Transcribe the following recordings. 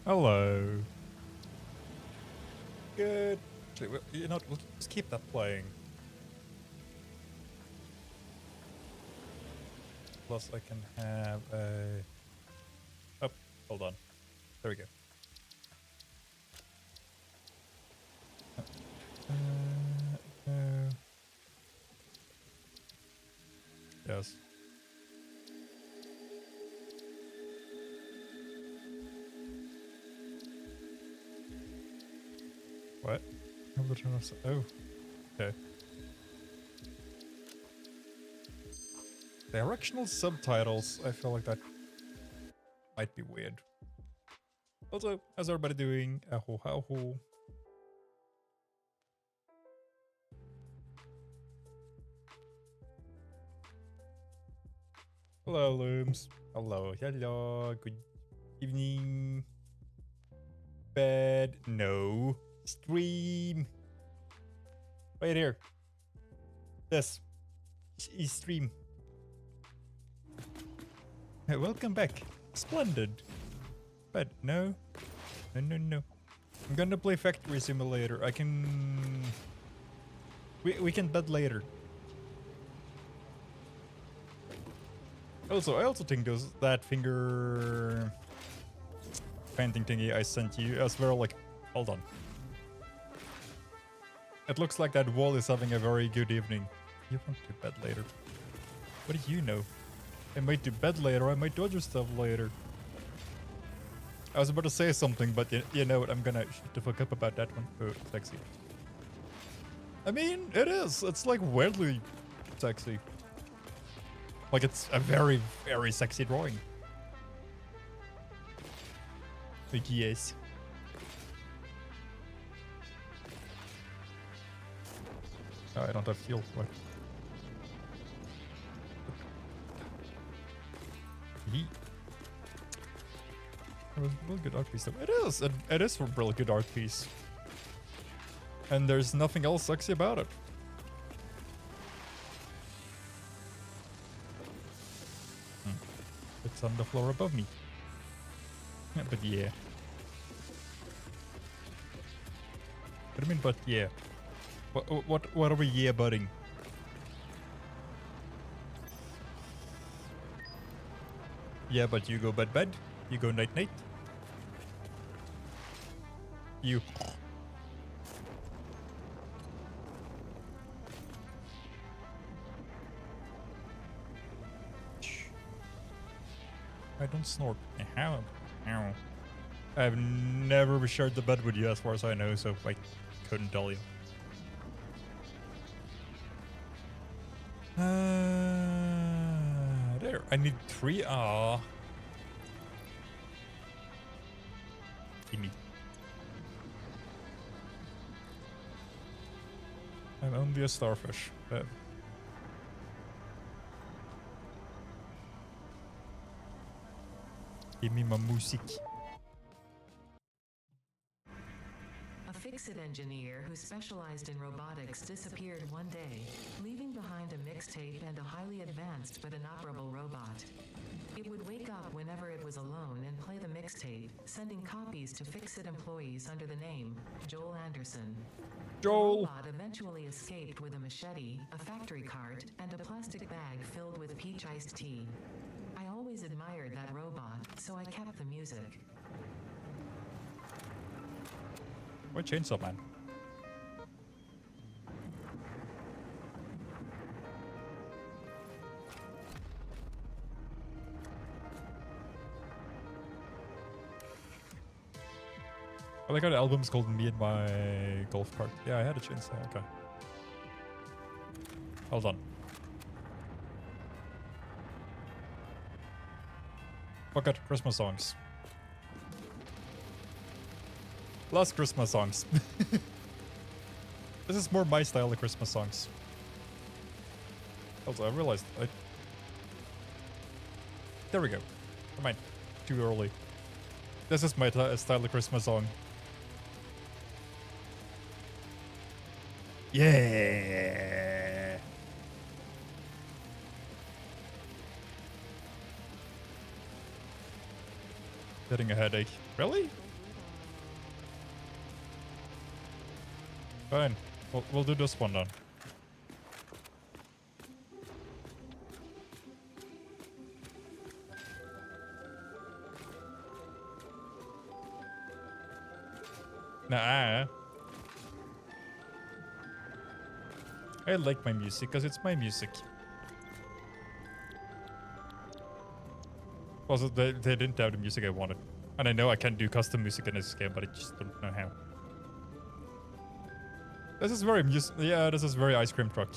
Hello. Good. Actually, you know, we'll just keep that playing. Plus, I can have a. Oh, hold on. There we go. No. Yes. What? Oh, okay. Directional subtitles. I feel like that might be weird. Also, how's everybody doing? Aho, aho. Hello, Looms. Hello, hello. Good evening. Bed. No. Stream. Right here. This is stream. Hey, welcome back. Splendid. But no. No. I'm gonna play Factory Simulator. I can... We can bed later. Also, I also think that finger painting thingy I sent you as well, like, hold on. It looks like that wall is having a very good evening. You want to bed later? What do you know? I might do bed later, I might do other stuff later. I was about to say something, but you know what, I'm gonna shut the fuck up about that one. Oh, sexy. I mean, it is. It's like weirdly sexy. Like it's a very, very sexy drawing. Like, yes. Oh, I don't have fuel. What? Yeet. It was a really good art piece though. It is. It is a really good art piece. And there's nothing else sexy about it. It's on the floor above me. Yeah, but yeah. What do you mean, but yeah? What are we yeah butting? Yeah, but you go bed. You go night. You. I don't snort. How? Ow. I've never shared the bed with you as far as I know, so I couldn't tell you. There. I need 3. Ah. Gimme. I'm only a starfish. Give me my music. A fix-it engineer who specialized in robotics disappeared one day, leaving behind a mixtape and a highly advanced but inoperable robot. It would wake up whenever it was alone and play the mixtape, sending copies to fix-it employees under the name Joel Anderson. Joel! The robot eventually escaped with a machete, a factory cart, and a plastic bag filled with peach iced tea. I always admired that robot, so I kept the music. What Chainsaw Man? I like how the album's called Me and My Golf Cart. Yeah, I had a chainsaw. Okay. Hold on. Fuck it, Christmas songs. Last Christmas songs. This is more my style of Christmas songs. Also, I realized there we go. Never mind. Too early. This is my style of Christmas song. Yeah. Getting a headache. Really? Fine. We'll do this one then. Nah. I like my music because it's my music. Also, they didn't have the music I wanted. And I know I can do custom music in this game, but I just don't know how. This is very this is very ice cream truck.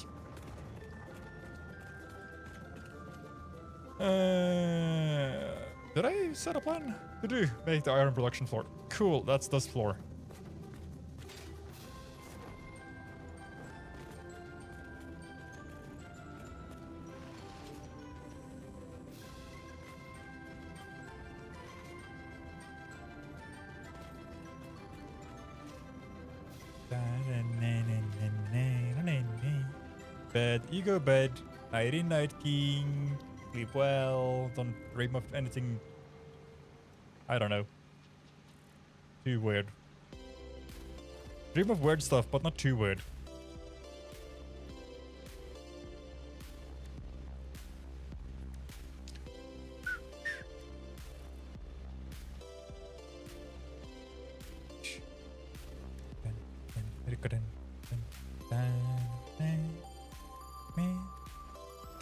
Did I set a plan to do? Make the iron production floor. Cool, that's this floor. Bed, ego bed, nighty night king, sleep well, don't dream of anything, I don't know, too weird. Dream of weird stuff, but not too weird.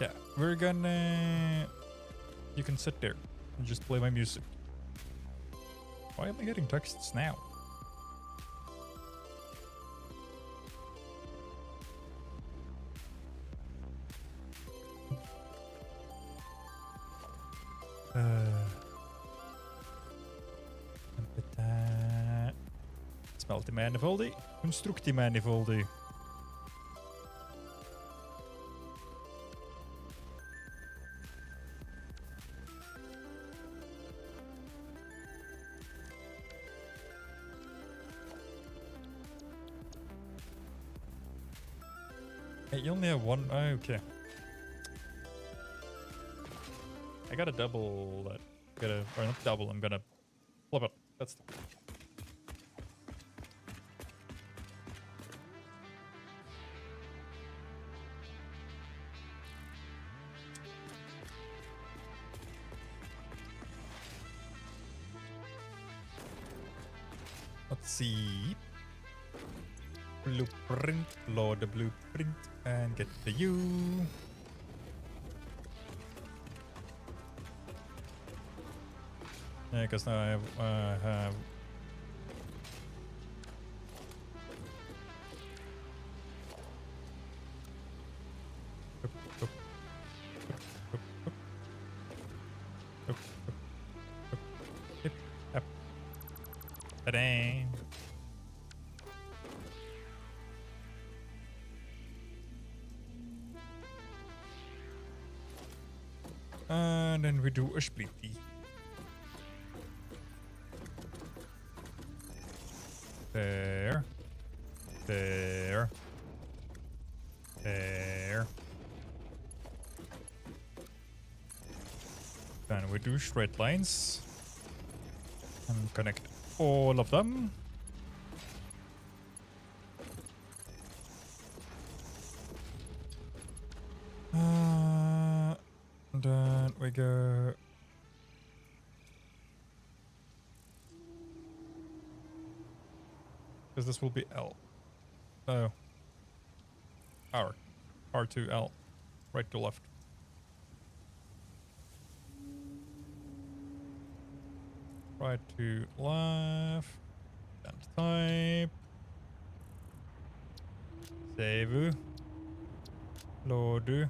Yeah, we're gonna... You can sit there and just play my music. Why am I getting texts now? Smelty manifoldy, constructie manifoldy. Hey, you only have one. Oh, okay. I gotta double that. Or not double. I'm gonna flip it. That's. Let's see. Blueprint. Load the blueprint and get to you. Yeah, because now I have Ta-da! And then we do a splitty. There. There. There. Then we do straight lines. And connect all of them. Then we go. Because this will be L. Oh. R. R to L. Right to left. Right to left. And type. Save. Load.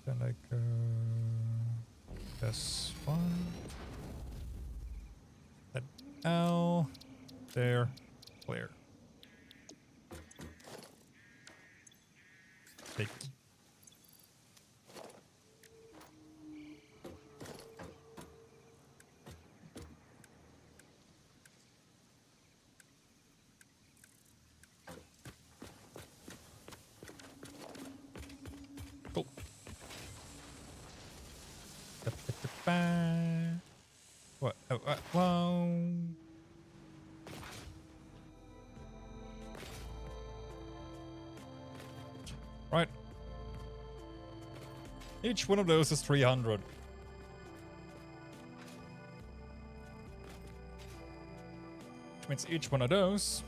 Then I go this one. Then L. There. Clear. Take. Cool. ba. What? Oh, whoa. Right. Each one of those is 300. Which means each one of those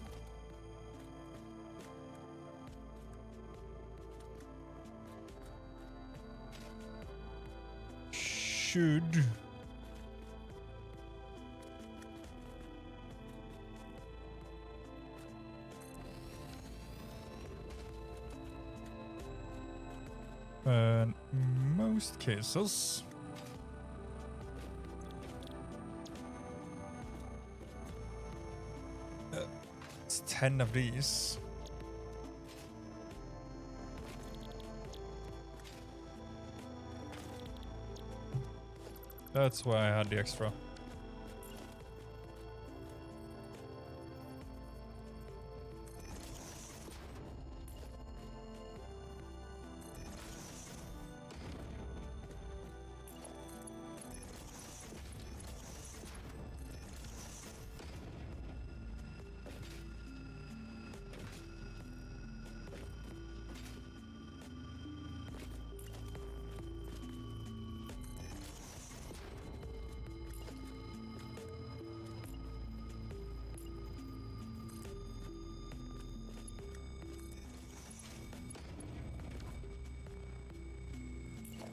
should in most cases it's 10 of these. That's why I had the extra.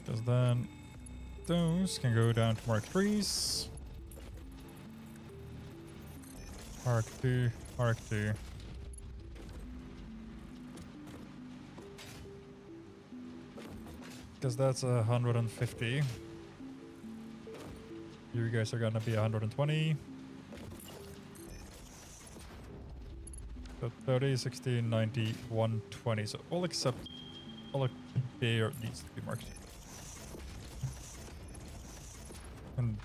Because then those can go down to Mark 3s. Mark 2, Mark 2. Because that's 150. You guys are gonna be 120. So 30, 60, 90, 120. So all except all there needs to be marked. And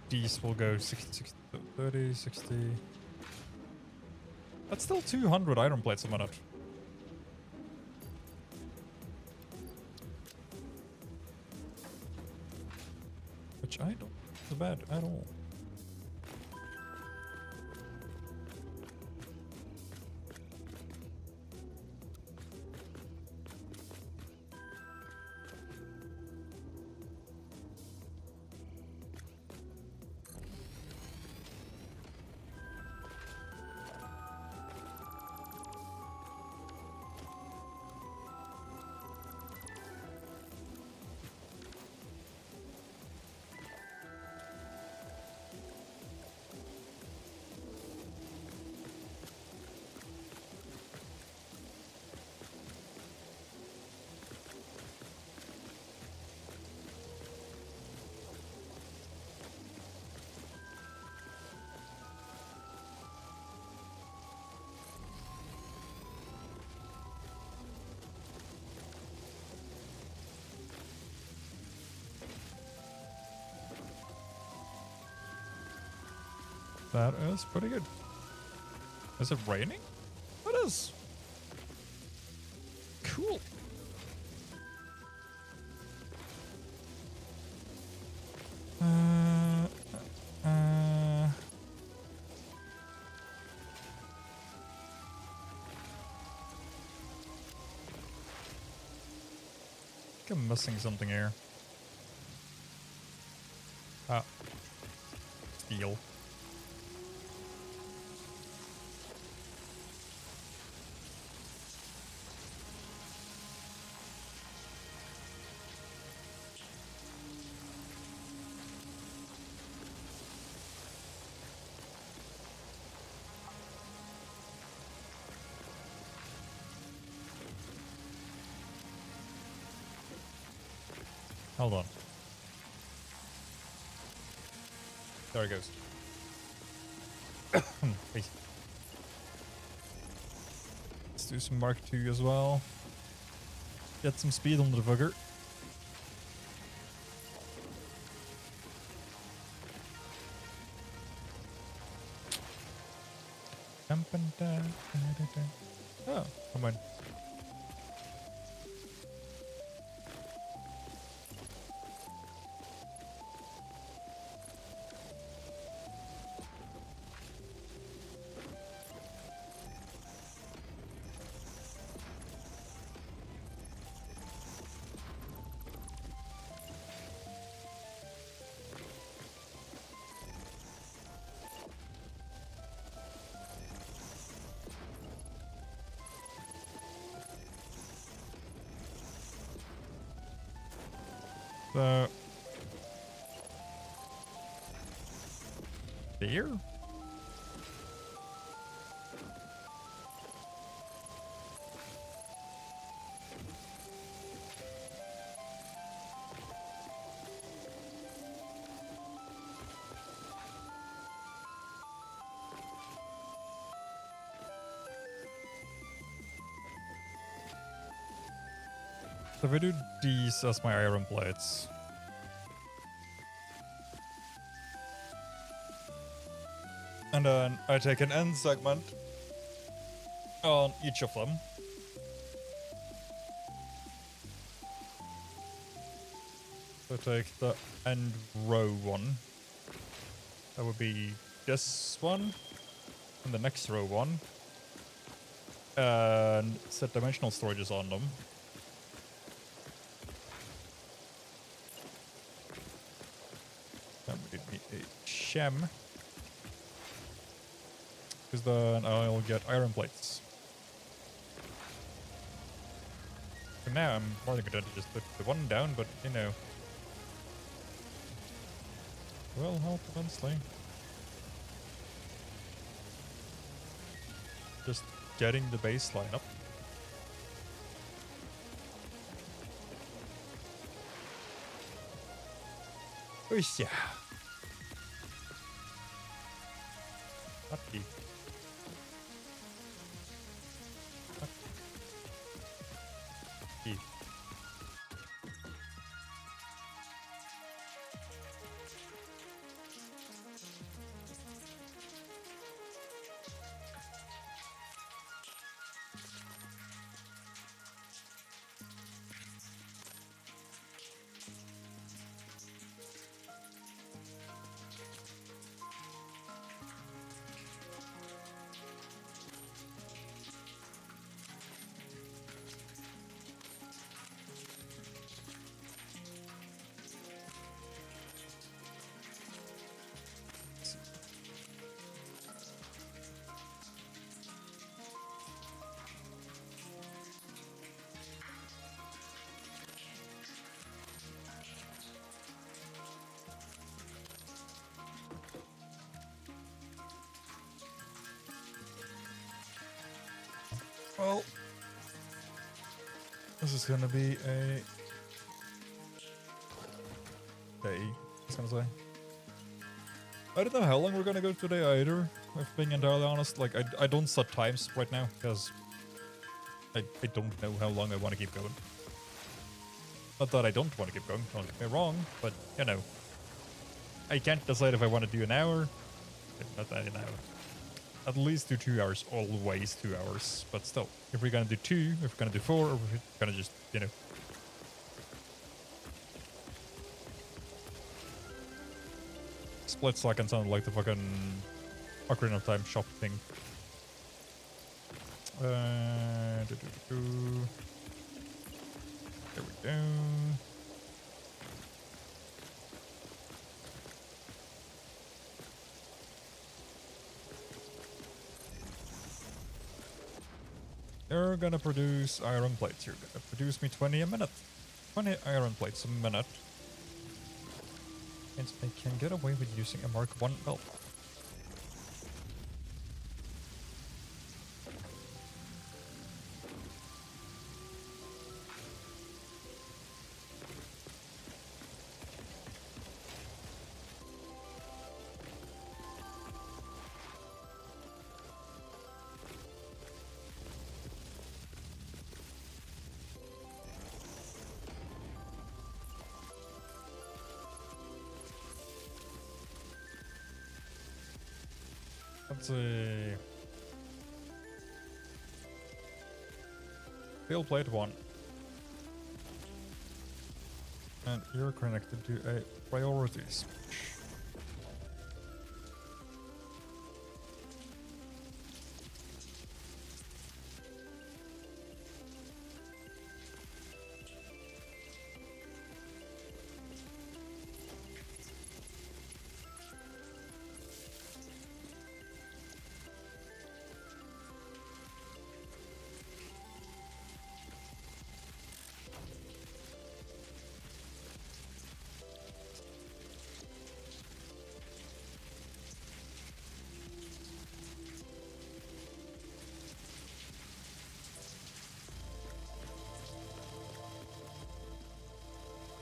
these will go 60, 60, 30, 60. That's still 200 iron plates a minute. Which I don't feel bad at all. That is pretty good. Is it raining? It is. Cool. I think I'm missing something here. Ah. Steel. Hold on. There it goes. Please. Let's do some Mark II as well. Get some speed on the bugger. Oh, come on. So there. So if I do these as my iron plates. And then I take an end segment on each of them. So take the end row one. That would be this one. And the next row one. And set dimensional storages on them. That would give me a gem. Because then I'll get iron plates. For now, I'm more than content to just put the one down, but you know. Will help immensely. Just getting the baseline up. Oh yeah. Happy. Happy. Well, this is gonna be a day, I was gonna say. I don't know how long we're gonna go today either, if being entirely honest. Like, I don't set times right now, because I don't know how long I want to keep going. Not that I don't want to keep going, don't get me wrong, but, you know. I can't decide if I want to do an hour. Not that an hour. At least do 2 hours, always 2 hours. But still, if we're gonna do 2, if we're gonna do 4, or if we're gonna just, you know. Split second sound like the fucking Ocarina of Time shop thing. There we go. You're gonna produce iron plates. You're gonna produce me 20 a minute. 20 iron plates a minute. And I can get away with using a Mark 1 belt. Let's see. Field plate 1. And you're connected to a priority switch.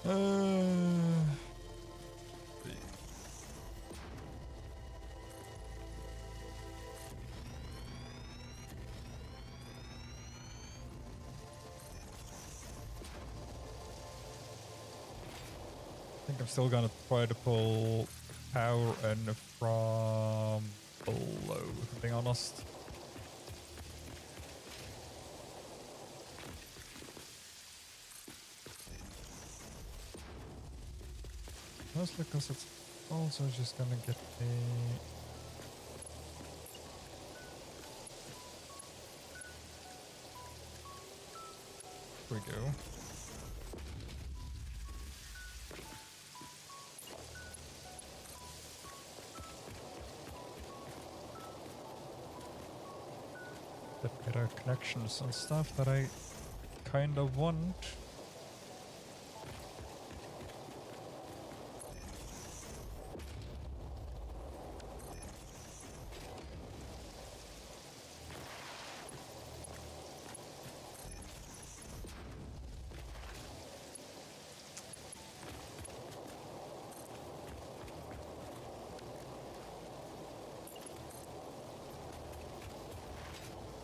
Uh, I think I'm still gonna try to pull power in from below, if I'm being honest. Mostly because it's also just gonna get me. Here we go. The better connections and stuff that I kind of want.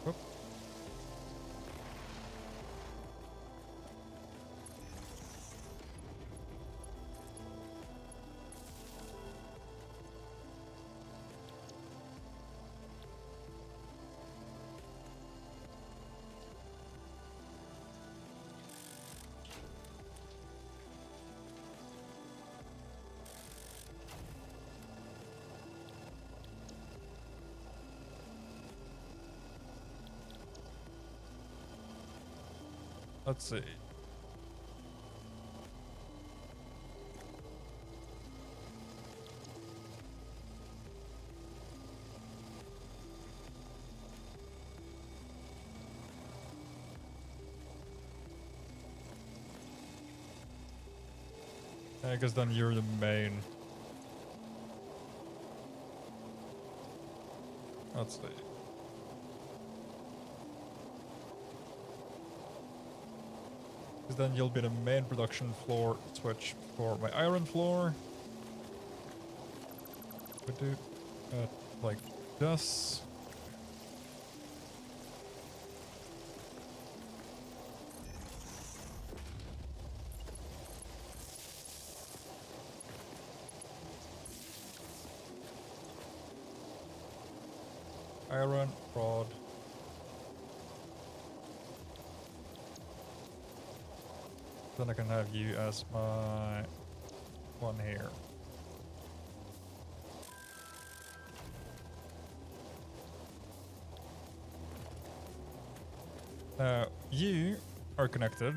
Whoop. Let's see. I guess then you're the main. Let's see. Because then you'll be the main production floor switch for my iron floor. Would do like this. Iron rod. Then I can have you as my one here. Now, you are connected.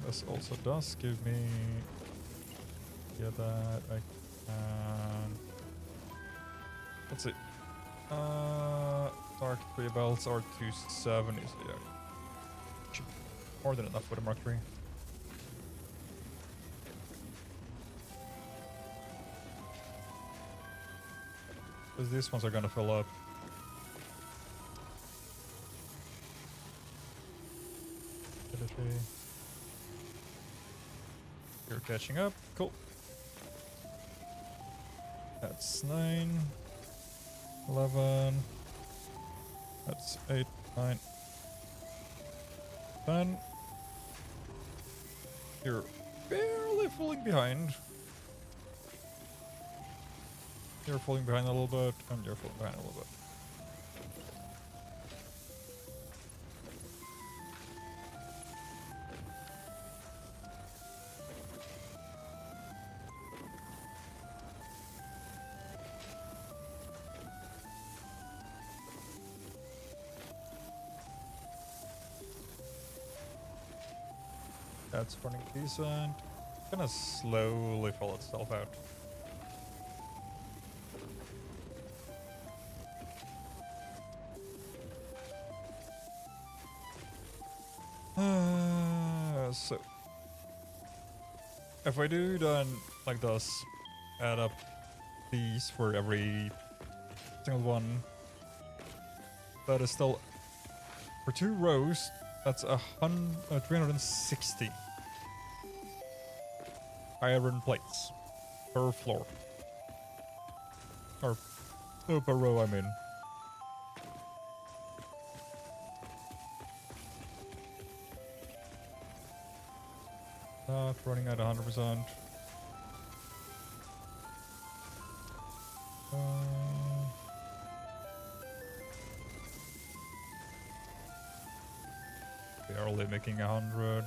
This also does give me, yeah, that I can. Let's see. Mark 3 belts are 270, so yeah. Should be more than enough for the Mark 3. Because these ones are gonna fill up. You're catching up. Cool. That's 9, 11. That's 8, 9, 10. You're barely falling behind. You're falling behind a little bit, and you're falling behind a little bit. That's running decent. Gonna slowly fall itself out. So if I do then like this, add up these for every single one, that is still for 2 rows. That's 360 iron plates per floor, or per row. I mean. Running at 100%. Barely making 100.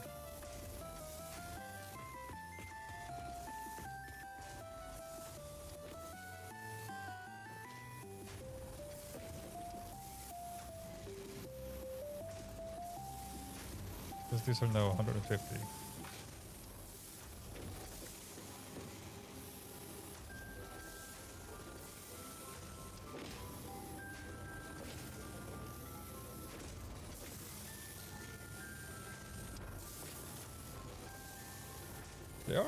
Because these are now 150. They are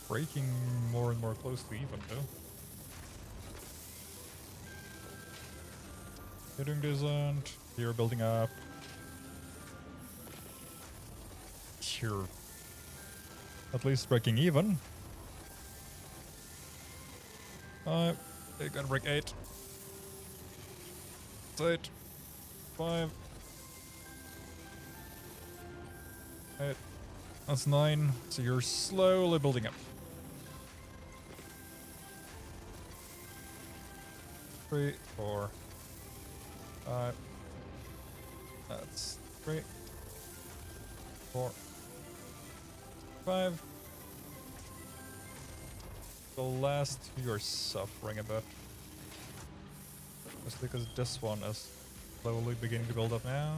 breaking more and more close to even, though. You're doing decent. You're building up. You're at least breaking even. They're gonna break 8. 8. 5. 8. That's 9. So you're slowly building up. 3, 4, 5. That's 3, 4, 5. The last you're suffering a bit. Just because this one is slowly beginning to build up now.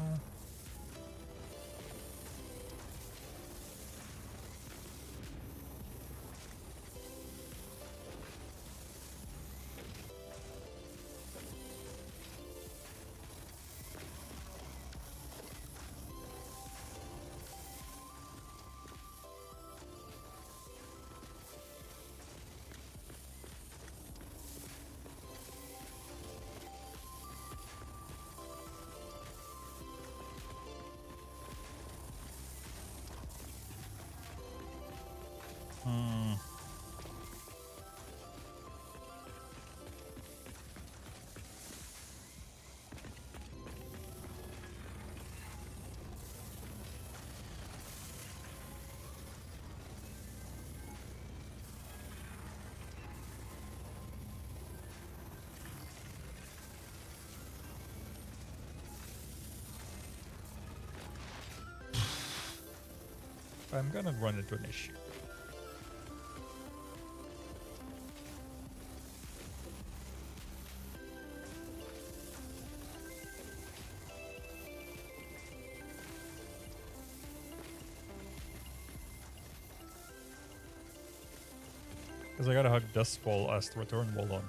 I'm gonna run into an issue. Because I gotta hug this wall as the return wall on.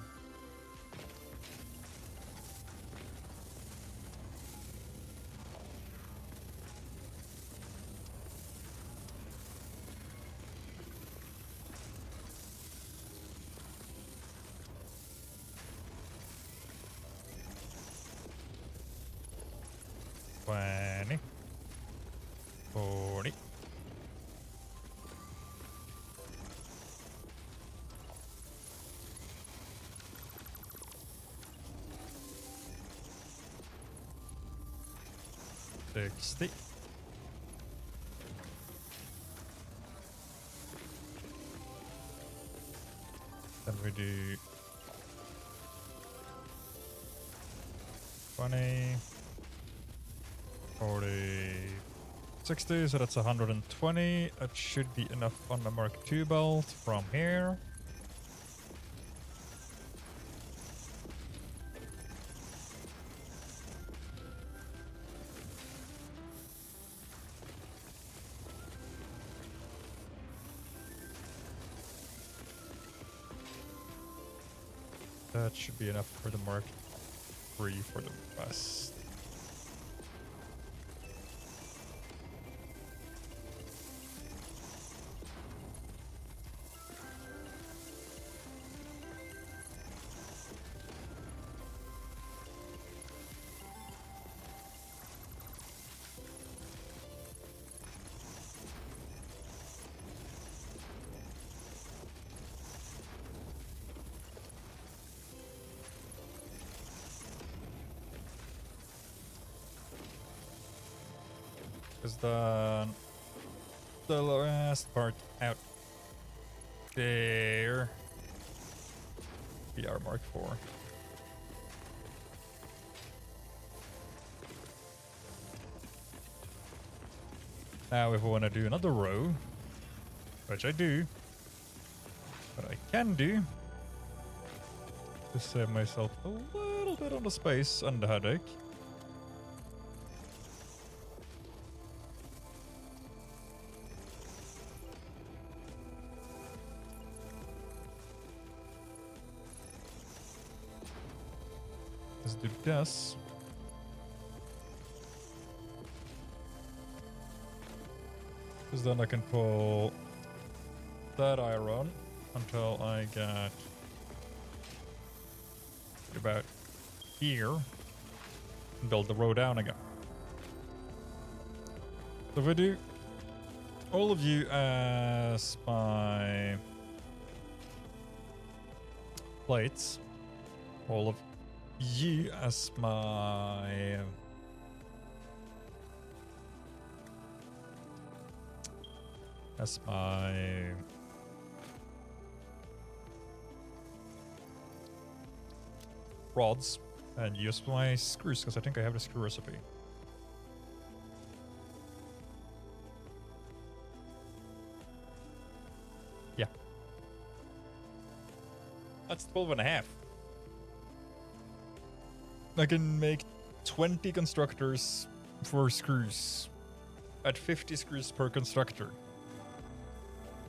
Twenty. 40. 60. Then we do 20, 40, 60, so that's 120. That should be enough on the Mark II belt from here. That should be enough for the Mark III for the rest. Is the last part out there? BR Mark IV. Now if I want to do another row, which I do, what I can do to save myself a little bit on the space and the headache. Let's do this. Because then I can pull that iron until I get about here and build the row down again. So if I do all of you as my plates, all of you as my rods, and use my screws because I think I have the screw recipe. Yeah. That's 12 and a half. I can make 20 constructors for screws at 50 screws per constructor.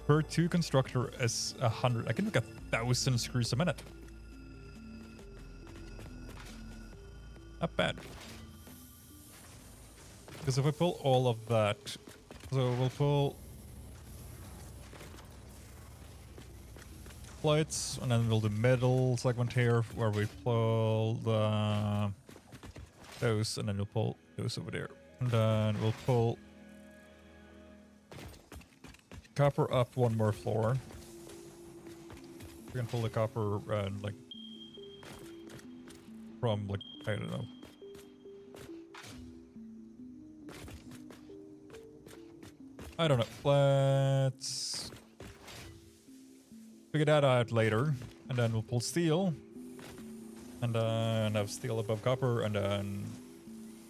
Per 2 constructor is 100. I can make 1,000 screws a minute. Not bad. Because if I pull all of that, so we'll pull plates, and then we'll do middle segment here where we pull the those, and then we'll pull those over there, and then we'll pull copper up one more floor. We can pull the copper like from like I don't know. I don't know. Let's figure that out later, and then we'll pull steel, and then have steel above copper, and then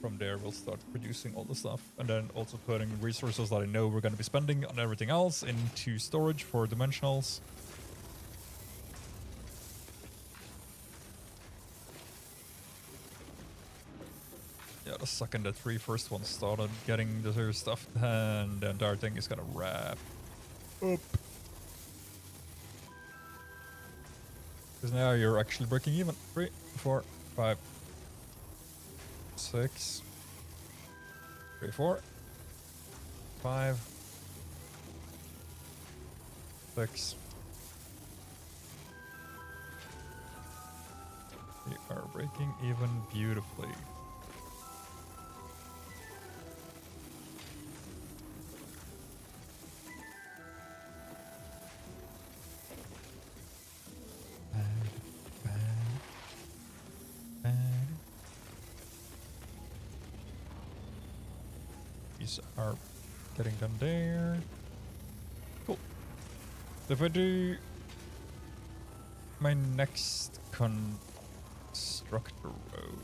from there we'll start producing all the stuff, and then also putting resources that I know we're going to be spending on everything else into storage for dimensionals. Yeah, the second the 3 first ones started getting the stuff, then the entire thing is gonna wrap up. Because now you're actually breaking even. 3, 4, 5, 6, 3, 4, 5, 6. You are breaking even beautifully. These are getting done there. Cool. If I do my next constructor road.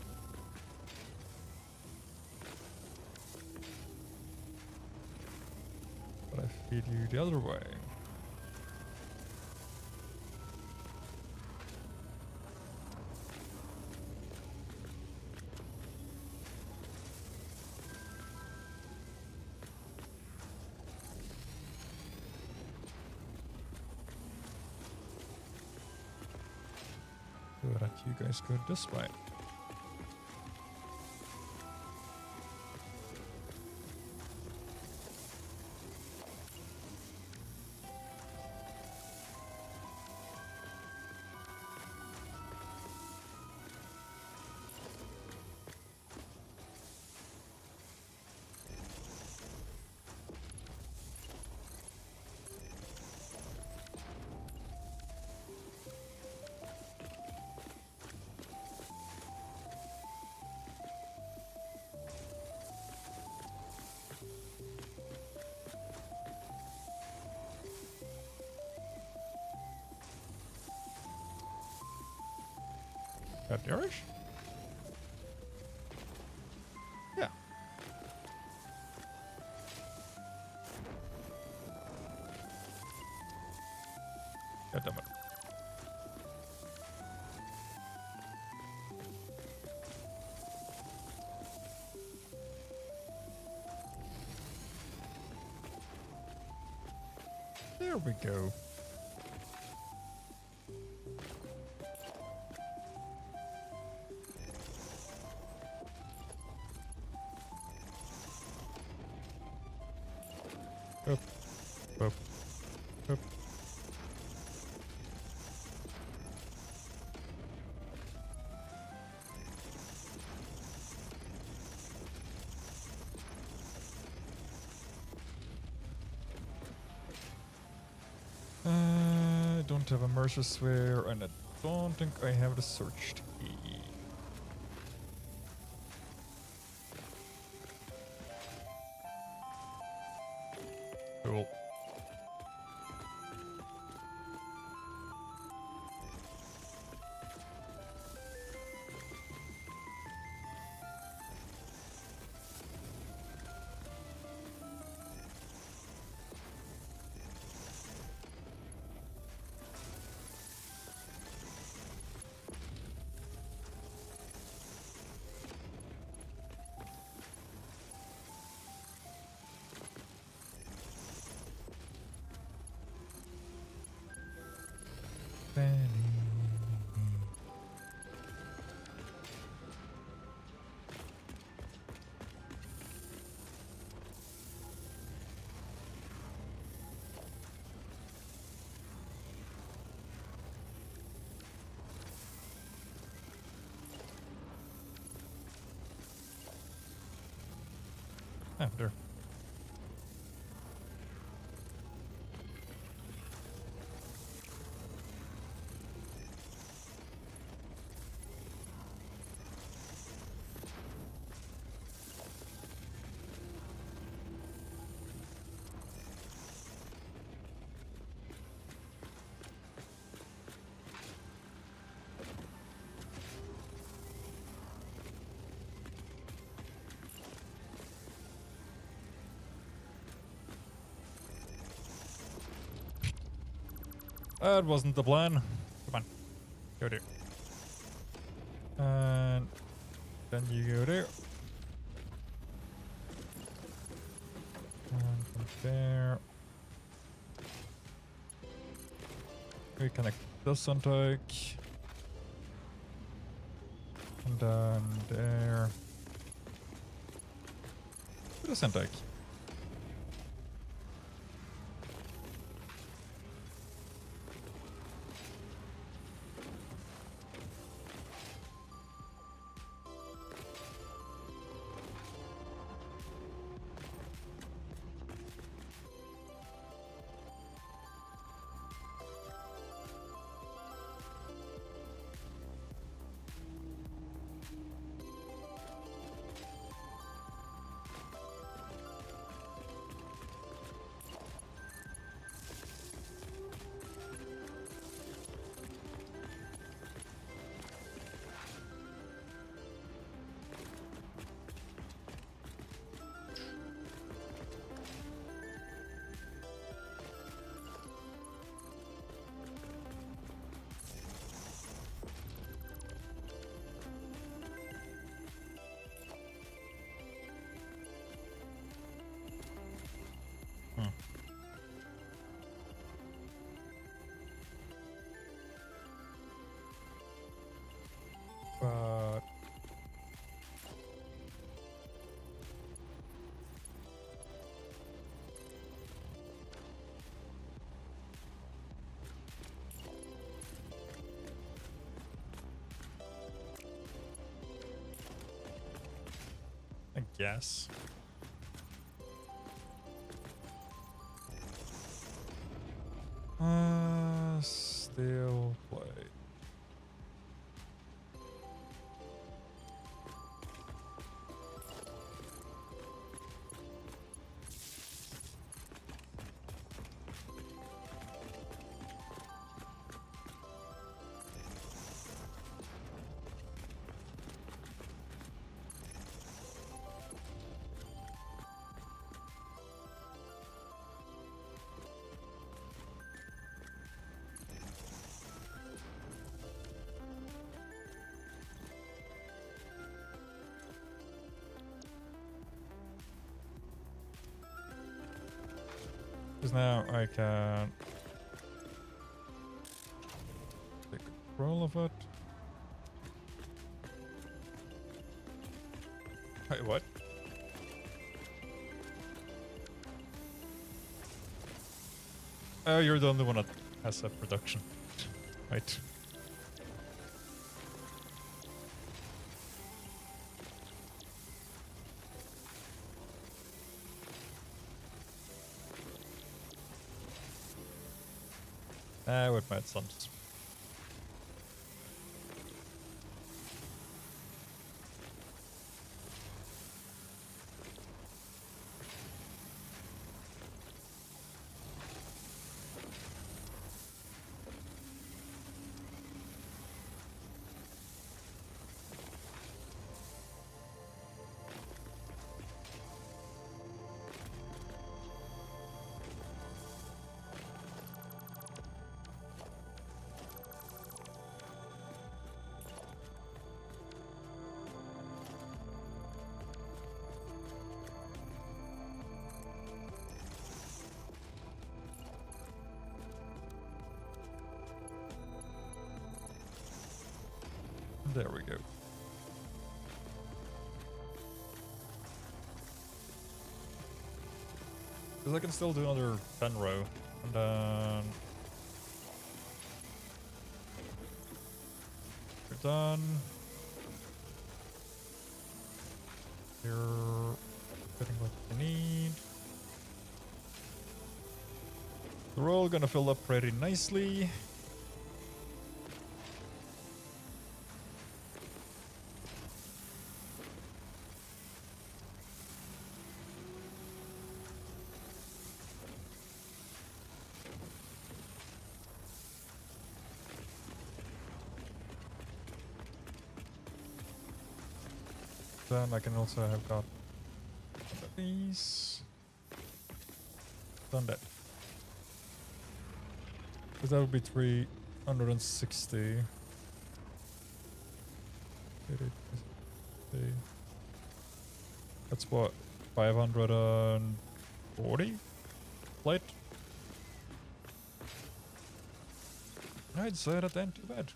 But I feed you the other way. So that you guys go this way. Got the Irish? Yeah. God damn it. There we go. Up, up, up. I don't have a Mercer Sphere, and I don't think I have the search key. Cool. Ah, there. That wasn't the plan. Come on. Go there. And then you go there. And from there. We connect this intake. And then there. This intake. guess. Still play. Because now I can take control of it. Wait, what? Oh, you're the only one that has a production. Right. With my sons. There we go. Because I can still do another 10 row. And then... we're done. You're getting what you need. They're all gonna fill up pretty nicely. Then I can also have got these. Done that. Because that would be 360. That's what, 540 plate? I'd say that ain't too bad.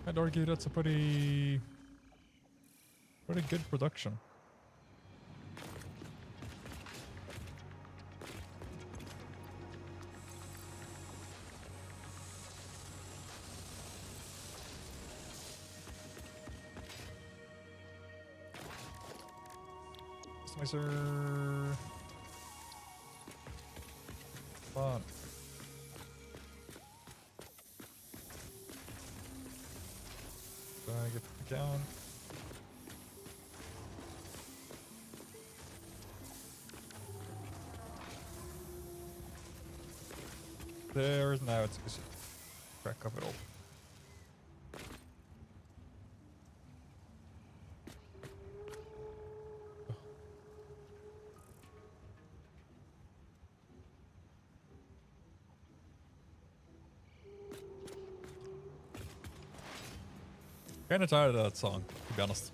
I'd argue that's a pretty good production. Customizer. Fun. So I get down. There's now it's just crack up it all. Kinda tired of that song, to be honest.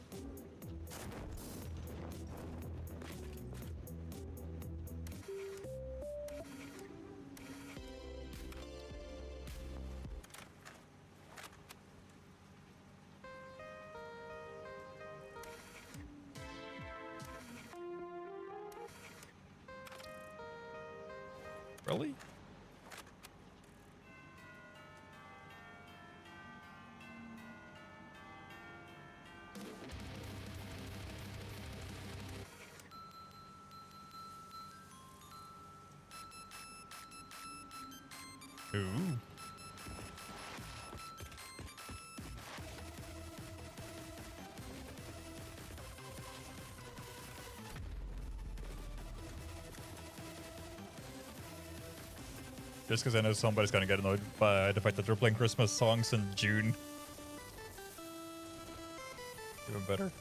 Really? Ooh. Just because I know somebody's gonna get annoyed by the fact that they're playing Christmas songs in June. Even better.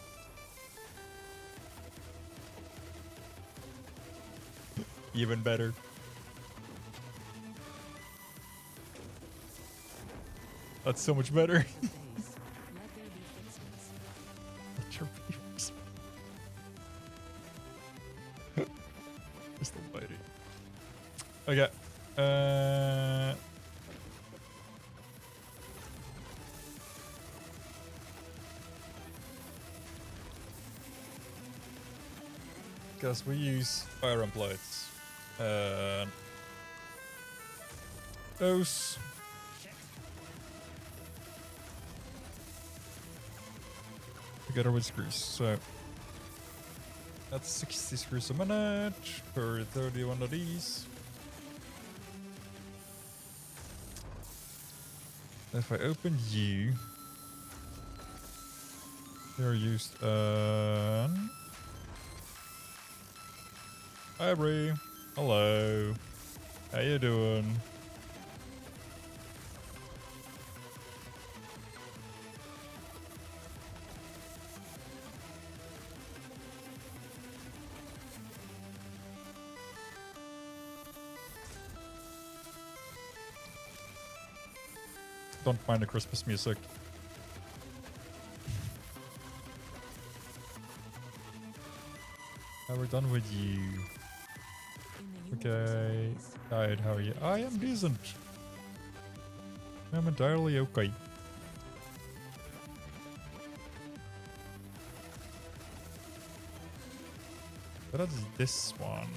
Even better. That's so much better. Let your beavers. Just invite it. Okay. Guess we use iron plates. Those. Together with screws. So that's 60 screws a minute for 31 of these. If I open you, they're used on. Hi Bree. Hello. How you doing? Don't mind the Christmas music. Now we're done with you. Okay. Alright, how are you? I am decent. I'm entirely okay. So that's this one.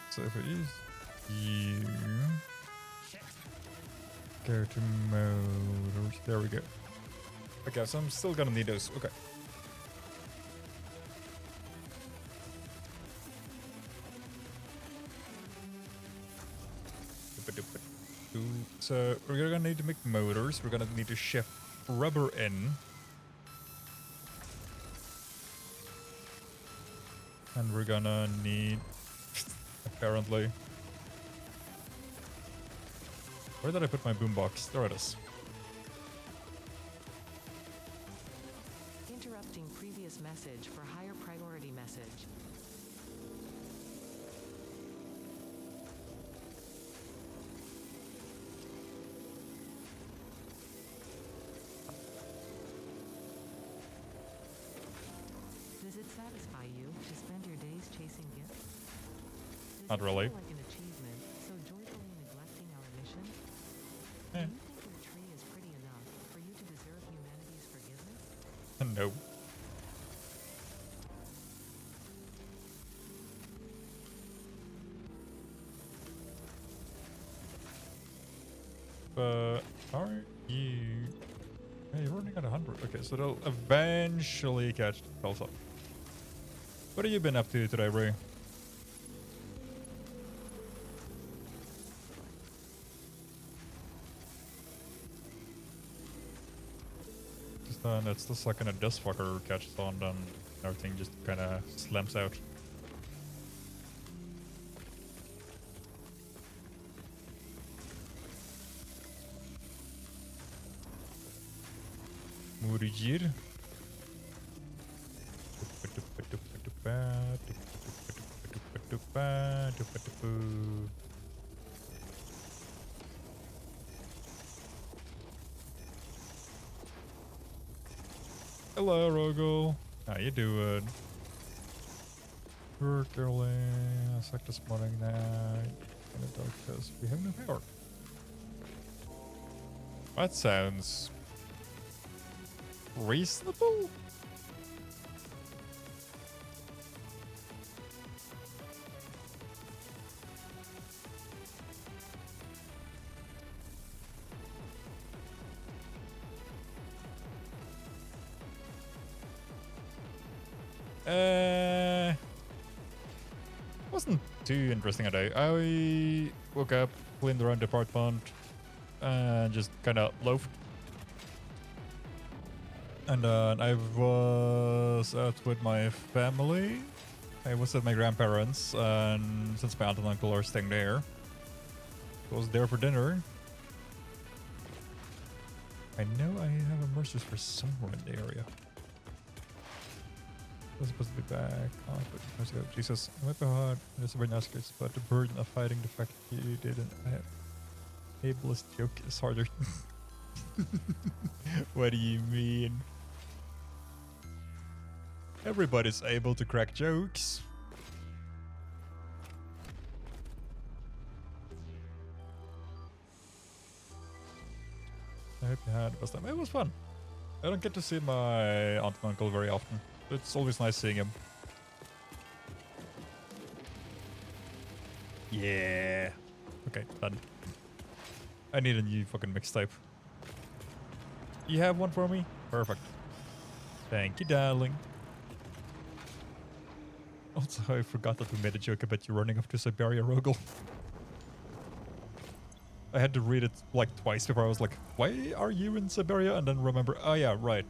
So if I use you, go to motors. There we go. Okay, so I'm still gonna need those. Okay. So we're gonna need to make motors. We're gonna need to ship rubber in. And we're gonna need, apparently. Where did I put my boombox? There it is. Interrupting previous message for higher priority message. Does it satisfy you to spend your days chasing gifts? Does Not it really. feel like an achievement, so joyfully neglecting our mission? Do Eh. you think your tree is pretty enough for you to deserve humanity's forgiveness? No. But aren't you? Hey, you're running at 100. Okay, so they'll eventually catch themselves up. What have you been up to today, Ray? Just it's the second that this fucker catches on, then everything just kind of slams out. Murigir. Hello, Rogel. How you doing? We're early. It's like this morning night. In the dark because we have no power. That sounds reasonable. Wasn't too interesting a day. I woke up, cleaned around the apartment, and just kind of loafed. And I was out with my family. I was at my grandparents, and since my aunt and uncle are staying there, I was there for dinner. I know I have a Mercer's for somewhere in the area. I was supposed to be back. Oh, but years ago. Jesus, it might be hard. It's a very nice case, but the burden of fighting the fact that you didn't have ableist joke is harder. What do you mean? Everybody's able to crack jokes. I hope you had the best time. It was fun. I don't get to see my aunt and uncle very often. It's always nice seeing him. Yeah. Okay, done. I need a new fucking mixtape. You have one for me? Perfect. Thank you, darling. Also, I forgot that we made a joke about you running up to Siberia, Rogel. I had to read it like twice before I was like, why are you in Siberia? And then remember, oh yeah, right.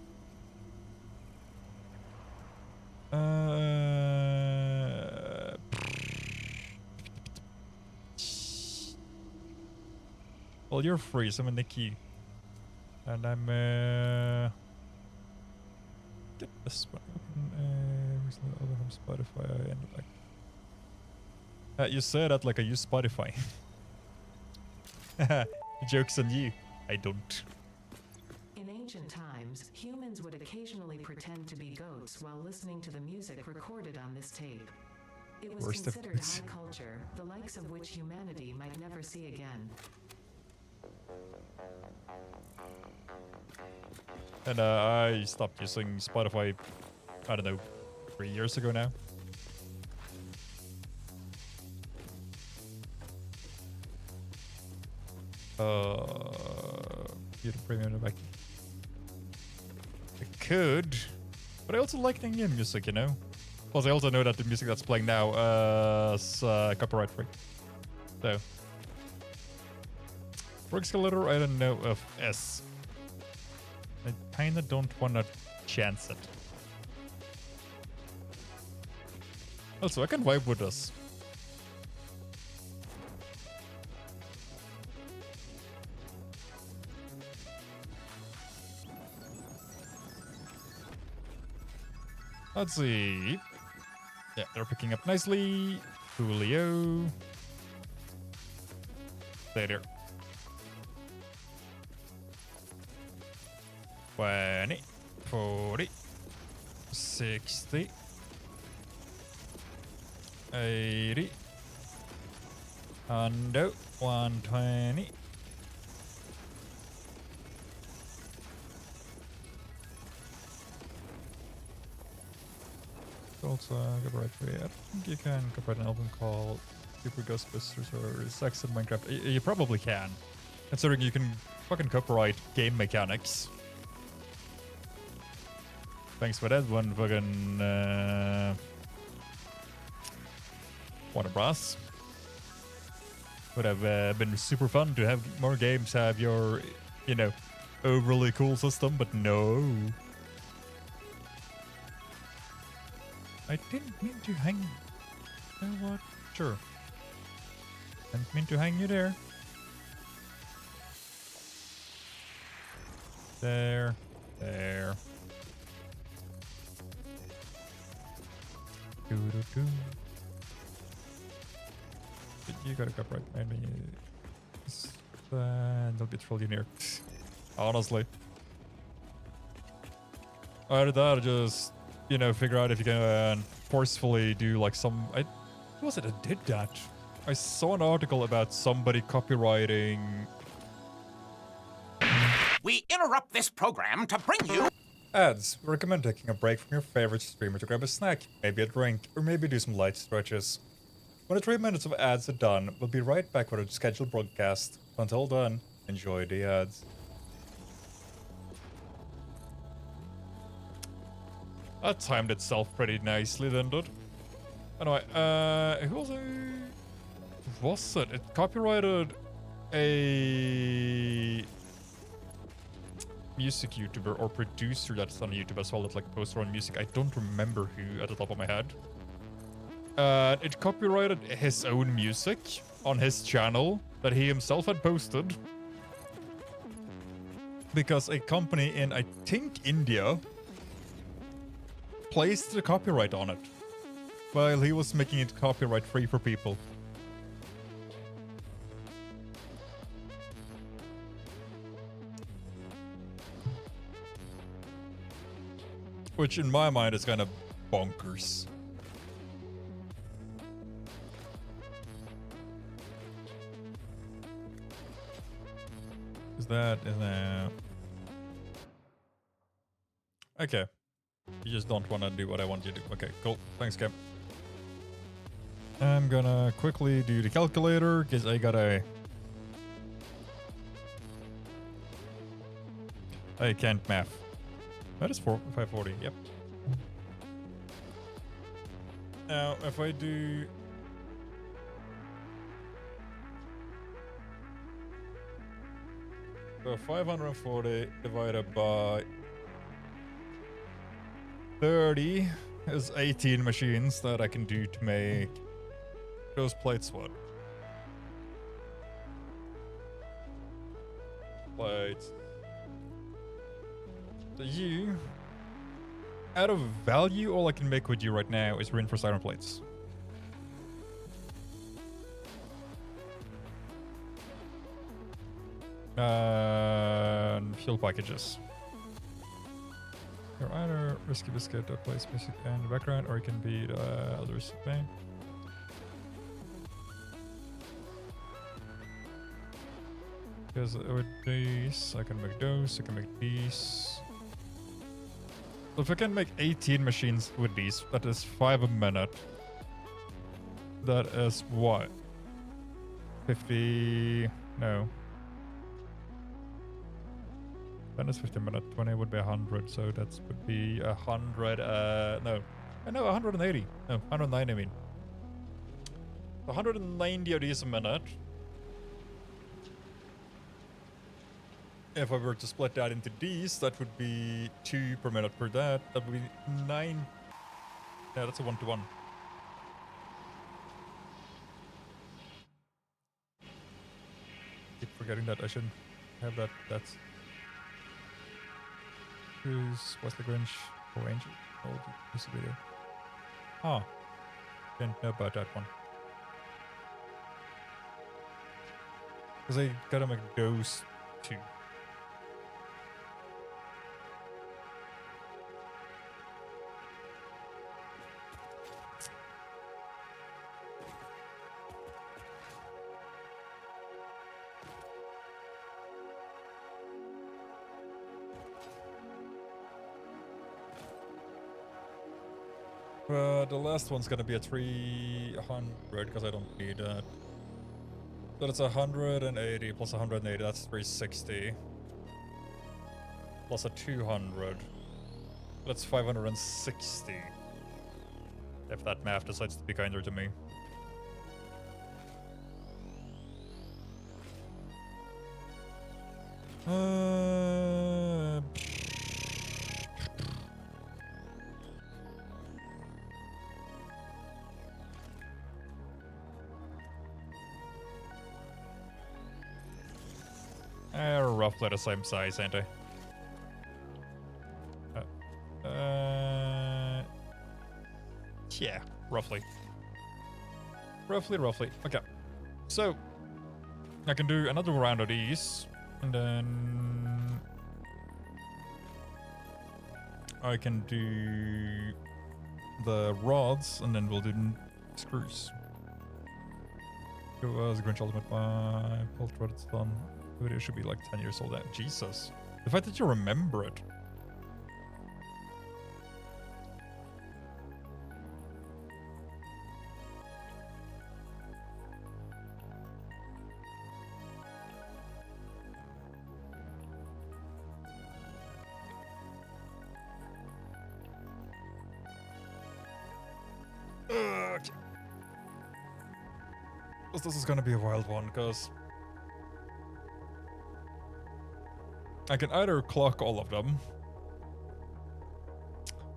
Well, you're free, so I'm in the queue. And I'm, get this one open, recently over from Spotify, I ended like... you say that like I use Spotify. Joke's on you. I don't. In ancient times, humans would occasionally pretend to be goats while listening to the music recorded on this tape. It was Worst of considered bits. high culture, the likes of which humanity might never see again. And I stopped using Spotify, I don't know, 3 years ago now. You the premium back. I could, but I also like the new music, you know. Plus, I also know that the music that's playing now is copyright free. So, for escalator, I don't know if S. I kinda don't wanna chance it. Also, I can vibe with this. Let's see. Yeah, they're picking up nicely. Julio. Stay there. 20, 40, 60, 80, 100, 120. Also, copyright free. I think you can copyright an album called Super Ghostbusters or Sex in Minecraft. You probably can, considering you can fucking copyright game mechanics. Thanks for that one, fucking Warner Bros. Would have been super fun to have more games have your, you know, overly cool system, but no. I didn't mean to hang. You know what? Sure. Didn't mean to hang you there. There. There. Doo-doo-doo. You gotta copyright maybe. And they'll get trolled in here. Honestly. Either that or just, you know, figure out if you can forcefully do like some... who was it that did that? I saw an article about somebody copywriting... We interrupt this program to bring you... Ads. We recommend taking a break from your favorite streamer to grab a snack, maybe a drink, or maybe do some light stretches. When the 3 minutes of ads are done, we'll be right back with a scheduled broadcast. Until then, enjoy the ads. That timed itself pretty nicely, didn't it? Anyway, who was it? It copyrighted a music YouTuber or producer that's on YouTube as well that like posts their own music. I don't remember who at the top of my head. It copyrighted his own music on his channel that he himself had posted because a company in, I think, India placed the copyright on it while he was making it copyright free for people. Which in my mind is kind of bonkers. Is that... Okay. You just don't want to do what I want you to do. Okay, cool. Thanks, Cap. I'm gonna quickly do the calculator, because I gotta... I can't math. That is 540, yep. Now, if I do... So 540 divided by 30 is 18 machines that I can do to make those plates. What? Plates. So you, out of value, all I can make with you right now is reinforced iron plates. Fuel packages. You're either Risky Biscuit that plays music in the background, or it can be the others. Okay. Because with these, I can make those, I can make these. So if I can make 18 machines with these, that is 5 a minute. That is what? 50... no. That is 50 minutes. 20 would be 100, so that would be 100, no. No, 180. No, 190 I mean. 190 of these a minute. If I were to split that into these, that would be 2 per minute per that. That would be 9. Yeah, that's a 1-to-1. Keep forgetting that I shouldn't have that. That's... Who's Wesley Grinch or Angel? Old music video. Oh. Didn't know about that one. Because I gotta make those 2. The last one's gonna be a 300 because I don't need that. So it's 180 plus 180, that's 360. Plus a 200. That's 560. If that math decides to be kinder to me. Roughly the same size, ain't they? Yeah, roughly. Roughly. Okay. So, I can do another round of these, and then I can do the rods, and then we'll do screws. It was a Grinch Ultimate by Bolt Rod's done. The video should be like 10 years old now. Jesus. The fact that you remember it. Because this is gonna be a wild one, because I can either clock all of them,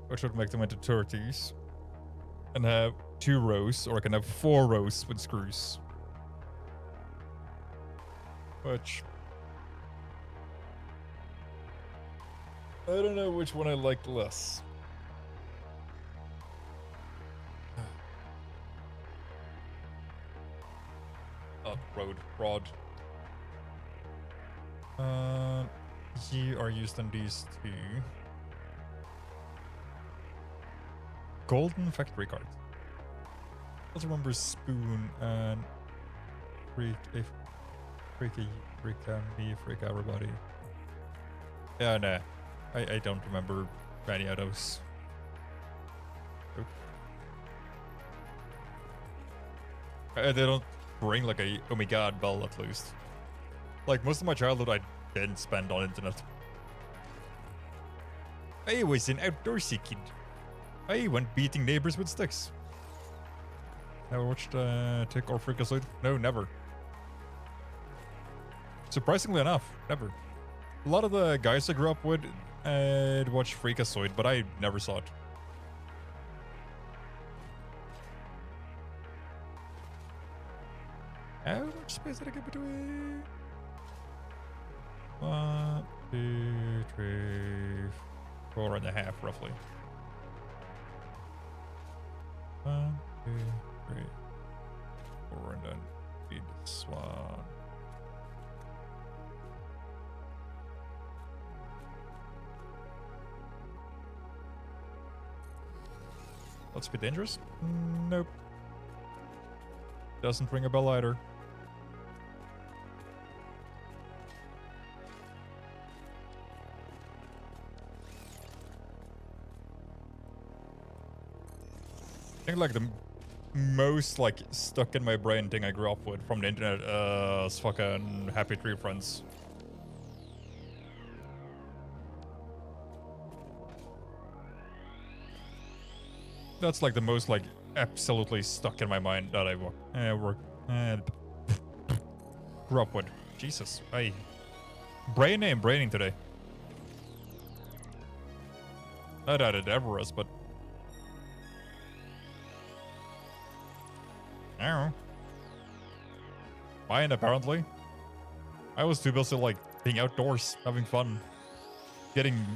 which would make them into 30s, and have 2 rows, or I can have 4 rows with screws. Which I don't know which one I like less. Oh, rod. You are used on these 2. Golden factory cards. Let's remember spoon and freak me, freak everybody. Yeah, nah. I don't remember any of those. Nope. They don't bring like a oh my god bell at least. Like most of my childhood I didn't spend on internet. I was an outdoorsy kid. I went beating neighbors with sticks. Never watched Tick or Freakazoid? No, never. Surprisingly enough, never. A lot of the guys I grew up with watched Freakazoid, but I never saw it. How much space did I get between? 1, 2, 3, 4.5 roughly. 1, 2, 3, 4, and then feed this one. Let's be dangerous? Nope. Doesn't ring a bell either. I think like the most like stuck in my brain thing I grew up with from the internet is fucking Happy Tree Friends. That's like the most like absolutely stuck in my mind that I grew up with. Jesus, braining today. Not that it ever is, but I don't know. Mine apparently. I was too busy like being outdoors, having fun, getting,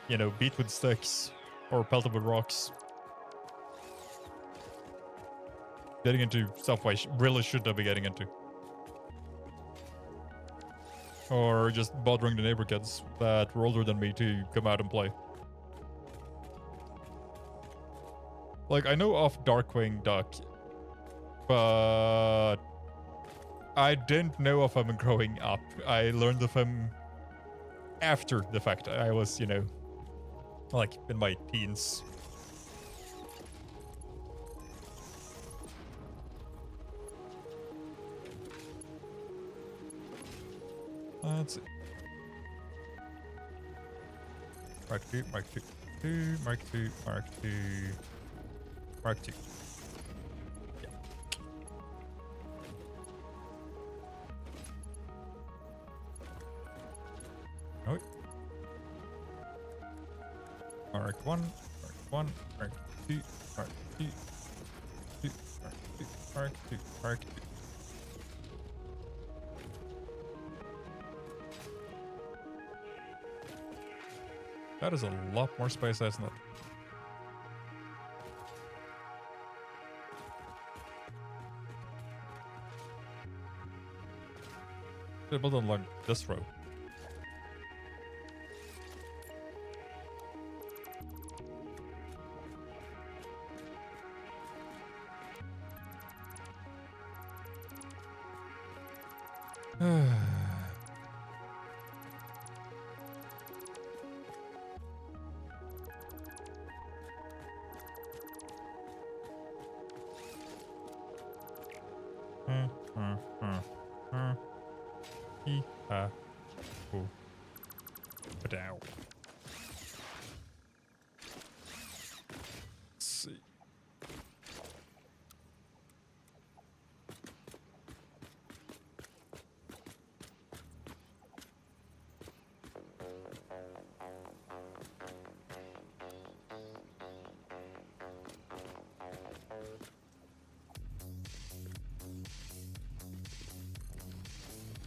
you know, beat with sticks or pelted with rocks. Getting into stuff I really shouldn't be getting into. Or just bothering the neighbor kids that were older than me to come out and play. Like, I know of Darkwing Duck, but I didn't know of him growing up. I learned of him after the fact. I was, you know, like in my teens. Let's see. Mark 2, Mark 2, 2, Mark 2, Mark 2, Mark 2. Yeah. Oh. Mark 1, Mark 1, Mark 2, Mark 2, 2, Mark 2, Mark 2, Mark 2. That is a lot more space, isn't it? Should build on like this row. Let's see.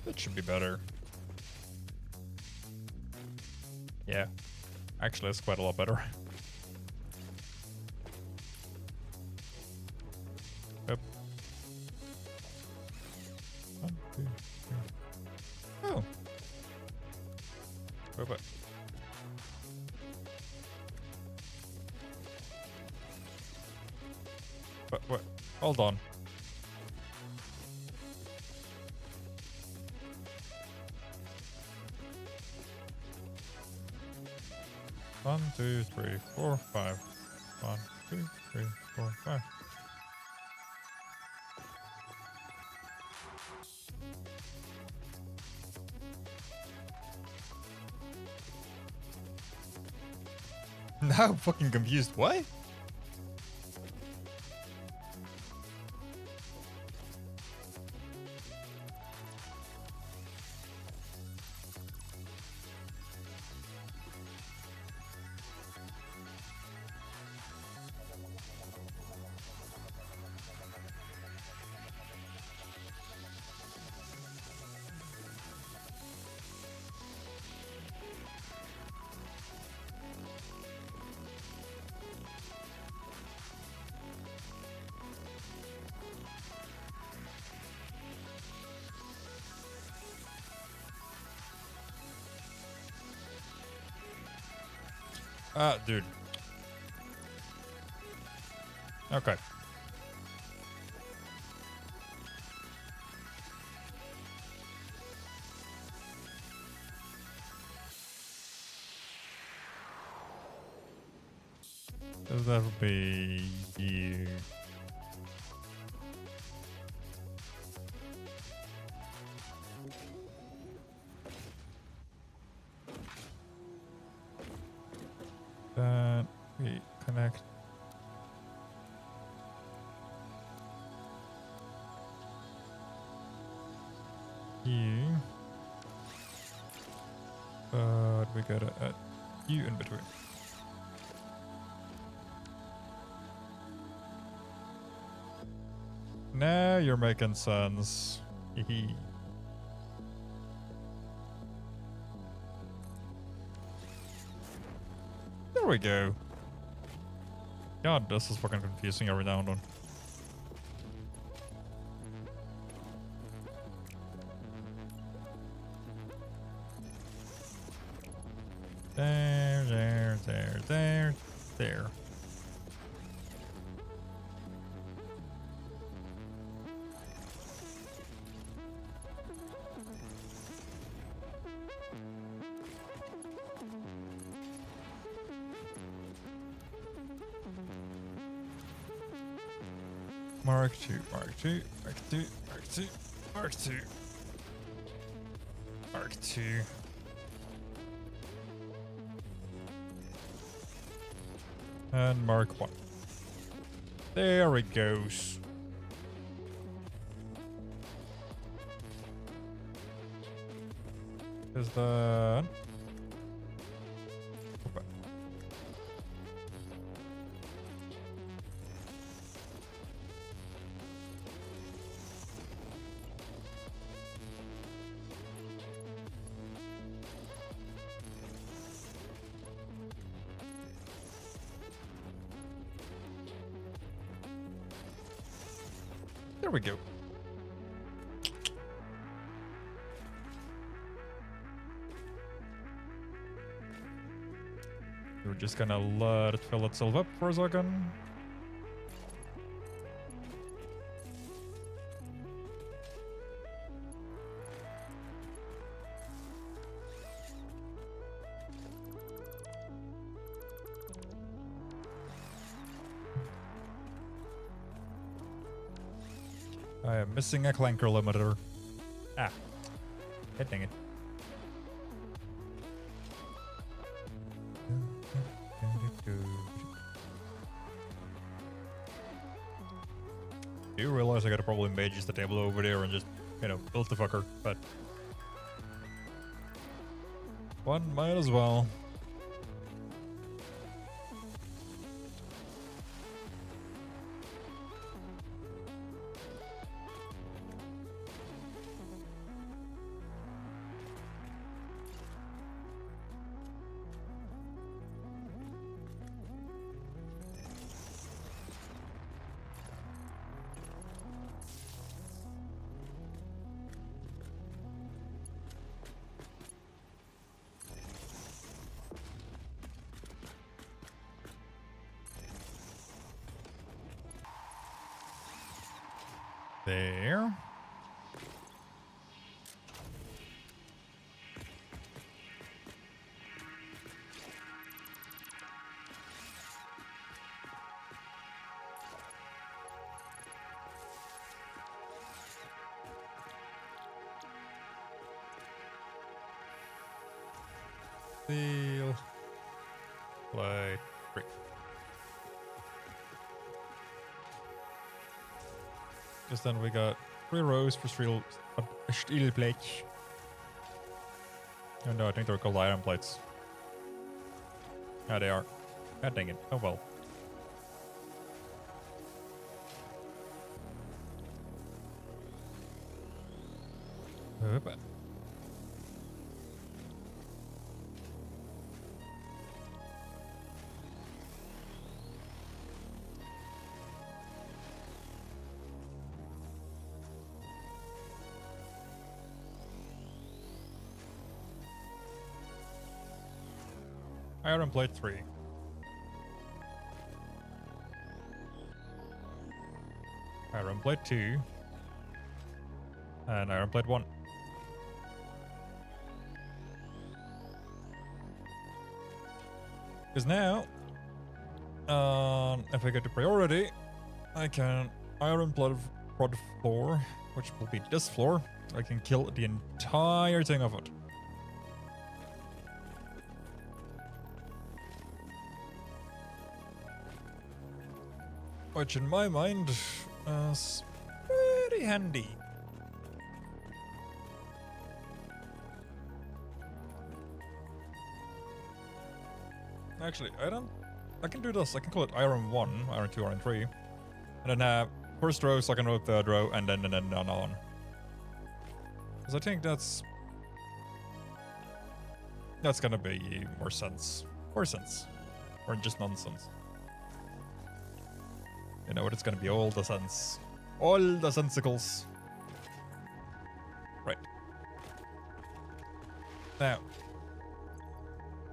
That should be better. Yeah. Actually, that's quite a lot better. Yep. 1, 2, 3. Oh. Wait. But what? Hold on. One, 2, 3, 4, 5. 1, 2, 3, 4, 5. Now I'm fucking confused. What? Dude. Okay. That'll be you. Then we connect. You. But we gotta add you in between. Now you're making sense. Hee. There we go. God, this is fucking confusing every now and then. There. Mark 2, Mark 2, Mark 2, Mark 2, Mark 2, Mark 2. And Mark 1. There it goes. Is that... Okay. There we go. We're just gonna let it fill itself up for a second. I am missing a clanker limiter. Ah. Dang it. Do you realize I gotta probably mages the table over there and just, you know, build the fucker, but... one might as well. There. Seal. Play. Great. Just then we got 3 rows for steel plates. Oh no, I think they're called iron plates. Yeah, they are. God dang it. Oh well. Oop. Iron plate 3. Iron plate 2. And iron plate 1. Because now, if I go to priority, I can iron plate prod floor, which will be this floor. I can kill the entire thing of it. Which in my mind is pretty handy. Actually, I can do this. I can call it Iron 1, Iron 2, Iron 3. And then have first row, second row, third row, and then on. Because I think that's gonna be more sense. More sense. Or just nonsense. You know what, it's gonna be all the sense. All the sensicles. Right. Now.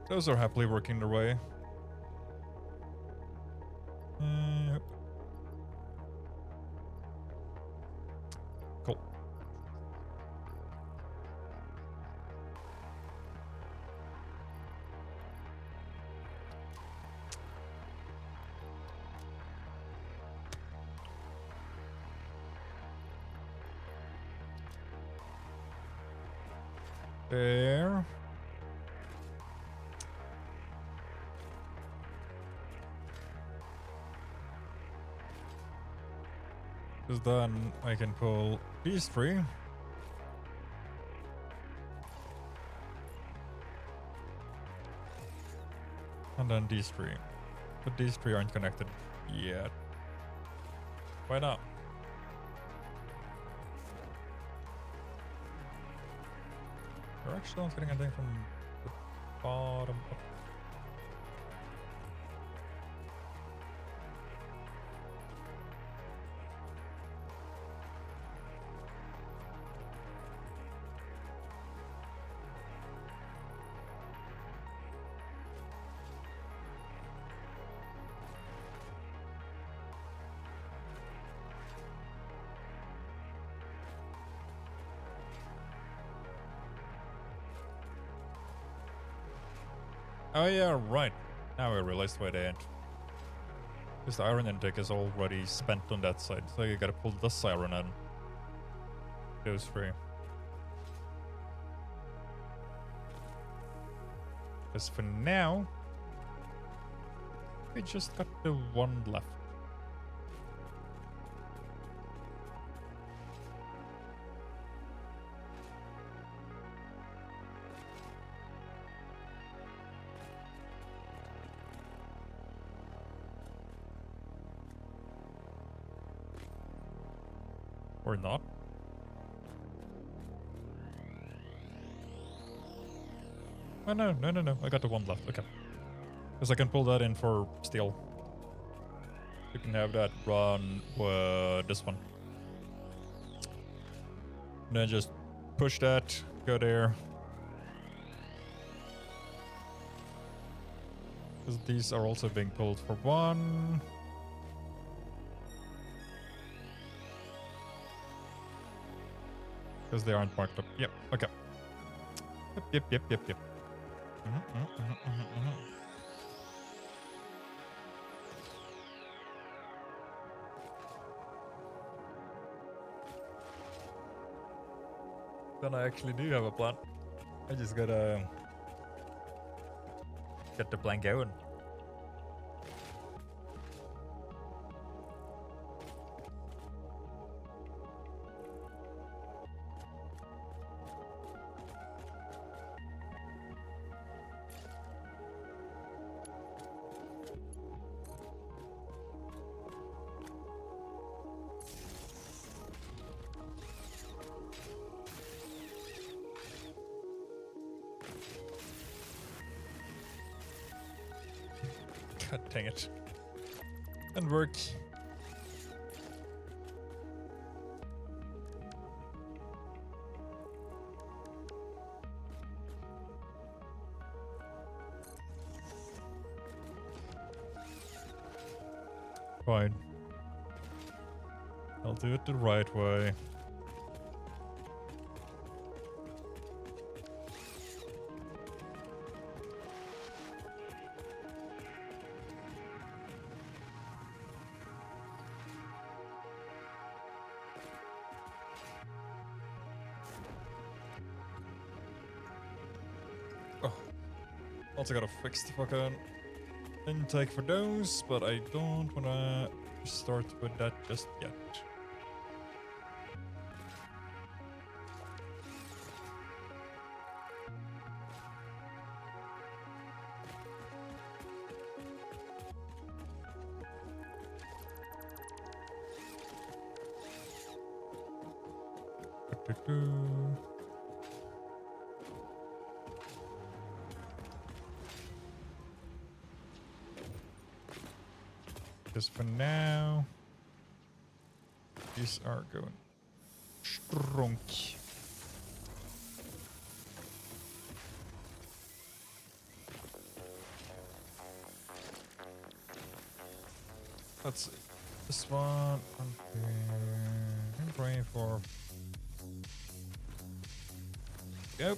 Those are happily working their way. Yep. Cool. There. Because then I can pull these 3. And then these 3. But these 3 aren't connected yet. Why not? We're actually not getting anything from the bottom up. Oh yeah, right. Now I realized why they ain't. Because the iron intake is already spent on that side, so you gotta pull this iron in. Those 3. Because for now, we just got the 1 left. Or not. Oh no. I got the 1 left. Okay. Because I can pull that in for steel. You can have that run this one. And then just push that, go there. Because these are also being pulled for 1. Because they aren't marked up. Yep, okay. Yep. Mhm. Then I actually do have a plan. I just gotta get the plan going. God dang it. And work. Fine. I'll do it the right way. Oh. Also gotta fix the fucking intake for those, but I don't wanna start with that just yet. Just for now, these are going strong. Let's see. This one, I'm praying for. Yep.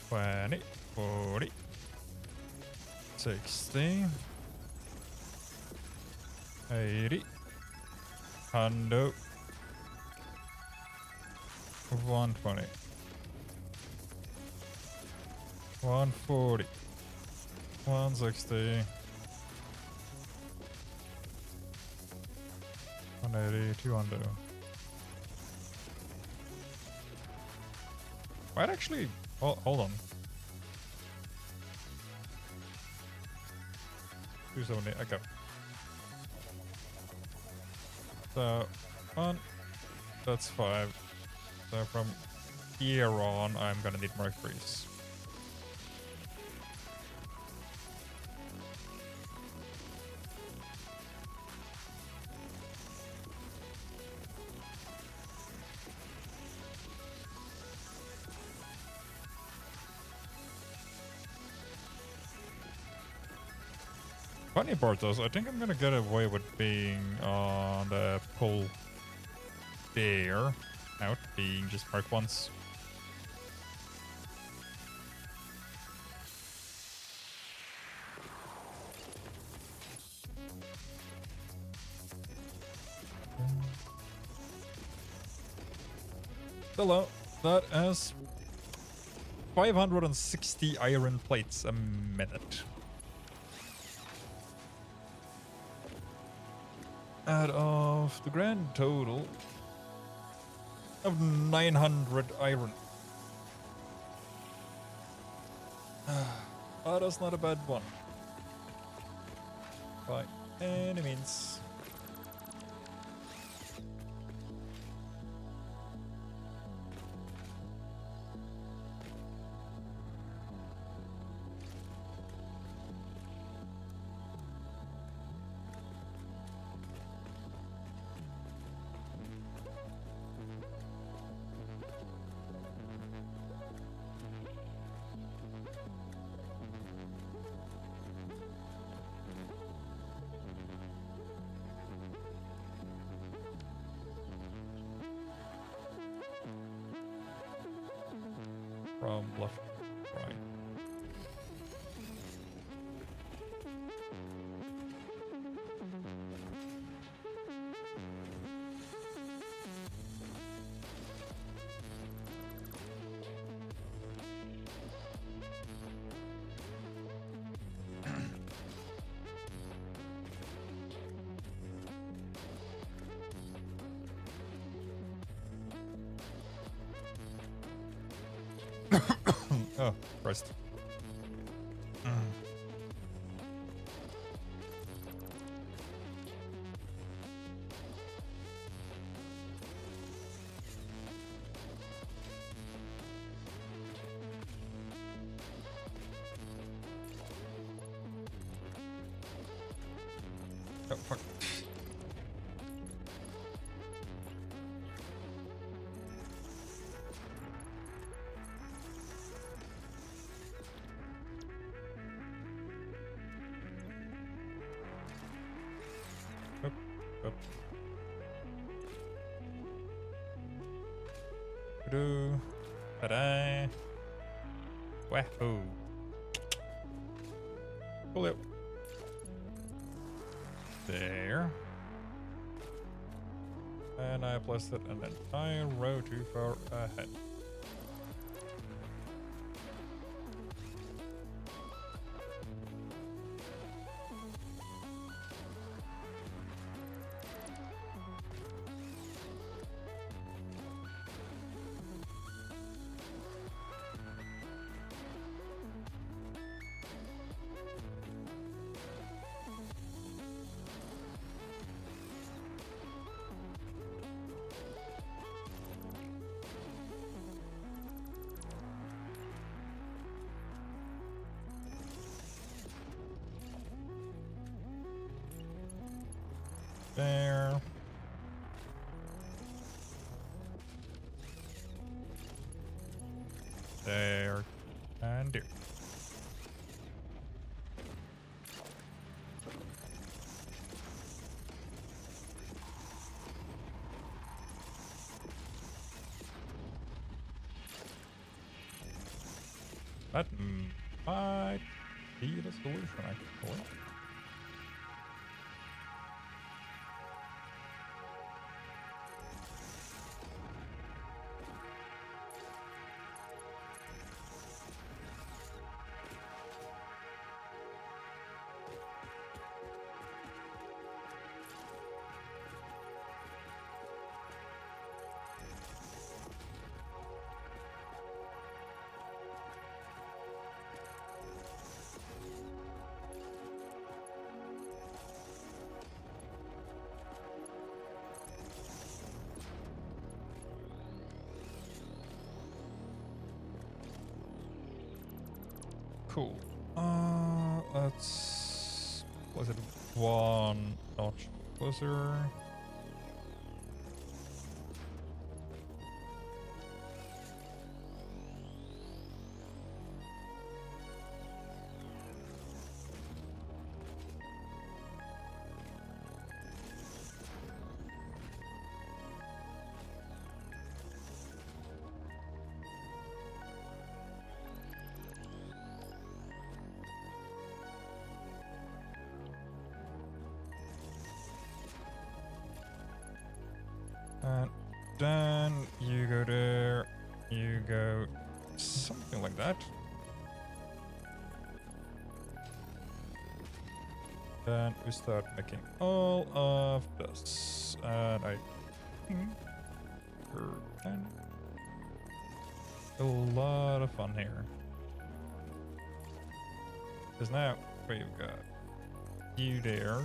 $20, $40, $60, $80, $100, $120, $140, $160, $180, $200. Might actually. Hold on. 270. Okay. So, 1. That's 5. So from here on, I'm gonna need more freeze. Funny part is, I think I'm gonna get away with being on the pull there, out being just marked once. Hello, that is 560 iron plates a minute. Out of the grand total of 900 iron. Oh, that's not a bad one. By any means. from left to right. Oh, Christ. Oh, fuck. Up, up. Ta-da. Ta-da. Wahoo. Pull it. There. And I placed it an entire row too far ahead. There. There. And there. That might be the solution, actually. Cool. Let's... Was it one notch closer? And then you go there, you go something like that. Then we start making all of this. And I think we're having a lot of fun here. Because now we've got you there.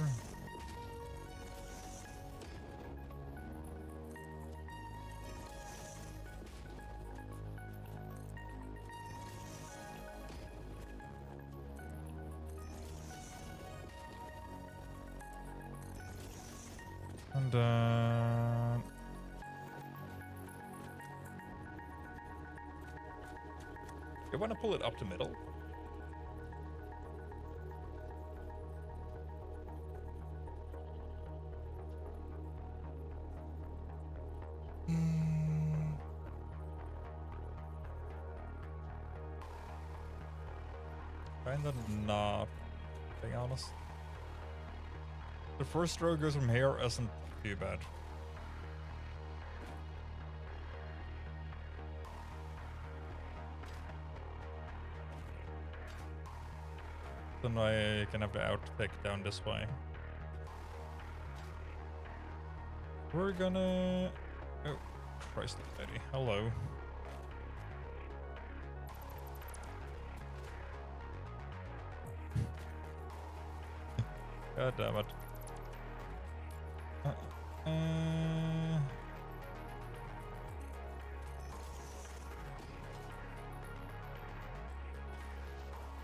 And then you want to pull it up to middle. Kinda not, being honest. The first row goes from here isn't too bad. Then I can have the outpick down this way. We're gonna... Oh, Christ almighty. Hello. God damn it.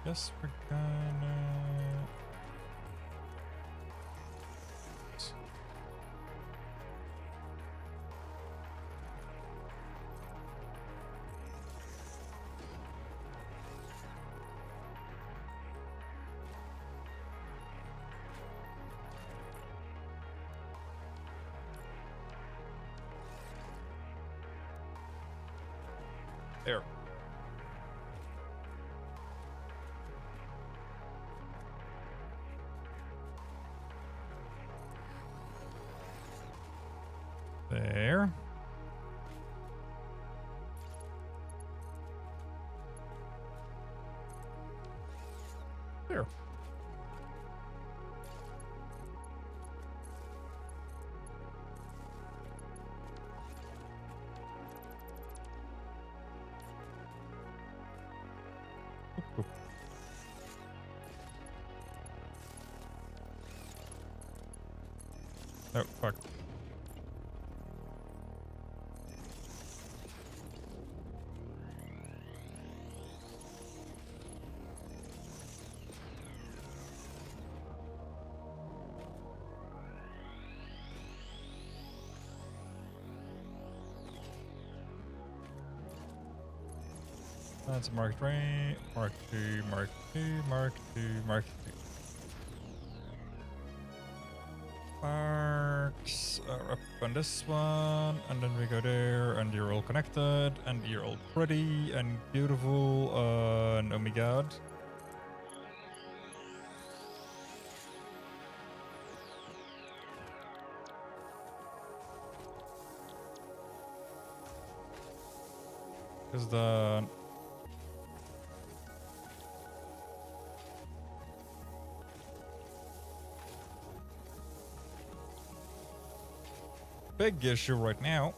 Guess we're gonna... There. There. There. Oop, oop. Oh, fuck. That's Mark 3, Mark 2, Mark 2, Mark 2, Mark 2. Marks are up on this one, and then we go there, and you're all connected, and you're all pretty and beautiful, and oh my god. Is the... big issue right now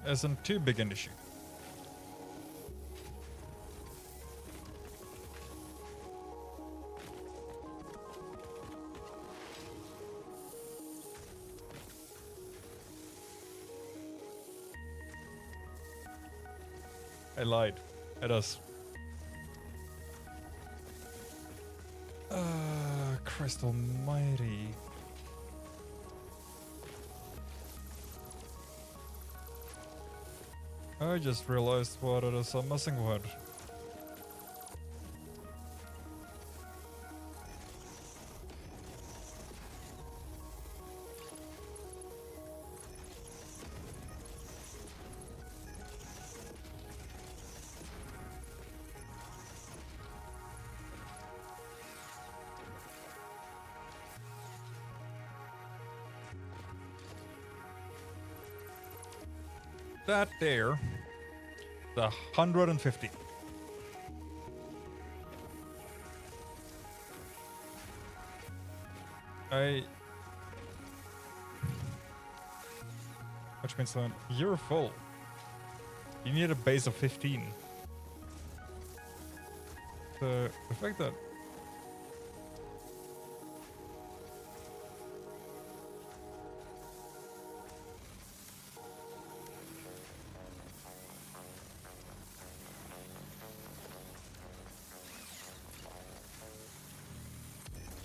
isn't too big an issue. I lied. It is. Christ almighty. I just realized what it is I'm messing with. That there, the 150. Which means that you're full. You need a base of 15. The fact that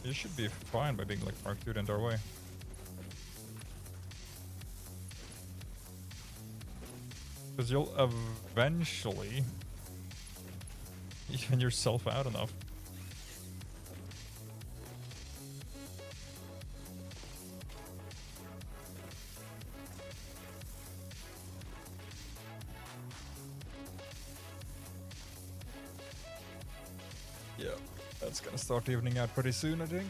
you should be fine by being like Mark 2 the entire way. Because you'll eventually even yourself out enough. Yeah, that's gonna start evening out pretty soon, I think.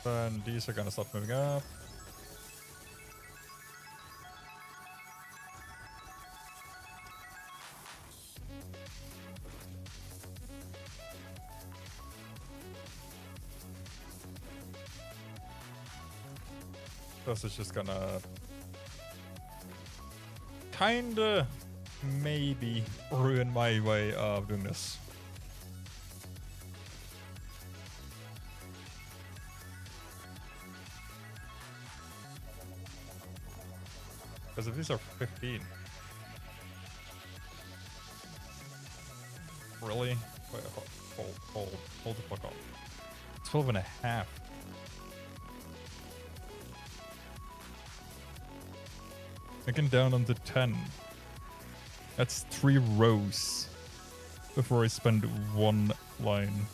Then these are gonna start moving up. This is just gonna kinda maybe ruin my way of doing this. Because if these are 15. Really? Wait, hold the fuck on. 12 and a half. I can down them to 10. That's 3 rows before I spend 1 line.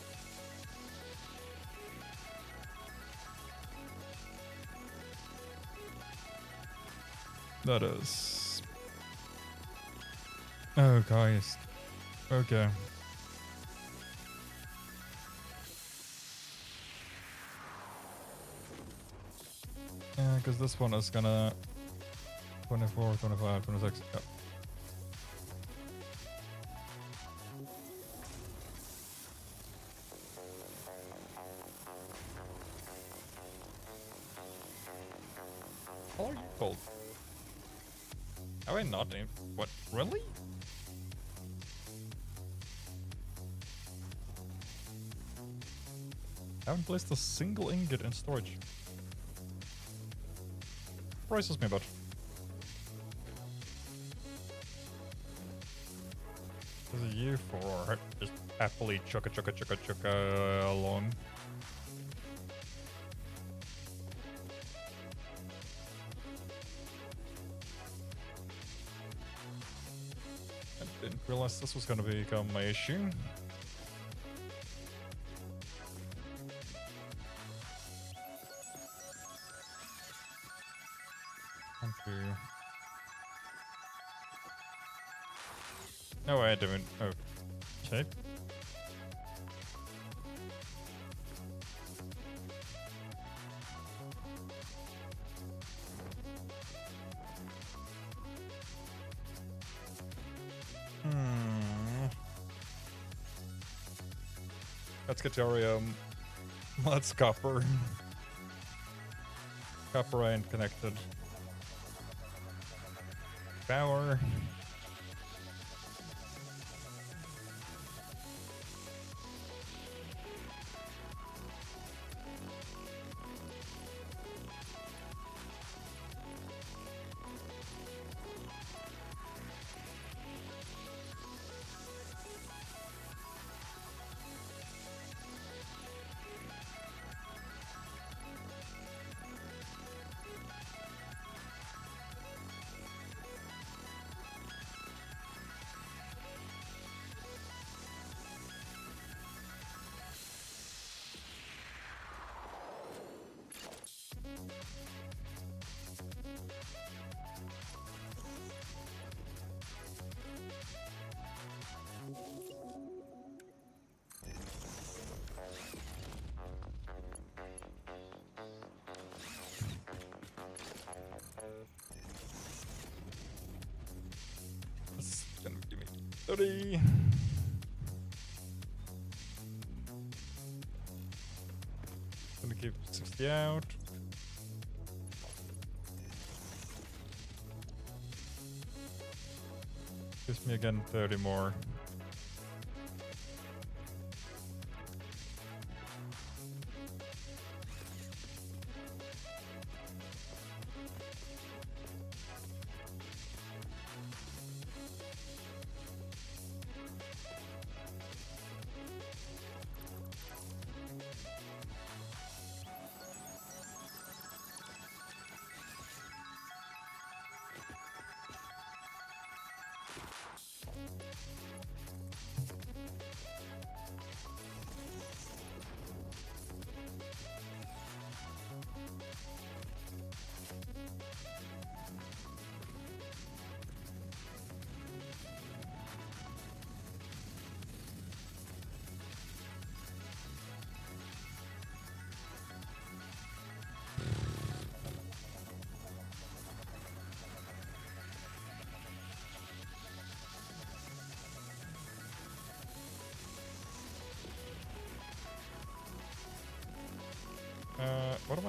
That is... Oh, guys. Okay. Yeah, because this one is gonna... 24, 25, 26, yep. How are you cold? Have I not named? What? Really? I haven't placed a single ingot in storage. Surprises me, but... This is you for just happily chugga along. I didn't realize this was gonna become my issue. Thank you. No, I didn't. Oh, okay. Let's get Torium. Let's copper. Copper ain't connected. Power. That's gonna give me 30. Gonna keep 60 out. Gives me again 30 more.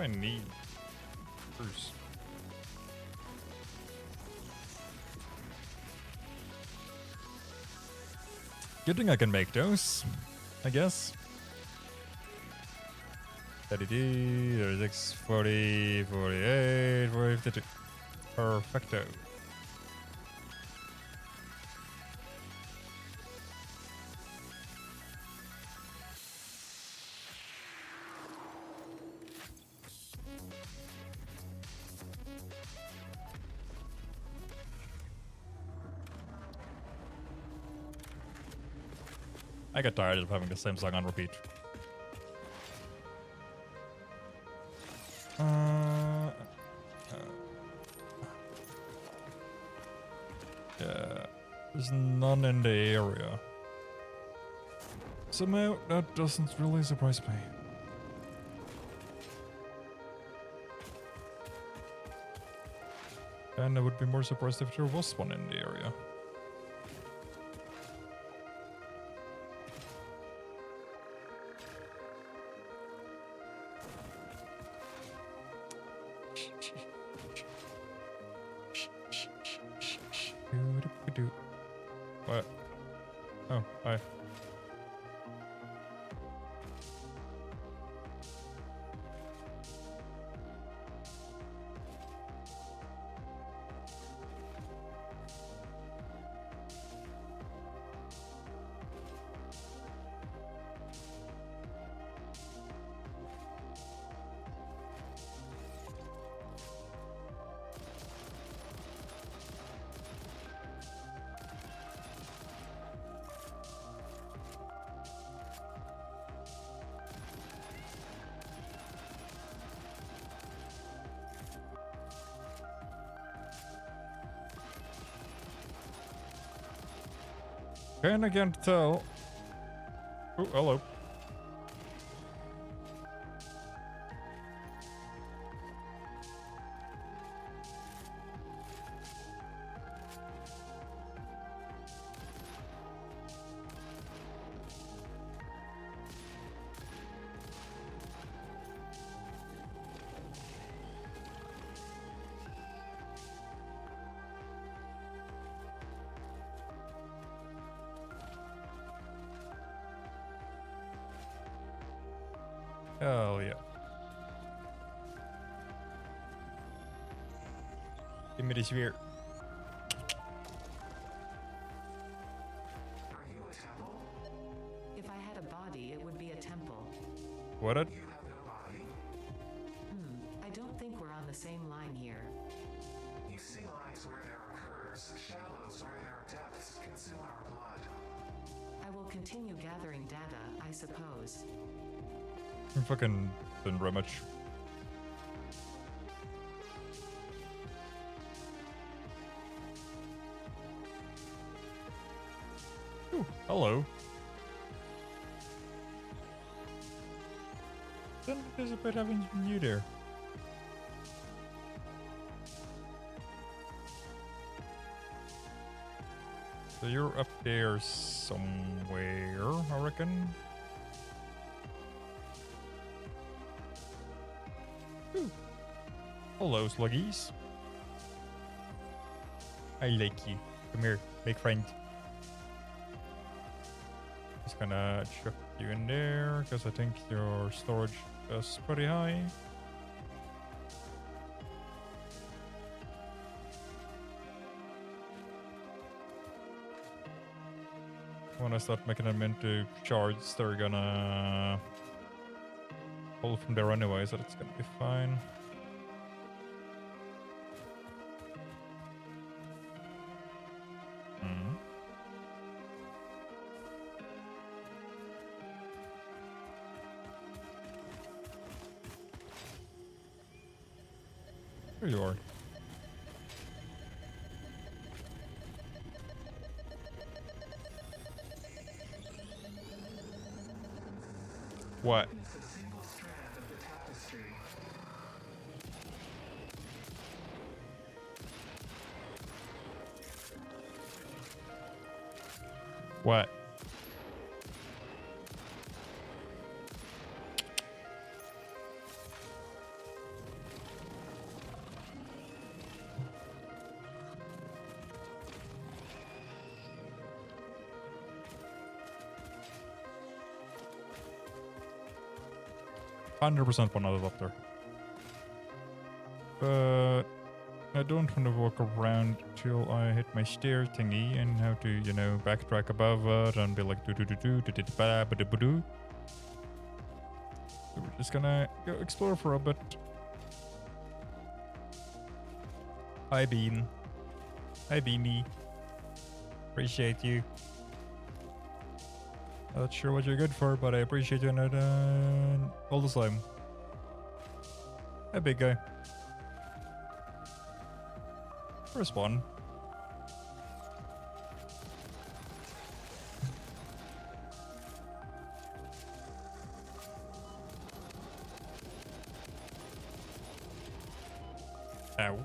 need? Bruce. Good thing I can make those, I guess. 32, 36, 40, 48, 52. Perfecto. I get tired of having the same song on repeat. Yeah, there's none in the area. Somehow, that doesn't really surprise me. And I would be more surprised if there was one in the area. What? Oh, hi. And I can't tell. Oh, hello. Hell yeah. Give me the sphere. Are you a temple? If I had a body, it would be a temple. What? You have no body? I don't think we're on the same line here. You see lines where there are curves, shallows where there are depths consume our blood. I will continue gathering data, I suppose. I'm fucking didn't very much. Ooh, hello. Didn't anticipate having you there. So you're up there somewhere, I reckon. Ooh. Hello, sluggies. I like you. Come here, make friend. Just gonna chuck you in there, because I think your storage is pretty high. When I start making them into shards, they're gonna pull from there anyway, so that's gonna be fine. There you are. What? It's a single strand of the tapestry. What? 100% want it up there. But I don't want to walk around till I hit my stair thingy and have to, you know, backtrack above it and be like do do do do do do ba ba do ba do. So we're just gonna go explore for a bit. Hi Bean. Hi Beanie. Appreciate you. Not sure what you're good for, but I appreciate you all the time. Hi big guy. First one. Ow.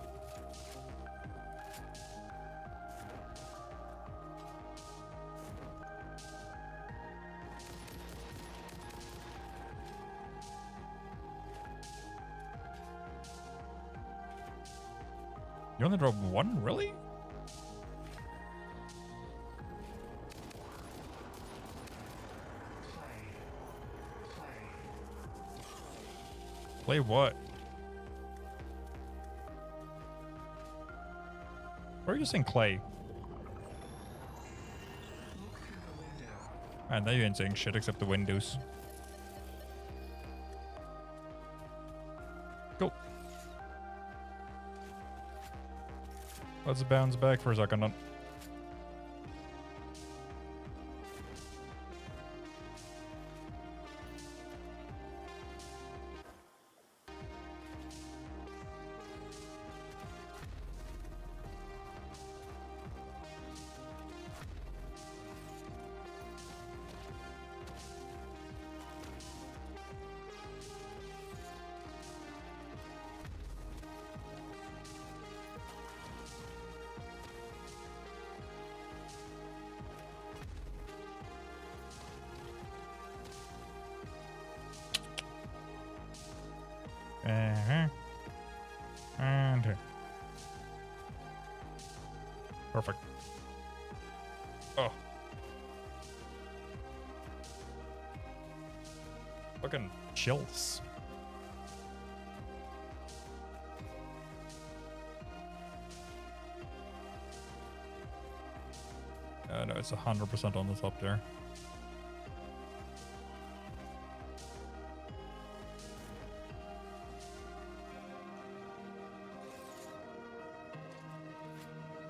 You only drove one? Really? Play what? Where are you saying Clay? And now you ain't saying shit except the windows. Go. Let's bounce back for a second. Then. And here. Perfect. Oh. Fucking chills. No, it's 100% on the top there.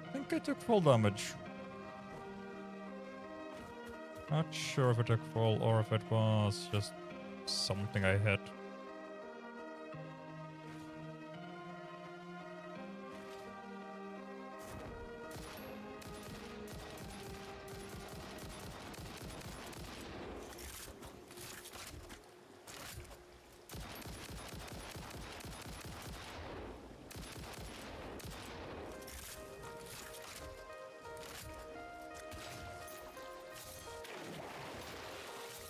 I think I took full damage. Not sure if I took full or if it was just something I hit.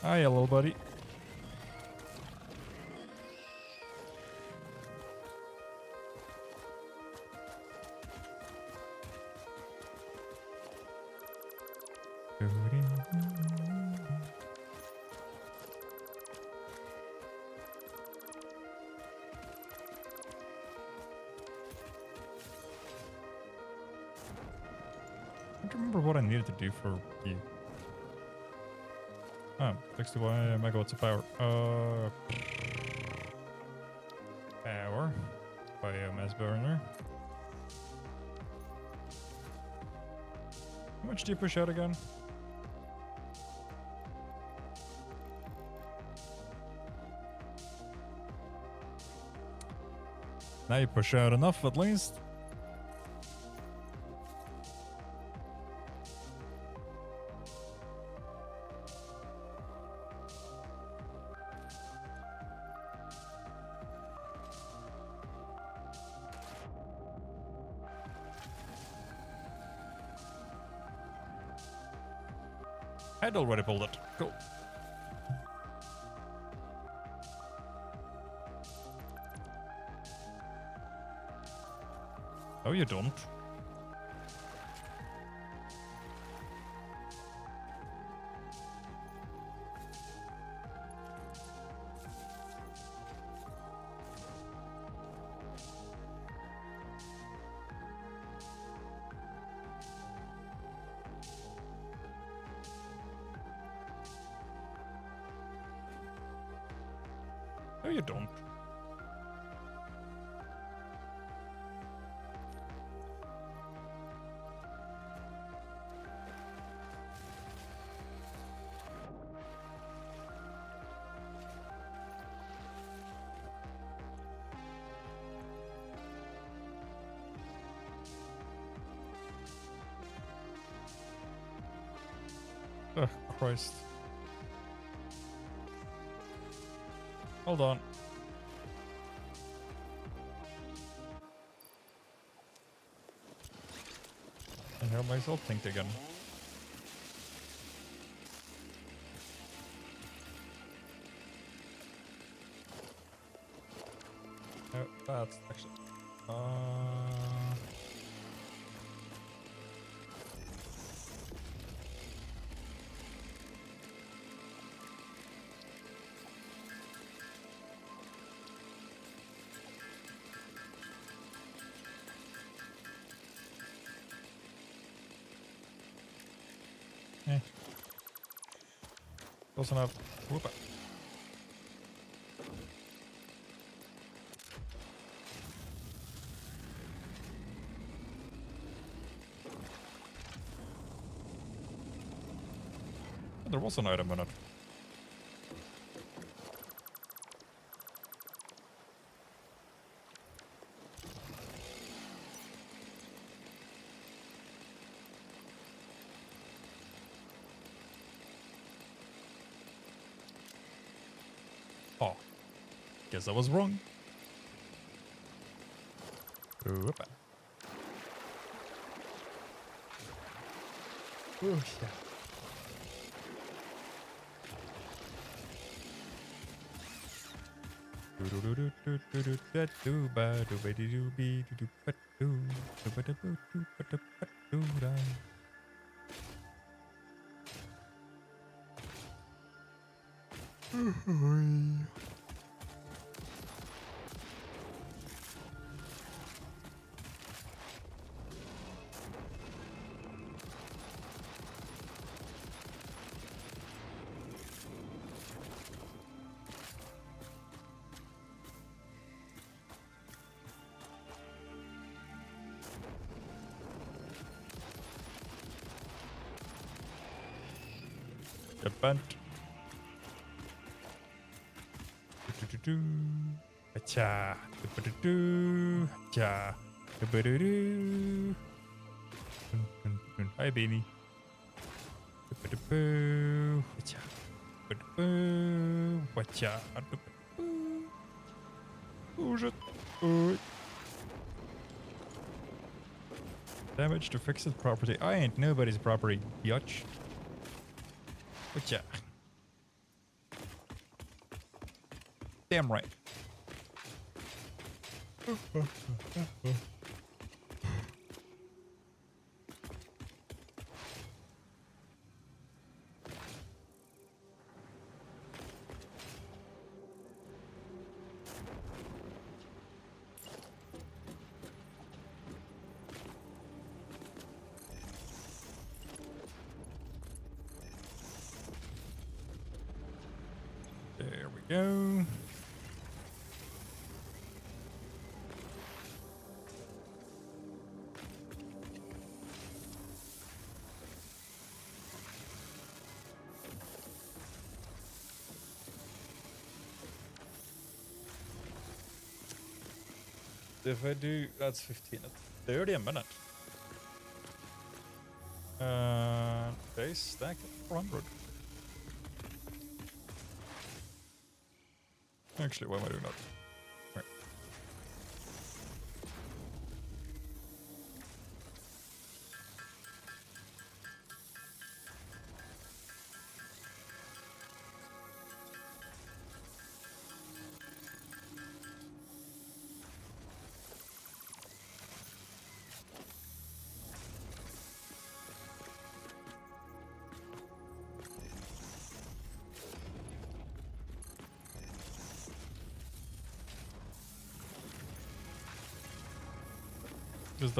Hiya, little buddy. I don't remember what I needed to do for you. Oh, 61 megawatts of power. Power. Biomass burner. How much do you push out again? Now you push out enough at least. I'd already pulled it. Cool. Oh, you don't. No, you don't. Oh, Christ. Hold on. I hear myself think again. No, that's actually... Eh. Close enough. Whoop. There was an item in it. Oh. Guess I was wrong. Whoop. Oh, yeah. Get bent. Acha. Acha. Hi, Beanie. Acha. Acha. Oh, shit. Damage to fixed property. I ain't nobody's property, biatch. Acha. Damn right. There we go. If I do, that's 15 at 30 a minute. Base stack at 400. Actually, why am I doing that? Right. Just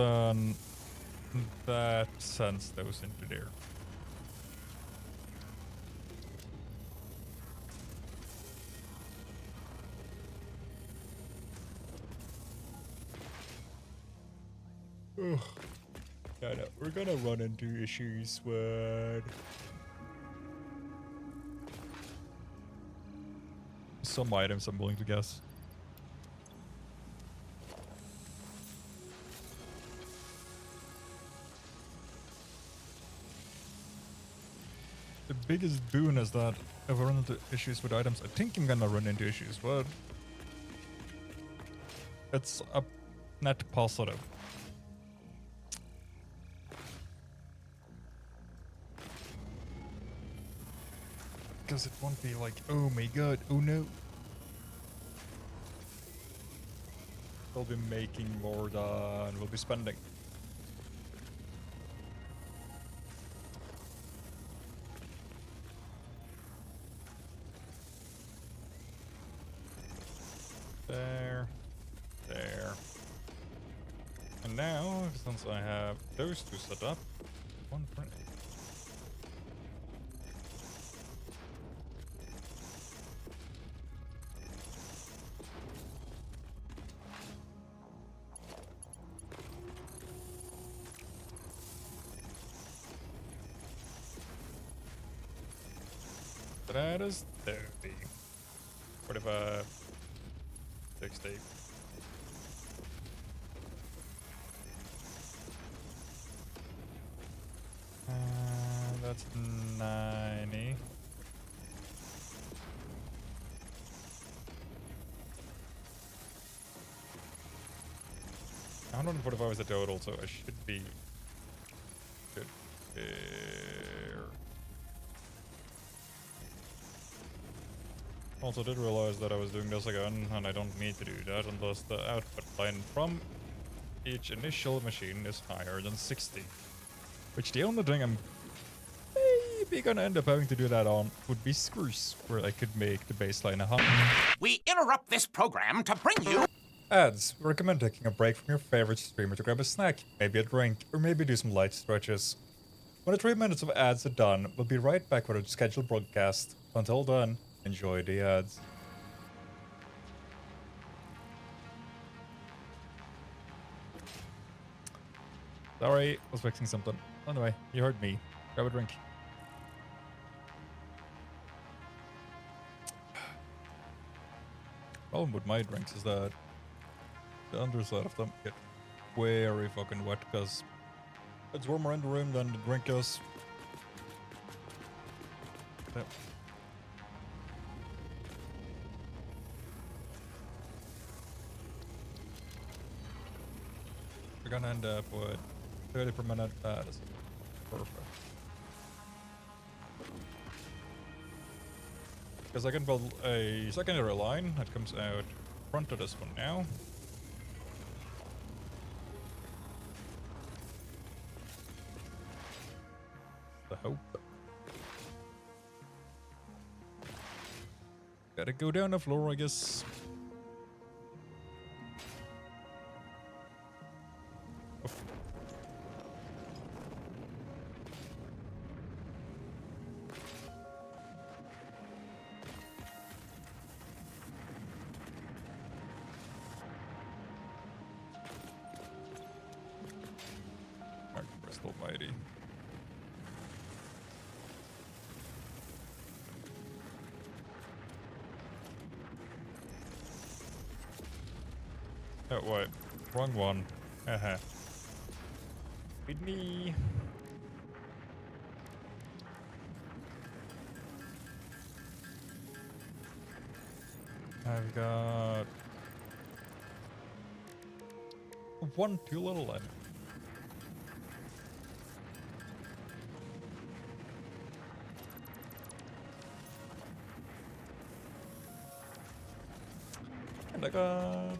that sends those into there. Ugh. Yeah, no, we're gonna run into issues with some items, I'm willing to guess. The biggest boon is that if I run into issues with items, I think I'm gonna run into issues, but it's a net positive. Because it won't be like, oh my god, oh no. We'll be making more than we'll be spending. There. There. And now, since I have those two set up, 1.8. That is 30. 45. 60. That's 90. 145 is the total, so I should be good there. Also did realize that I was doing this again, and I don't need to do that unless the output line from each initial machine is higher than 60. Which the only thing I'm maybe gonna end up having to do that on would be screws, where I could make the baseline 100. We interrupt this program to bring you Ads. We recommend taking a break from your favorite streamer to grab a snack, maybe a drink, or maybe do some light stretches. When the 3 minutes of ads are done, we'll be right back with our scheduled broadcast. Until then, enjoy the ads. Sorry, I was fixing something. Anyway, you heard me. Grab a drink. Problem with my drinks is that the underside of them get very fucking wet because it's warmer in the room than the drink is. Yep. We're gonna end up with 30 per minute. That is perfect. Because I can build a secondary line that comes out front of this one now. The hope. Gotta go down the floor, I guess. Oh. Christ almighty. Oh, wait. Wrong one. Haha. Feed me. I've got one too little then. And I got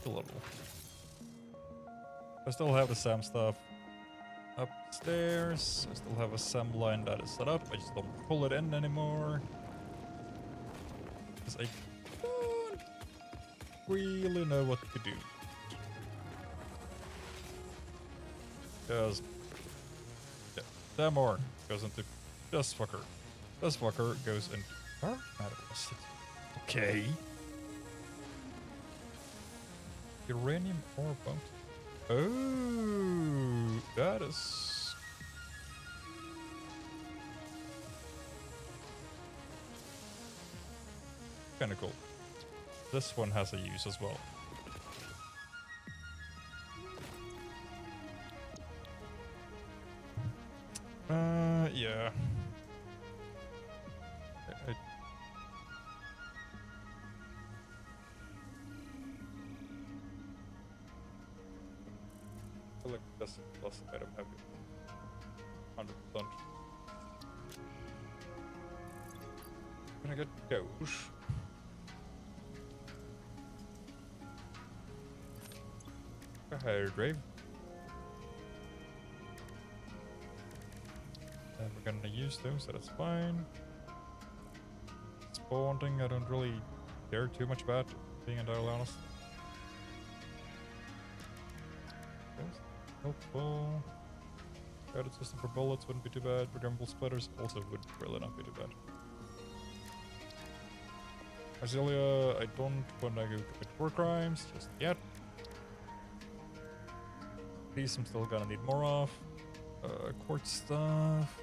too little. I still have the SAM stuff upstairs. I still have a SAM line that is set up. I just don't pull it in anymore. Because I don't really know what to do. Because SAM ore goes into this fucker. This fucker goes in. Okay. Uranium ore bounty. Oh, that is kind of cool. This one has a use as well. Yeah. I feel like that's a plus item heavy. 100%. Can I get those? A higher grave. And we're gonna use those, so that's fine. Spawning, I don't really care too much about, being entirely honest. Helpful. Guided system for bullets wouldn't be too bad. Programmable splitters also would really not be too bad. Auxilia, I don't want to go commit war crimes just yet. These I'm still gonna need more of. Quartz stuff.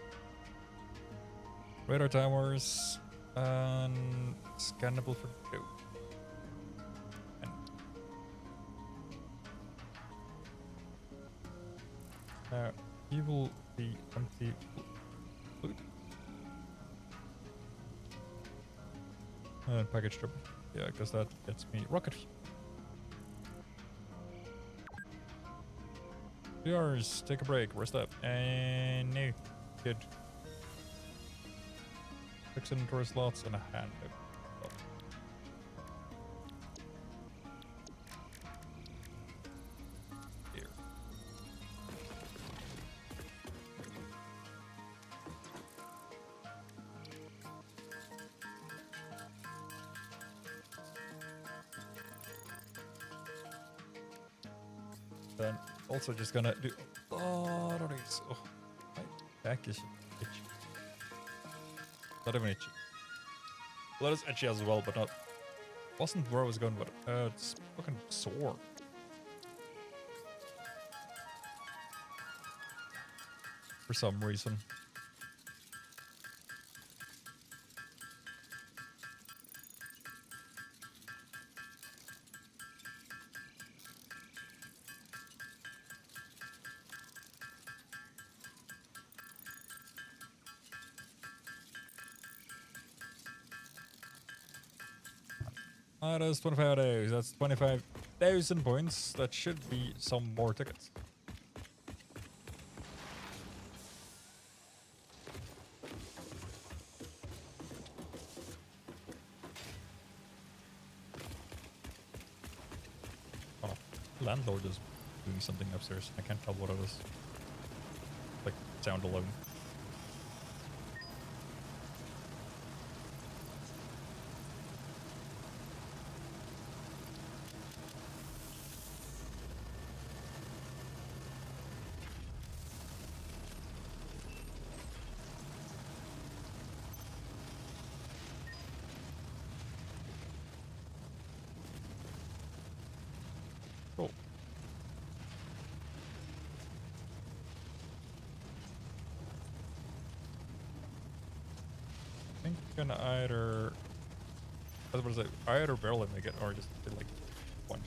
Radar towers. And scannable for dope. And now he will be empty loot. And package trip. Yeah, because that gets me rocket fuel. Yours, take a break, rest up. And no. Good. 6 inventory slots and a hand. Oh. Here. Then also just gonna do a lot of these. Oh, my back is itchy. Not even itchy. Well, that is itchy as well, but not. Wasn't where I was going with it. It's fucking sore. For some reason. That is 25 days. That's 25,000 points. That should be some more tickets. Oh, landlord is doing something upstairs. I can't tell what it is. Like, sound alone. Cool. I think I'm gonna either... I was about to say, either barely make it or just do like one.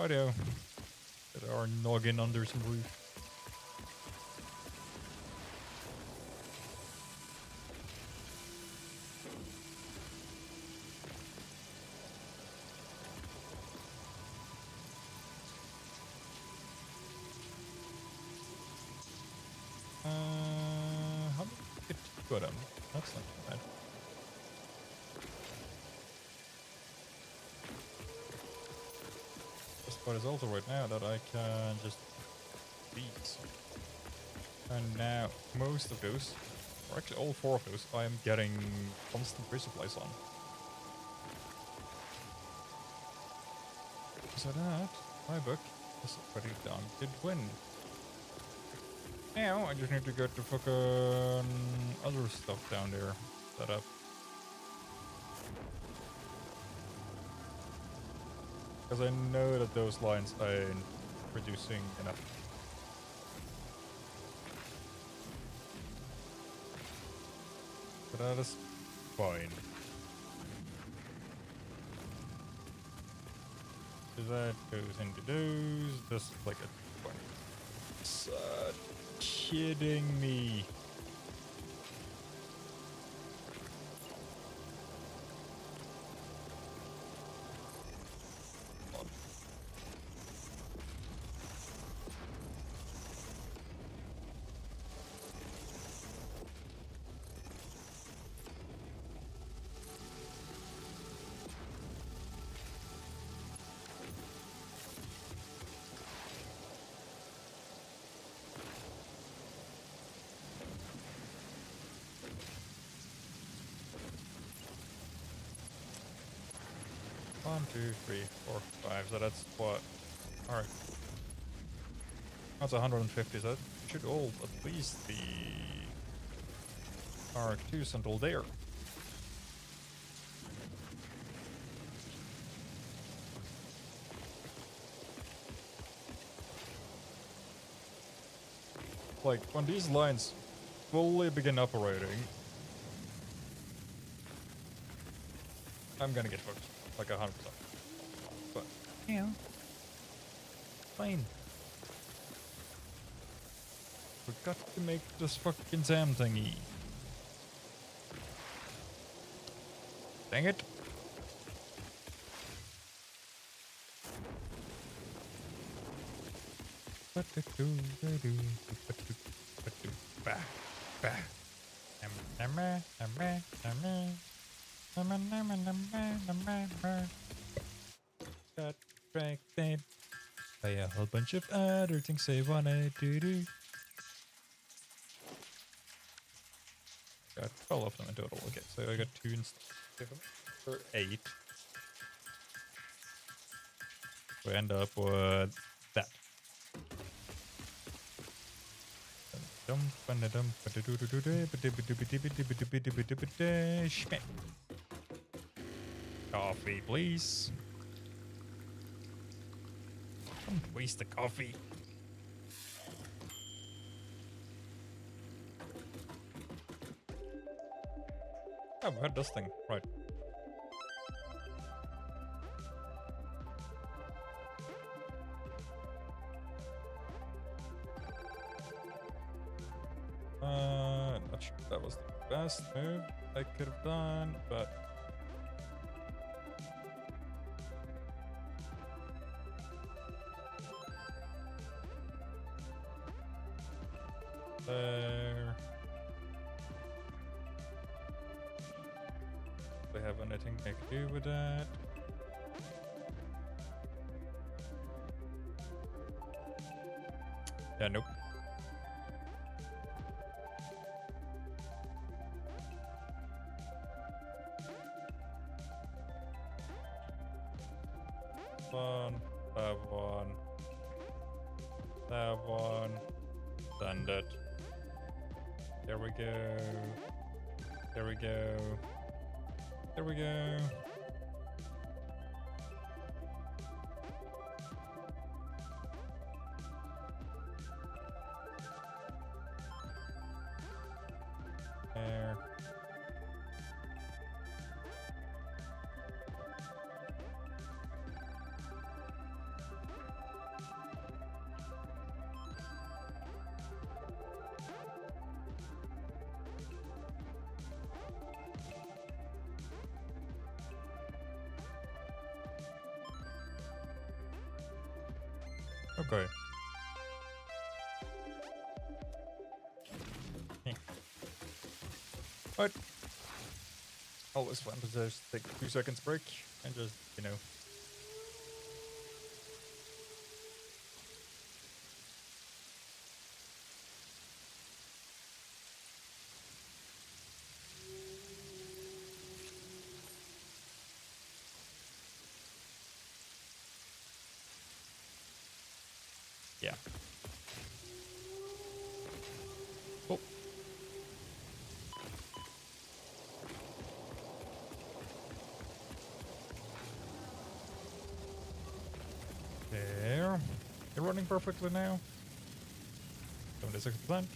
Audio. Get our noggin under some roof. How many get go down? That's not too bad. Best part is also right now that I can just these. And now most of those, or actually all 4 of those, I am getting constant resupplies on. So that, my book, is a pretty damn good win. Now I just need to get the fucking other stuff down there set up. Because I know that those lines ain't producing enough. But that is fine. So that goes into those, just like a 20. It's kidding me. One, two, three, four, five. So that's what? Alright. That's 150, so that should all at least be Arc 2 until there. Like, when these lines fully begin operating, I'm gonna get hooked. Like 100%. But, yeah. Fine. We got to make this fucking damn thingy. Dang it. Bah, bah. Got distracted by a whole bunch of other things I wanna do. Got 12 of them in total. Okay, so I got 2 instead of 8. We end up with that. Coffee, please. Don't waste the coffee. Oh, we had this thing, right. Not sure if that was the best move I could have done, but there. Do they have anything I could do with that? Yeah, nope. That one. Send it. There we go. There we go. There we go. There. Okay. But always fun to just take 2 seconds break and just, you know. Yeah. Oh. There. You're running perfectly now. 76%.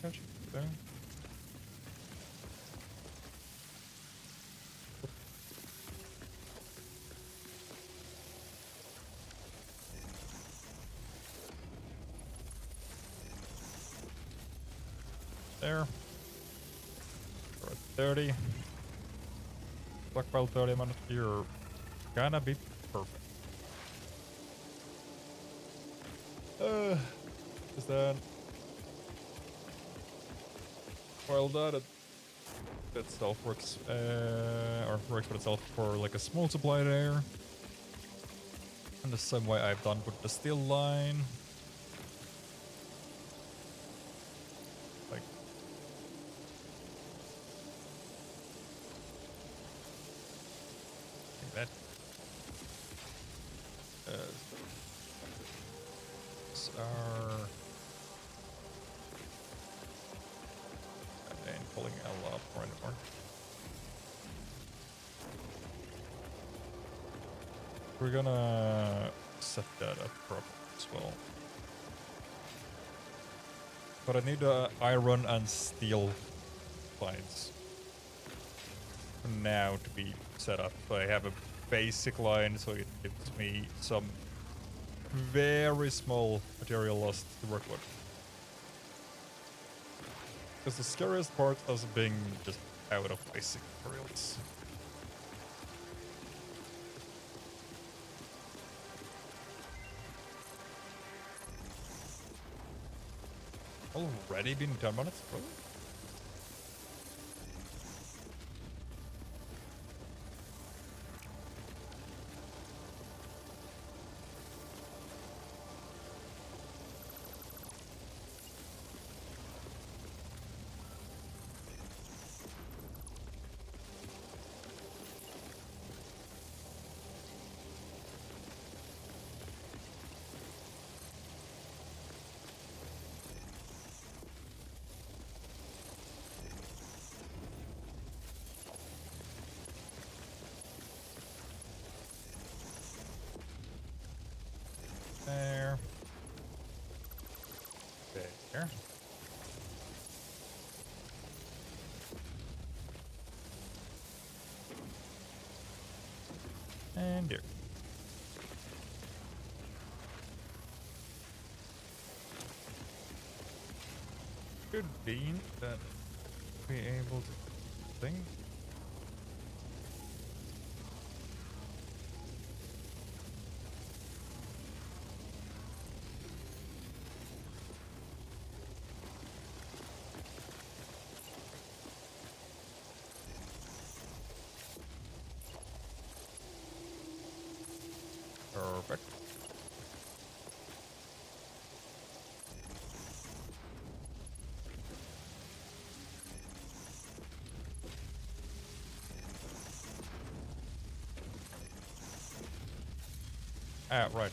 Catch. There. There. We're at 30. Stockpile 30 minutes. You're gonna be perfect. Is that? Well, that itself works, or works for itself for like a small supply there. In the same way I've done with the steel line. Like, that. Are I ain't pulling L up for anymore. We're gonna set that up properly as well. But I need iron and steel lines now to be set up. So I have a basic line, so it gives me some very small material loss to work with. Because the scariest part is being just out of basic materials. Already been 10 minutes, really? There. There. And there. Could be that be able to think. Perfect. Ah, right.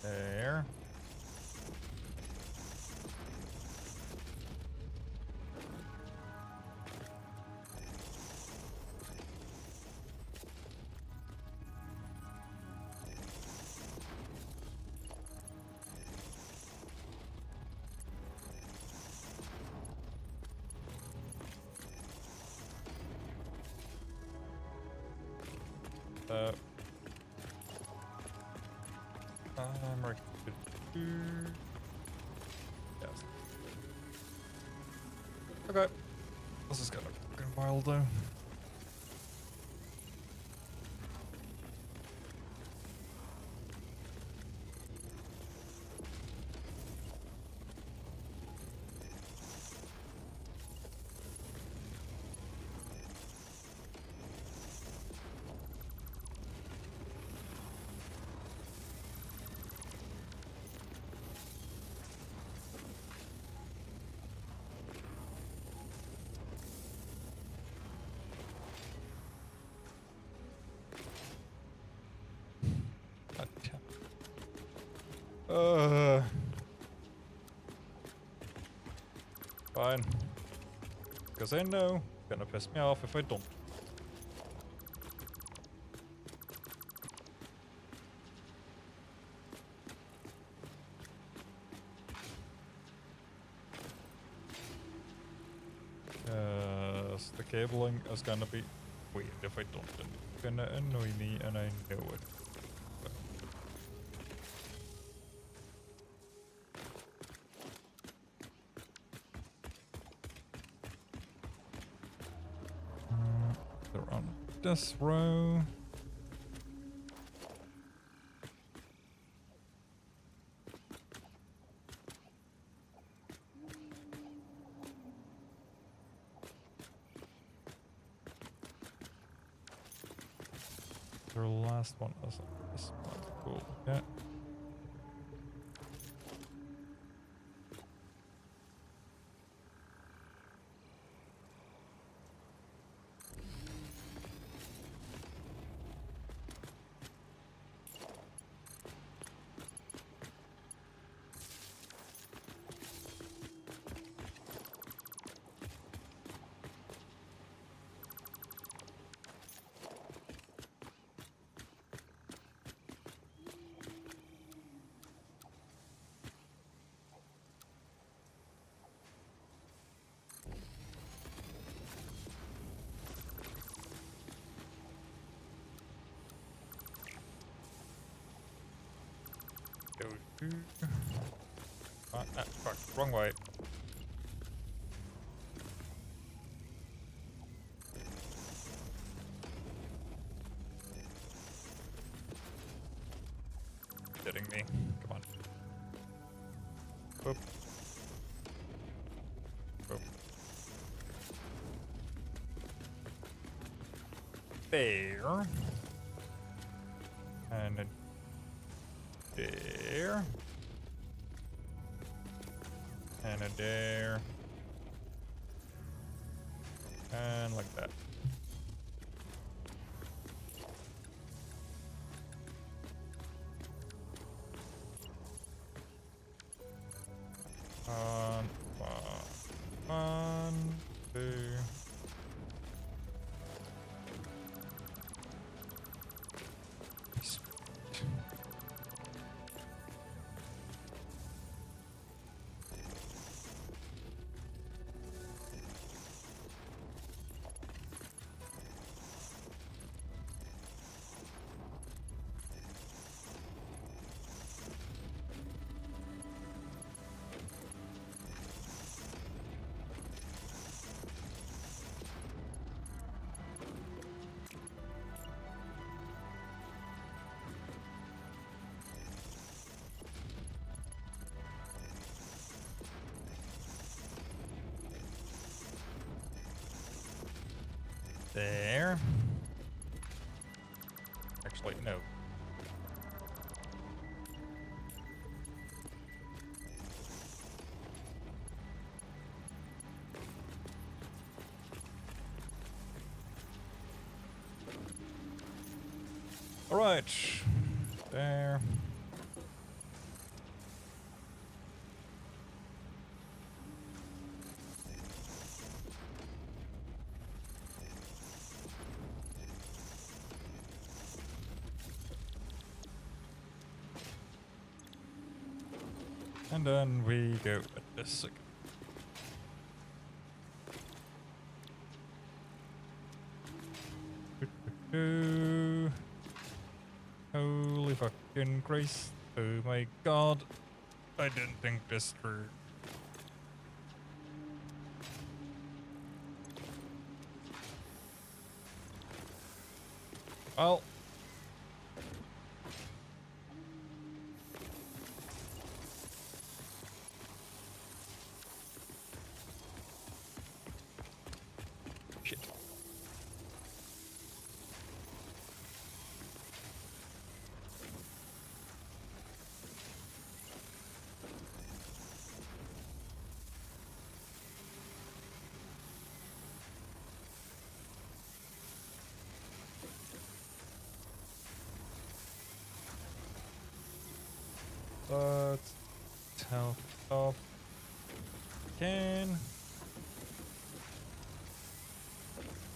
There. Right. Yes. Okay. This is gonna fucking wild though. God damn. Fine. Because I know it's gonna piss me off if I don't. Yes, the cabling is gonna be weird if I don't. It's gonna annoy me and I know it. They're on this row. Their last one is this one. Cool. Yeah. Go to. Fuck, wrong way. Hitting me. Come on. Boop. Boop. There. And a there. And a there. And like that. One, two. There. Actually, no. All right. There. And then we go at this again. Holy fucking Christ. Oh my god. I didn't think this through. Well. Shit. Let's tell off. Can.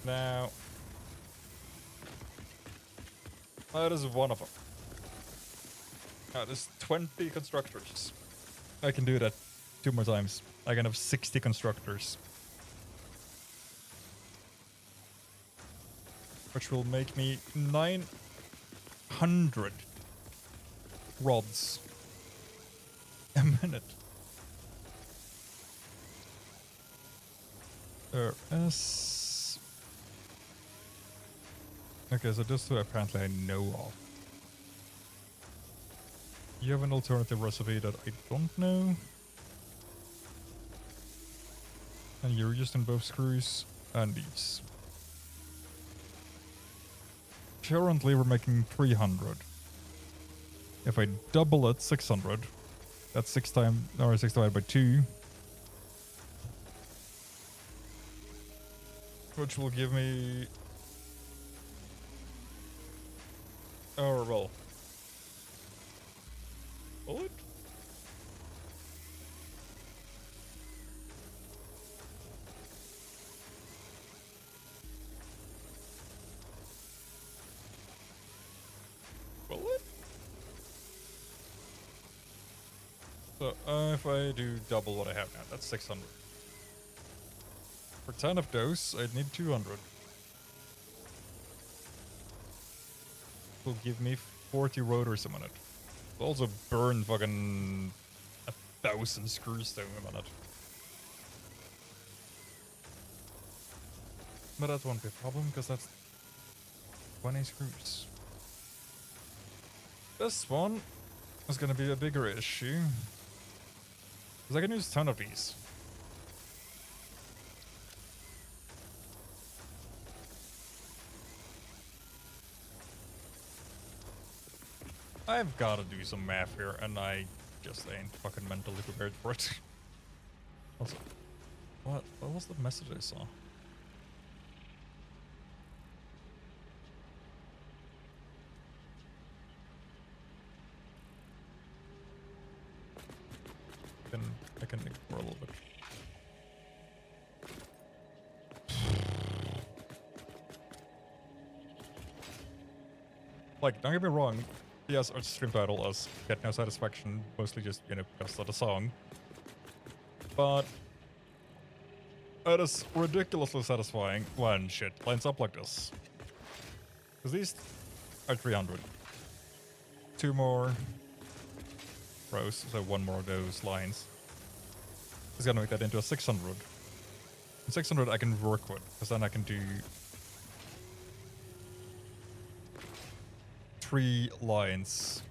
Now. That is one of them. Now, there's 20 constructors. I can do that 2 more times. I can have 60 constructors. Which will make me 900 rods a minute. There is... Okay, so just two apparently I know of. You have an alternative recipe that I don't know. And you're using both screws and these. Currently we're making 300. If I double it, 600. That's 6 divided by 2. Which will give me... Oh, well. Will it? Will it? So, if I do double what I have now, that's 600. For 10 of those, I'd need 200. Will give me 40 rotors a minute. Will also burn fucking 1,000 screws down a minute. But that won't be a problem, because that's 20 screws. This one is gonna be a bigger issue. Because I can use a ton of these. I've gotta do some math here, and I just ain't fucking mentally prepared for it. Also, what was the message I saw? I can ignore a little bit. Like, don't get me wrong, yes, our stream title is Get No Satisfaction, mostly just, you know, because of the song. But it is ridiculously satisfying when shit lines up like this. Because these are 300. 2 more rows, so 1 more of those lines. Is gonna make that into a 600. And 600 I can work with, because then I can do 3 lines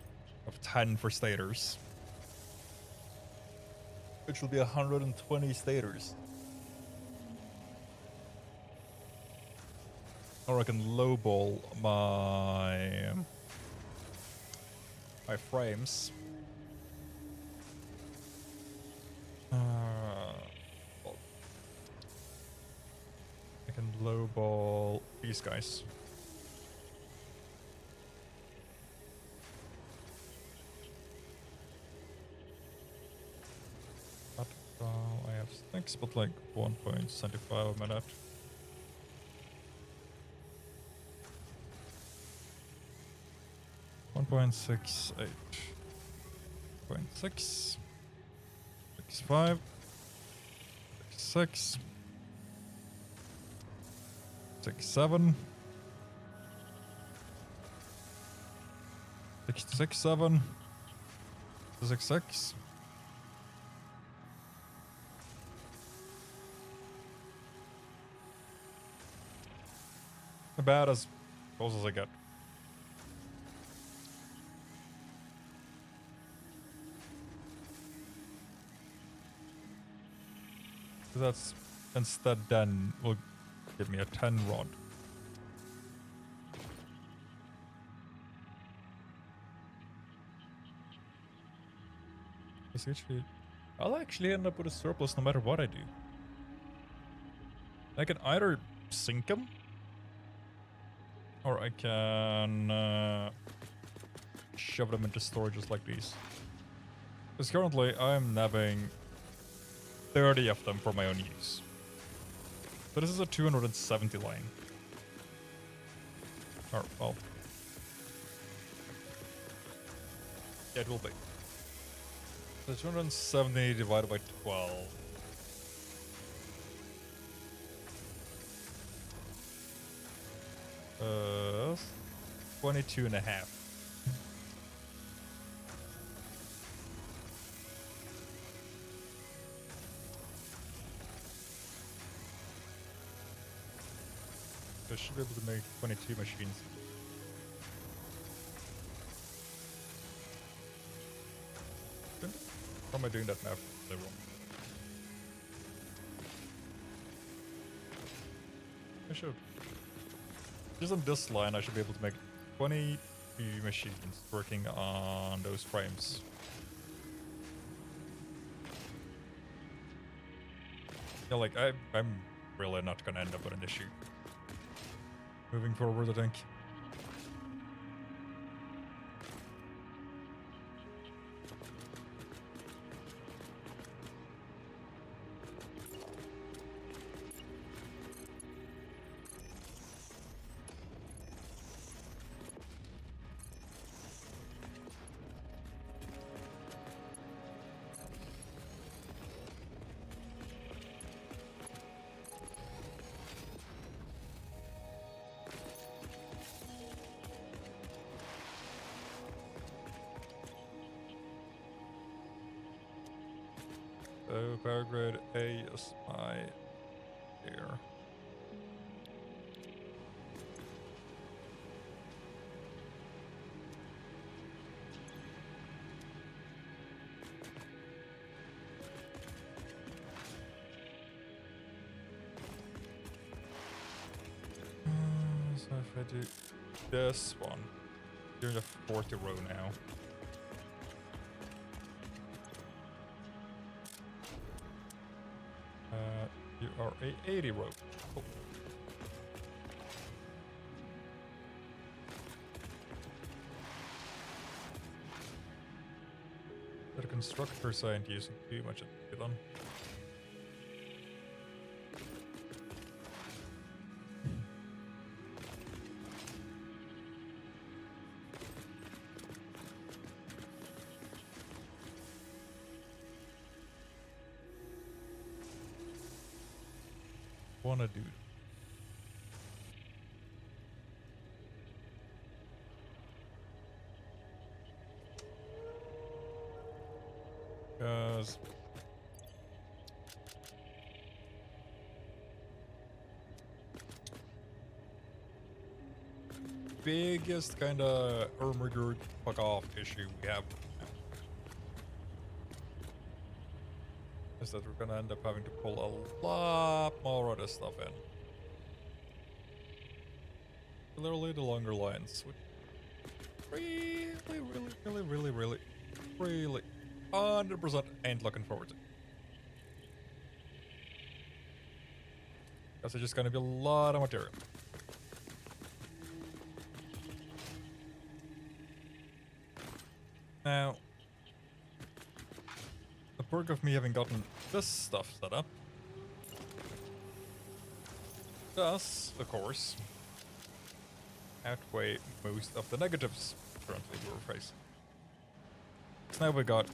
of 10 for stators. Which will be 120 stators. Or I can lowball my frames. Well, I can lowball these guys. I have sticks, but like 1.75 a minute. .68. 0.6. 65. 66. 67. 67. 66. About as close as I get. That's instead then will give me a 10 rod. I'll actually end up with a surplus no matter what I do. I can either sink them, or I can shove them into storages like these. Because currently I'm having 30 of them for my own use. So this is a 270 line. Or, well. Yeah, it will be. So 270 divided by 12. 22 and a half. I should be able to make 22 machines. How am I doing that math? Wrong. I should. Just on this line, I should be able to make 22 machines working on those frames. Yeah, like, I'm really not gonna end up with an issue. Moving forward, I think. So power grid A is my here. So if I do this one, you're in the 40 row now. You are a 80 row. Cool. The constructors aren't using too much of them. Wanna do. Because biggest kinda Ermagerd fuck off issue we have is that we're gonna end up having to pull a lot more of this stuff in. Literally the longer lines, which really 100% ain't looking forward to. Because it's just gonna be a lot of material. Now, the perk of me having gotten this stuff set up does, of course, outweigh most of the negatives currently we're facing. So now we've got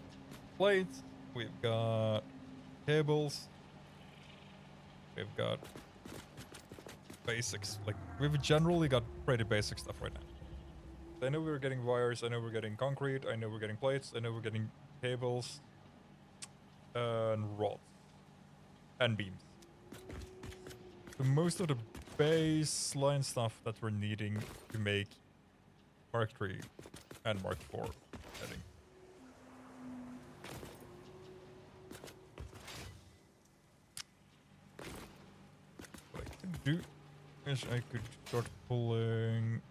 plates, we've got cables, we've got basics. Like, we've generally got pretty basic stuff right now. I know we're getting wires, I know we're getting concrete, I know we're getting plates, I know we're getting cables, and rods, and beams. So most of the baseline stuff that we're needing to make Mark III and Mark IV heading. do is I could start pulling.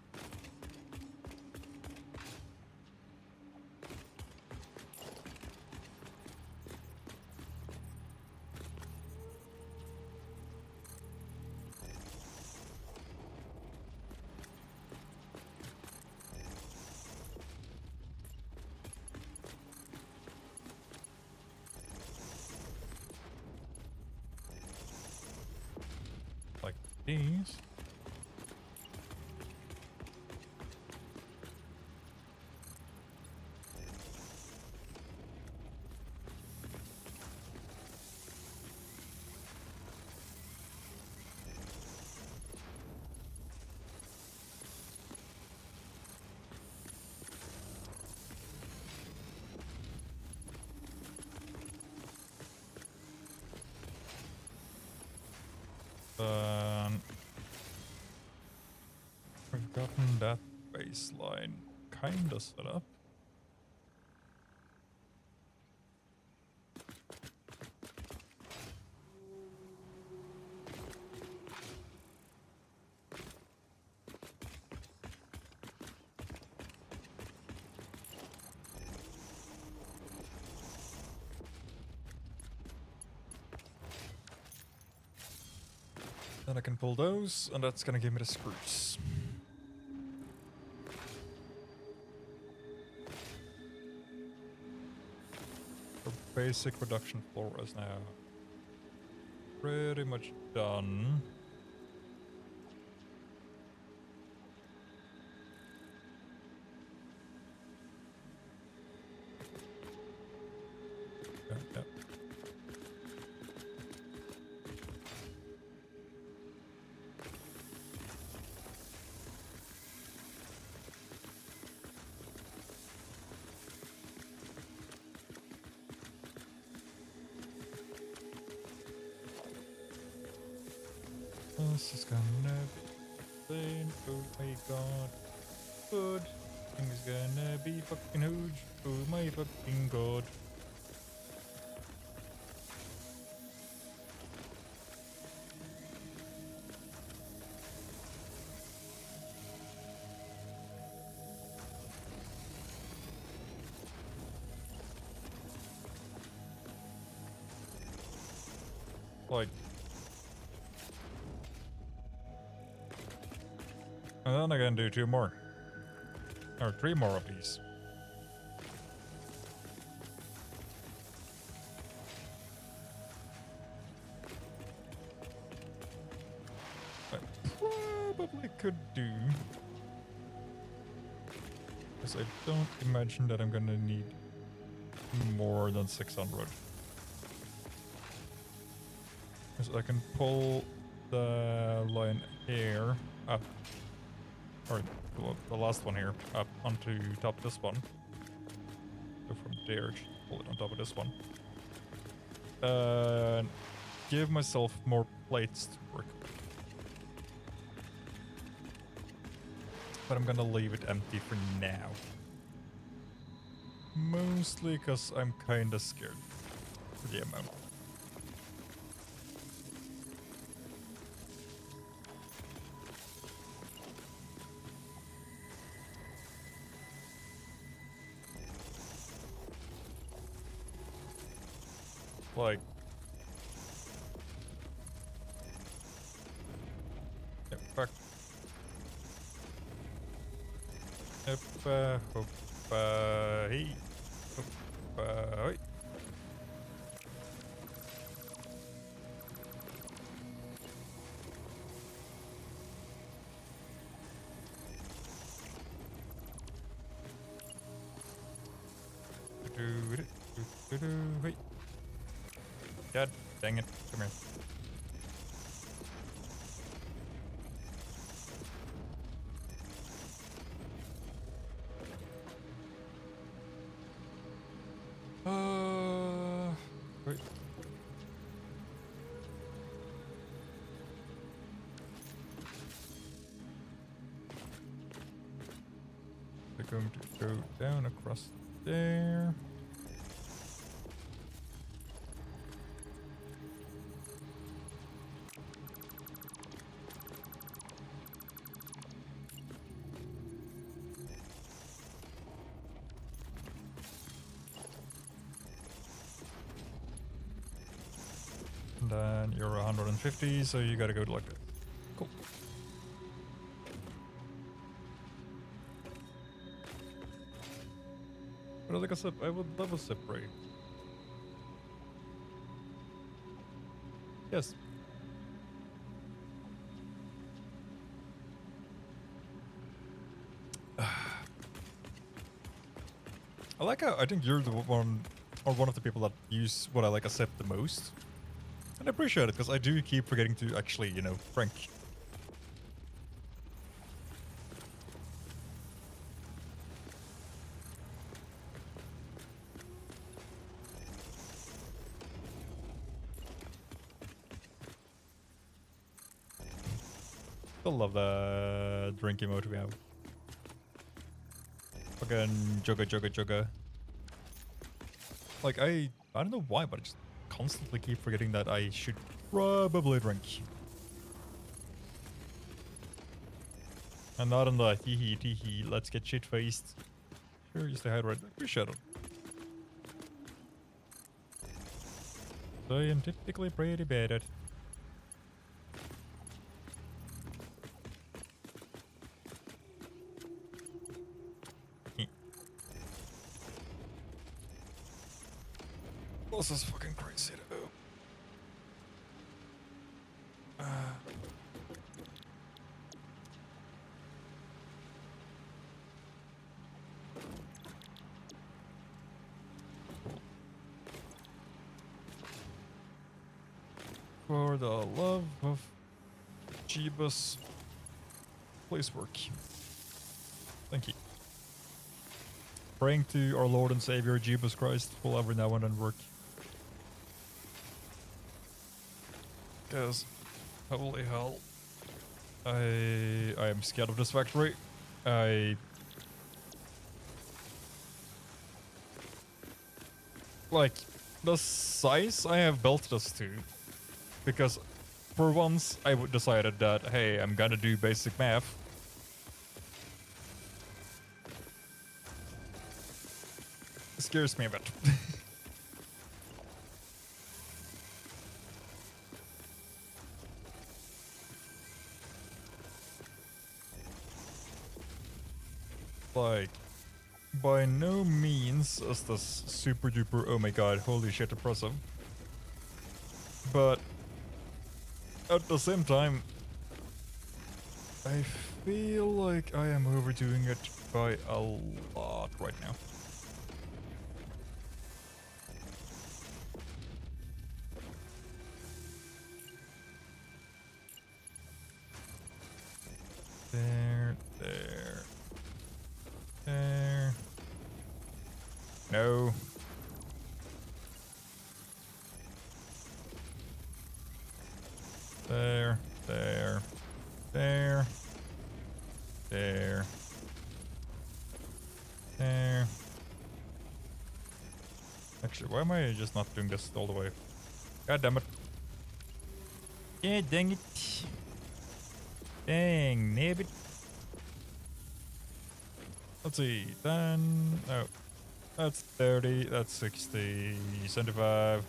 Like these. We've gotten that baseline kinda set up. Then I can pull those, and that's gonna give me the screws. The basic production floor is now pretty much done. Yep. This is gonna be insane. Oh my god. Good. Thing's gonna be fucking huge. Oh my fucking god. Like. And then I can do 2 more. Or 3 more of these. I probably could do. Because I don't imagine that I'm gonna need more than 600. Because I can pull the line here up. Or the last one here up onto top of this one. So from there, just pull it on top of this one. Give myself more plates to work with. But I'm gonna leave it empty for now. Mostly because I'm kinda scared for the amount. Like, yep, fuck. Yep, hope, hey, hope, hey. Hey. God dang it. Come here. Wait. They're going to go down across there. And then you're 150, so you gotta go to like this. Cool. But like I said, I would love a separate. Yes. I like how I think you're the one, or one of the people that use what I like accept the most. And I appreciate it, because I do keep forgetting to actually, you know, Frank. Still love the drink emote we have. Fucking jugga jugga jugga. Like, I don't know why, but I just constantly keep forgetting that I should probably drink. And not on the hee hee tee hee, let's get shit faced. Sure, just to hydrate. Appreciate it. Scientifically pretty bad at. This is fucking crazy to do. For the love of Jeebus, please work. Thank you. Praying to our Lord and Savior Jeebus Christ will every now and then work. Because, holy hell, I am scared of this factory. Like, the size I have built this to, because for once I decided that, hey, I'm gonna do basic math. It scares me a bit. Like, by no means is this super duper, oh my god, holy shit, impressive. But at the same time, I feel like I am overdoing it by a lot right now. There. No. There. Actually, why am I just not doing this all the way? God damn it. Yeah, dang it. Dang, nabbit. Let's see, 10, oh, that's 30, that's 60, 75,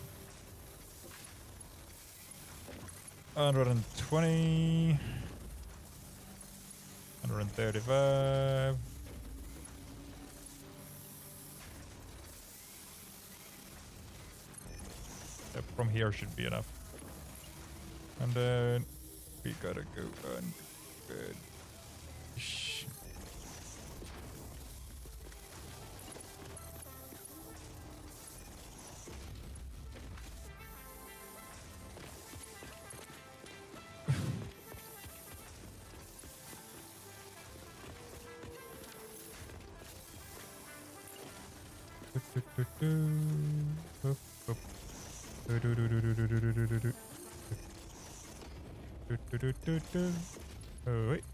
120, 135, yep, from here should be enough. And then we gotta go on good. Oh, wait.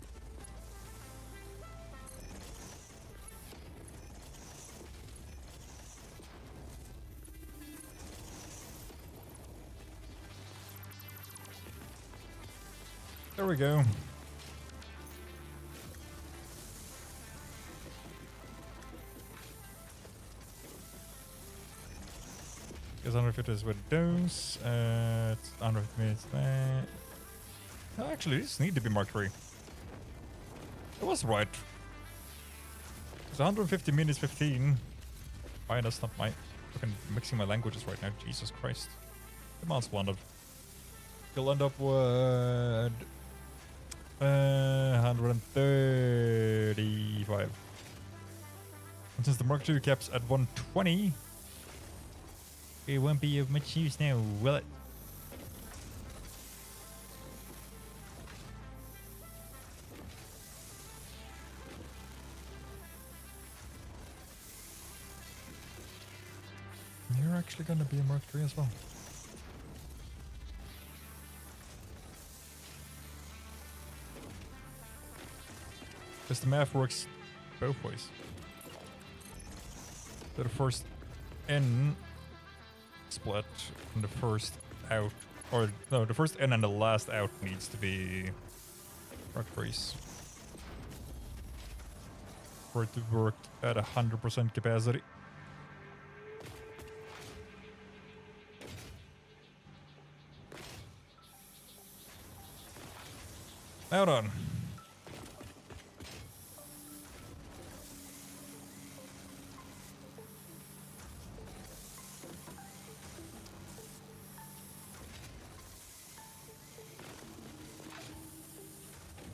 There we go. It's 150 is with those. It's 150 minutes there. No, actually, these need to be Mark 3. I was right. It's 150 minutes 15. Why that's not my fucking mixing my languages right now. Jesus Christ. Come on, Splendid. You'll end up with 135. And since the Mark II caps at 120, it won't be of much use now, will it? You're actually gonna be a Mark III as well. Because the math works both ways. So the first in split and the first out, or no, the first in and the last out needs to be Mark IIIs for it to work at 100% capacity. Now done.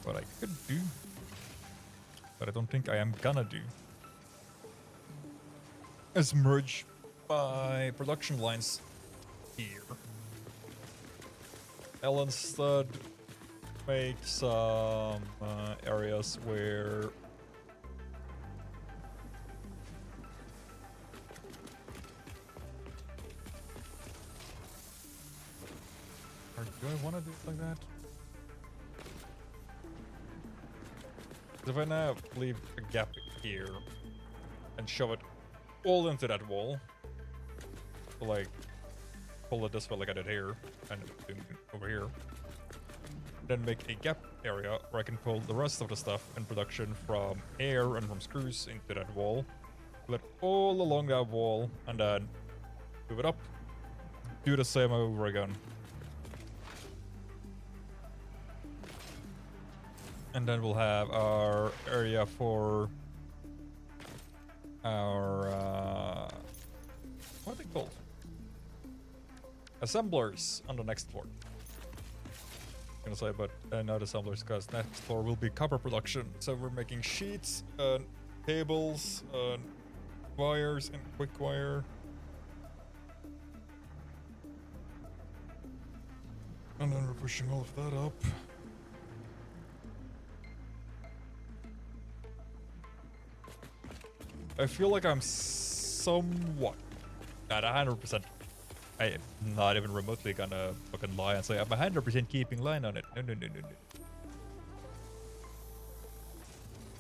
What I could do, but I don't think I am gonna do, is merge my production lines here. I'll instead make some areas where or do I want to do it like that? If I now leave a gap here and shove it all into that wall, so like pull it this way like I did here and over here, then make a gap area where I can pull the rest of the stuff in production from air and from screws into that wall, pull it all along that wall, and then move it up, do the same over again. And then we'll have our area for our, what are they called? Assemblers on the next floor. I'm gonna say, but not assemblers, because next floor will be copper production. So we're making sheets, cables, wires, and quick wire. And then we're pushing all of that up. I feel like I'm somewhat, not 100%. I am not even remotely gonna fucking lie and say I'm 100% keeping line on it. No.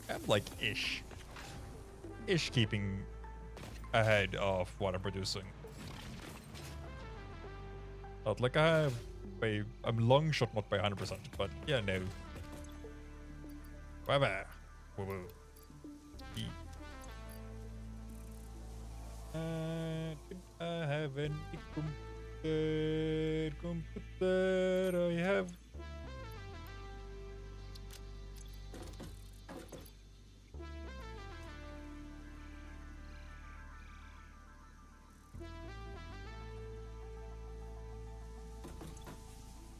I'm like ish keeping ahead of what I'm producing. Not like I have I'm long shot not by 100%, but yeah, no. Bye. Woo. Did I have any computer? I have.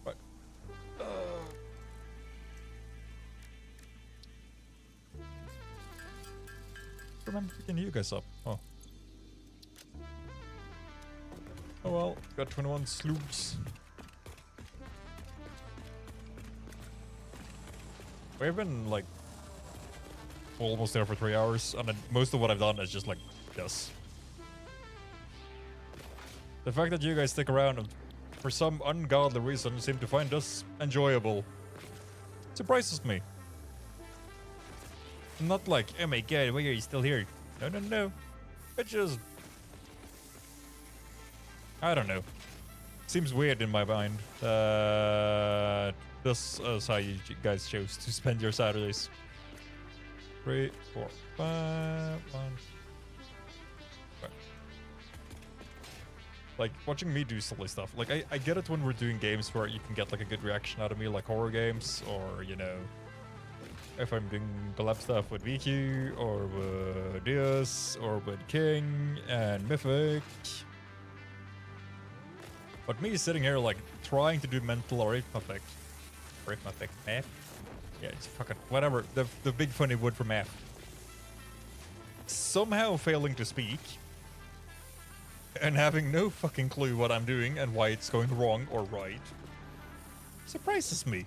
What? Remember picking you guys up. Oh. Oh well, got 21 sloops. We've been like almost there for 3 hours, and then most of what I've done is just like this. The fact that you guys stick around and for some ungodly reason seem to find this enjoyable surprises me. I'm not like, oh my god, why are you still here? No. It just, I don't know. Seems weird in my mind that this is how you guys chose to spend your Saturdays. 3, 4, 5, 1. Like, watching me do silly stuff. Like, I get it when we're doing games where you can get, like, a good reaction out of me, like horror games, or, you know, if I'm doing collab stuff with VQ, or with Diaz, or with King, and Mythic. But me sitting here, like, trying to do mental arithmetic. Math? Yeah, it's fucking, whatever, the big funny word for math. Somehow failing to speak. And having no fucking clue what I'm doing and why it's going wrong or right surprises me.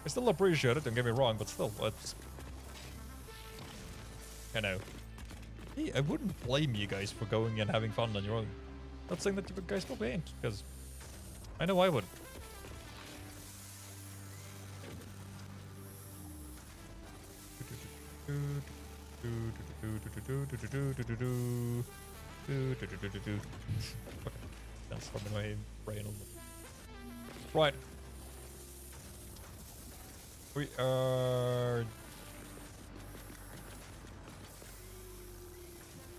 I still appreciate it, don't get me wrong, but still, it's... You know. Hey, I wouldn't blame you guys for going and having fun on your own. Not saying that you guys probably ain't, because I know I would. That's from my brain. Right. We are...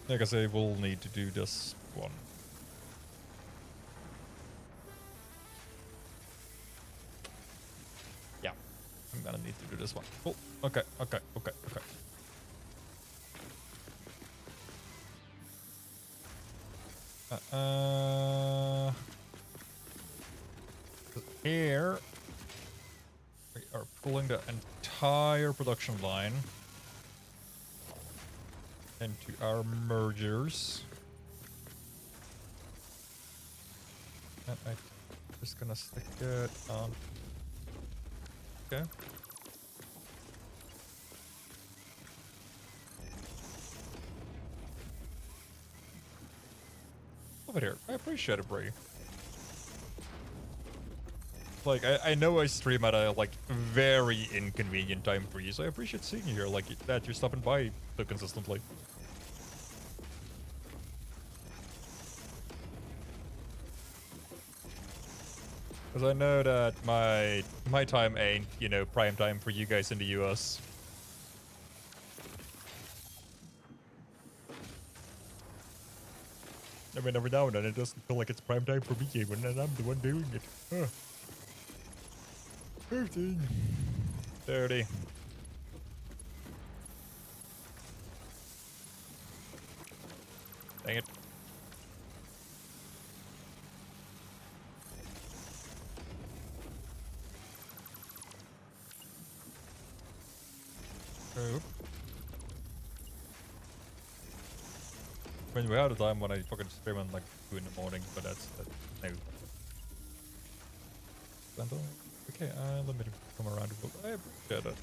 Like I say, we'll need to do this one. Yeah. I'm gonna need to do this one. Oh, okay. Here we are pulling the entire production line into our mergers. And I'm just gonna stick it on. Okay. Over here. I appreciate it, Bray. Like, I know I stream at a, like, very inconvenient time for you, so I appreciate seeing you here, like, that you're stopping by so consistently. Because I know that my time ain't, you know, prime time for you guys in the US. I mean, every now and then it doesn't feel like it's prime time for me when I'm the one doing it. Huh. 15. 30. Dang it. Oh. I mean, we had a time when I fucking stream at like 2 in the morning, but that's no. Okay, let me come around a bit. I appreciate it.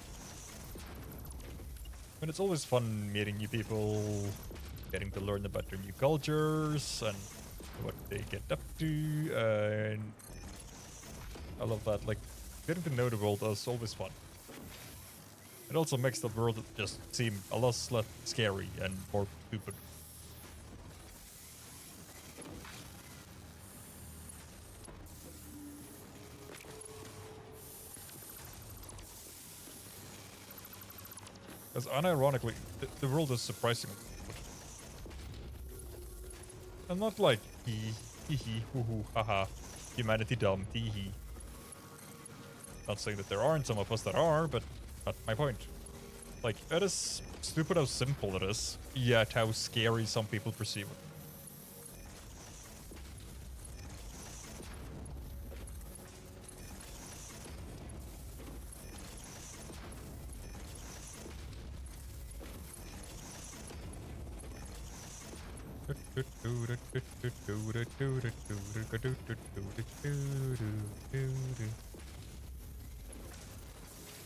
I mean, it's always fun meeting new people, getting to learn about their new cultures and what they get up to, and I love that. Like, getting to know the world is always fun. It also makes the world just seem a lot less scary and more stupid. Because unironically, the world is surprisingly good. And not like hee hoo hoo haha, humanity dumb hee hee. Not saying that there aren't some of us that are, but that's my point. Like, it is stupid how simple it is, yet how scary some people perceive it.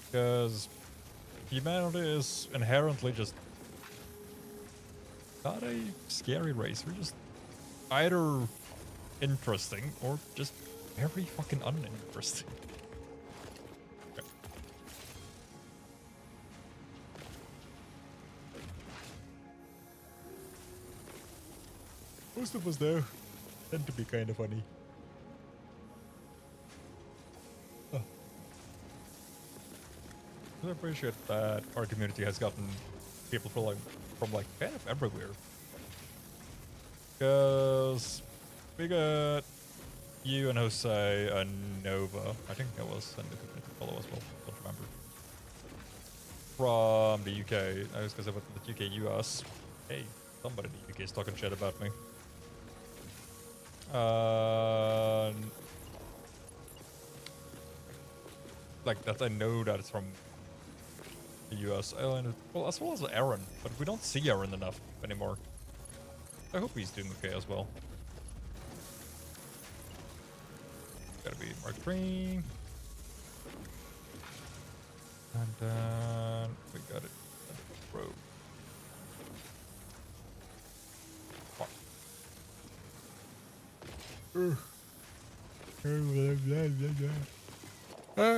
Because humanity is inherently just not a scary race. We're just either interesting or just very fucking uninteresting. Okay. Most of us, though, tend to be kind of funny. Oh. I appreciate that our community has gotten people from like kind of everywhere. Because we got you and Jose and Nova. I think that was in the community follow as well. Don't remember. From the UK. I was gonna say what the UK US. Hey, somebody in the UK is talking shit about me. Like that I know that it's from the US. Well, as well as Aaron, but we don't see Aaron enough anymore. I hope he's doing okay as well. Gotta be Mark 3. And then we got it. Bro. Fuck. Oh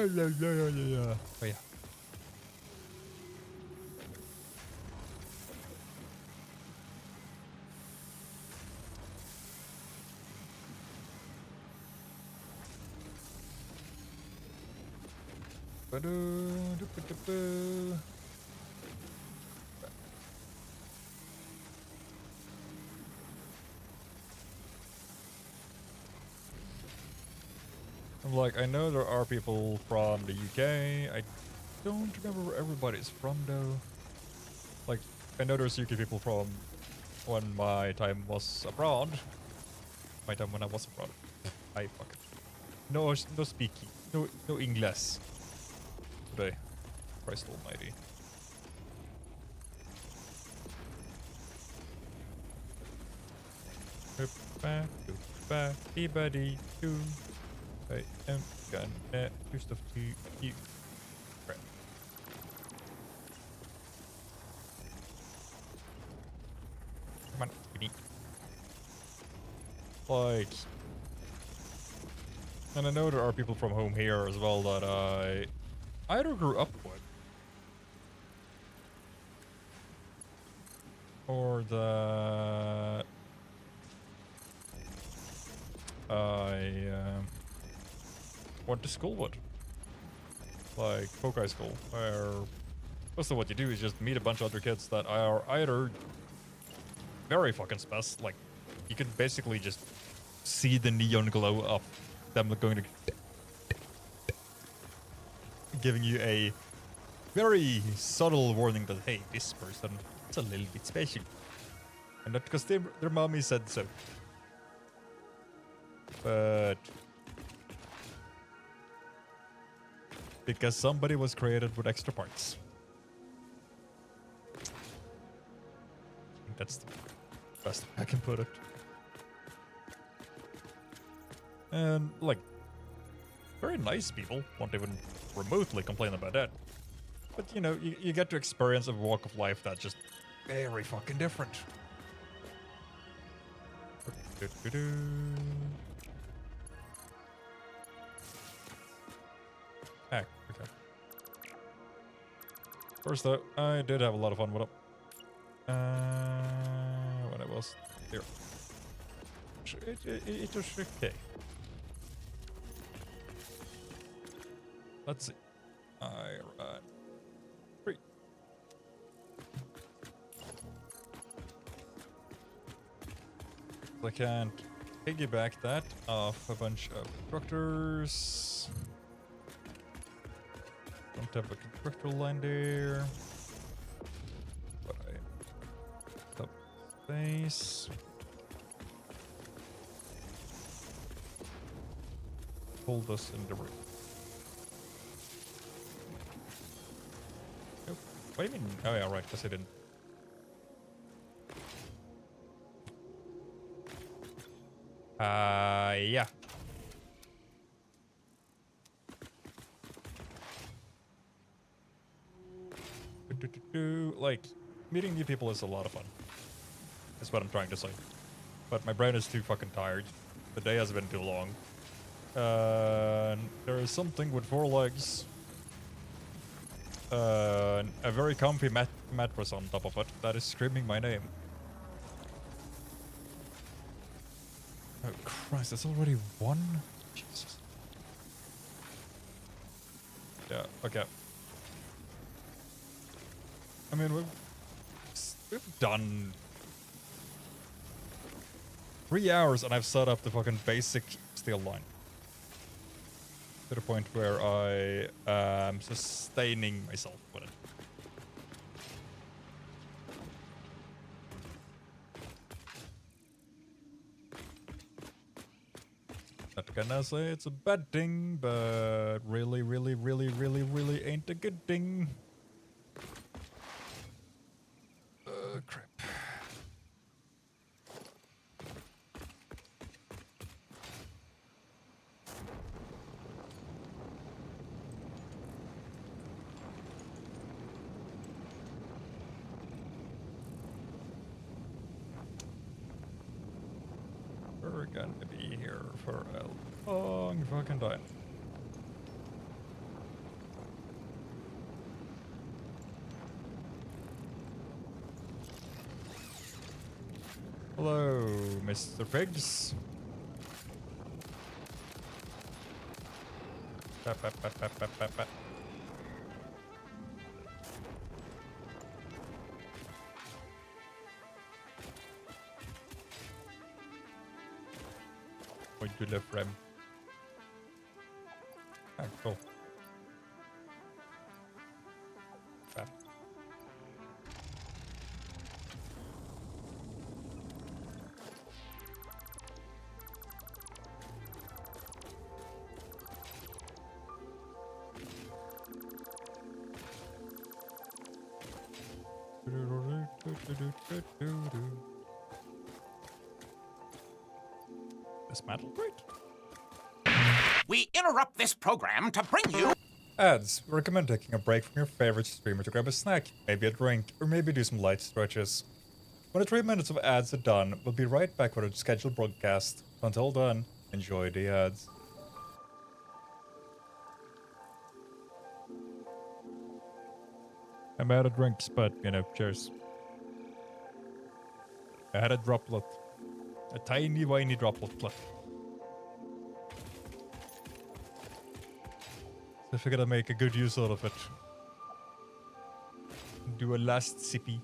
yeah. I'm like, I know there are people from the UK. I don't remember where everybody's from though. Like, I know there's UK people from when my time was abroad. My time when I was abroad. I fuck. No speaking. No English. Today. Christ almighty. Everybody do. I am gonna do stuff to you. Right. Come on, kitty. Like, and I know there are people from home here as well that I either grew up with or that I went to school with, like Pokai School, where most of what you do is just meet a bunch of other kids that are either very fucking spec, like you can basically just see the neon glow of them going to giving you a very subtle warning that hey, this person is a little bit special, and not because their mommy said so, but because somebody was created with extra parts. I think that's the best I can put it. And like, very nice people, won't even remotely complain about that. But you know, you get to experience a walk of life that's just very fucking different. Heck, okay. First though, I did have a lot of fun with it. When I was here. It was okay. Let's see. Alright. 3. I can't piggyback that off a bunch of constructors. Don't have a constructor line there. But I have space. Hold us in the room. Nope. What do you mean? Oh yeah, right, because I didn't. Yeah. Like, meeting new people is a lot of fun. That's what I'm trying to say. But my brain is too fucking tired. The day has been too long. There is something with 4 legs. A very comfy mattress on top of it that is screaming my name. Oh Christ, that's already 1? Jesus. Yeah, okay. I mean, we've done 3 hours and I've set up the fucking basic steel line. To the point where I am sustaining myself with it. Not gonna say it's a bad thing, but really, really, really, really, really ain't a good thing. Crap. We're gonna be here for a long fucking time. Hello, Mr. Pigs. Pat, pat, pat, pat, pat, pat, pat. Point to left rem. Ah, cool. Bam. Dismantle crate. We interrupt this program to bring you. Ads. We recommend taking a break from your favorite streamer to grab a snack, maybe a drink, or maybe do some light stretches. When the 3 minutes of ads are done, we'll be right back with a scheduled broadcast. Until then, enjoy the ads. I'm out of drinks, but, you know, cheers. I had a droplet. A tiny, whiny droplet left. So I figured I'd make a good use out of it. Do a last sippy.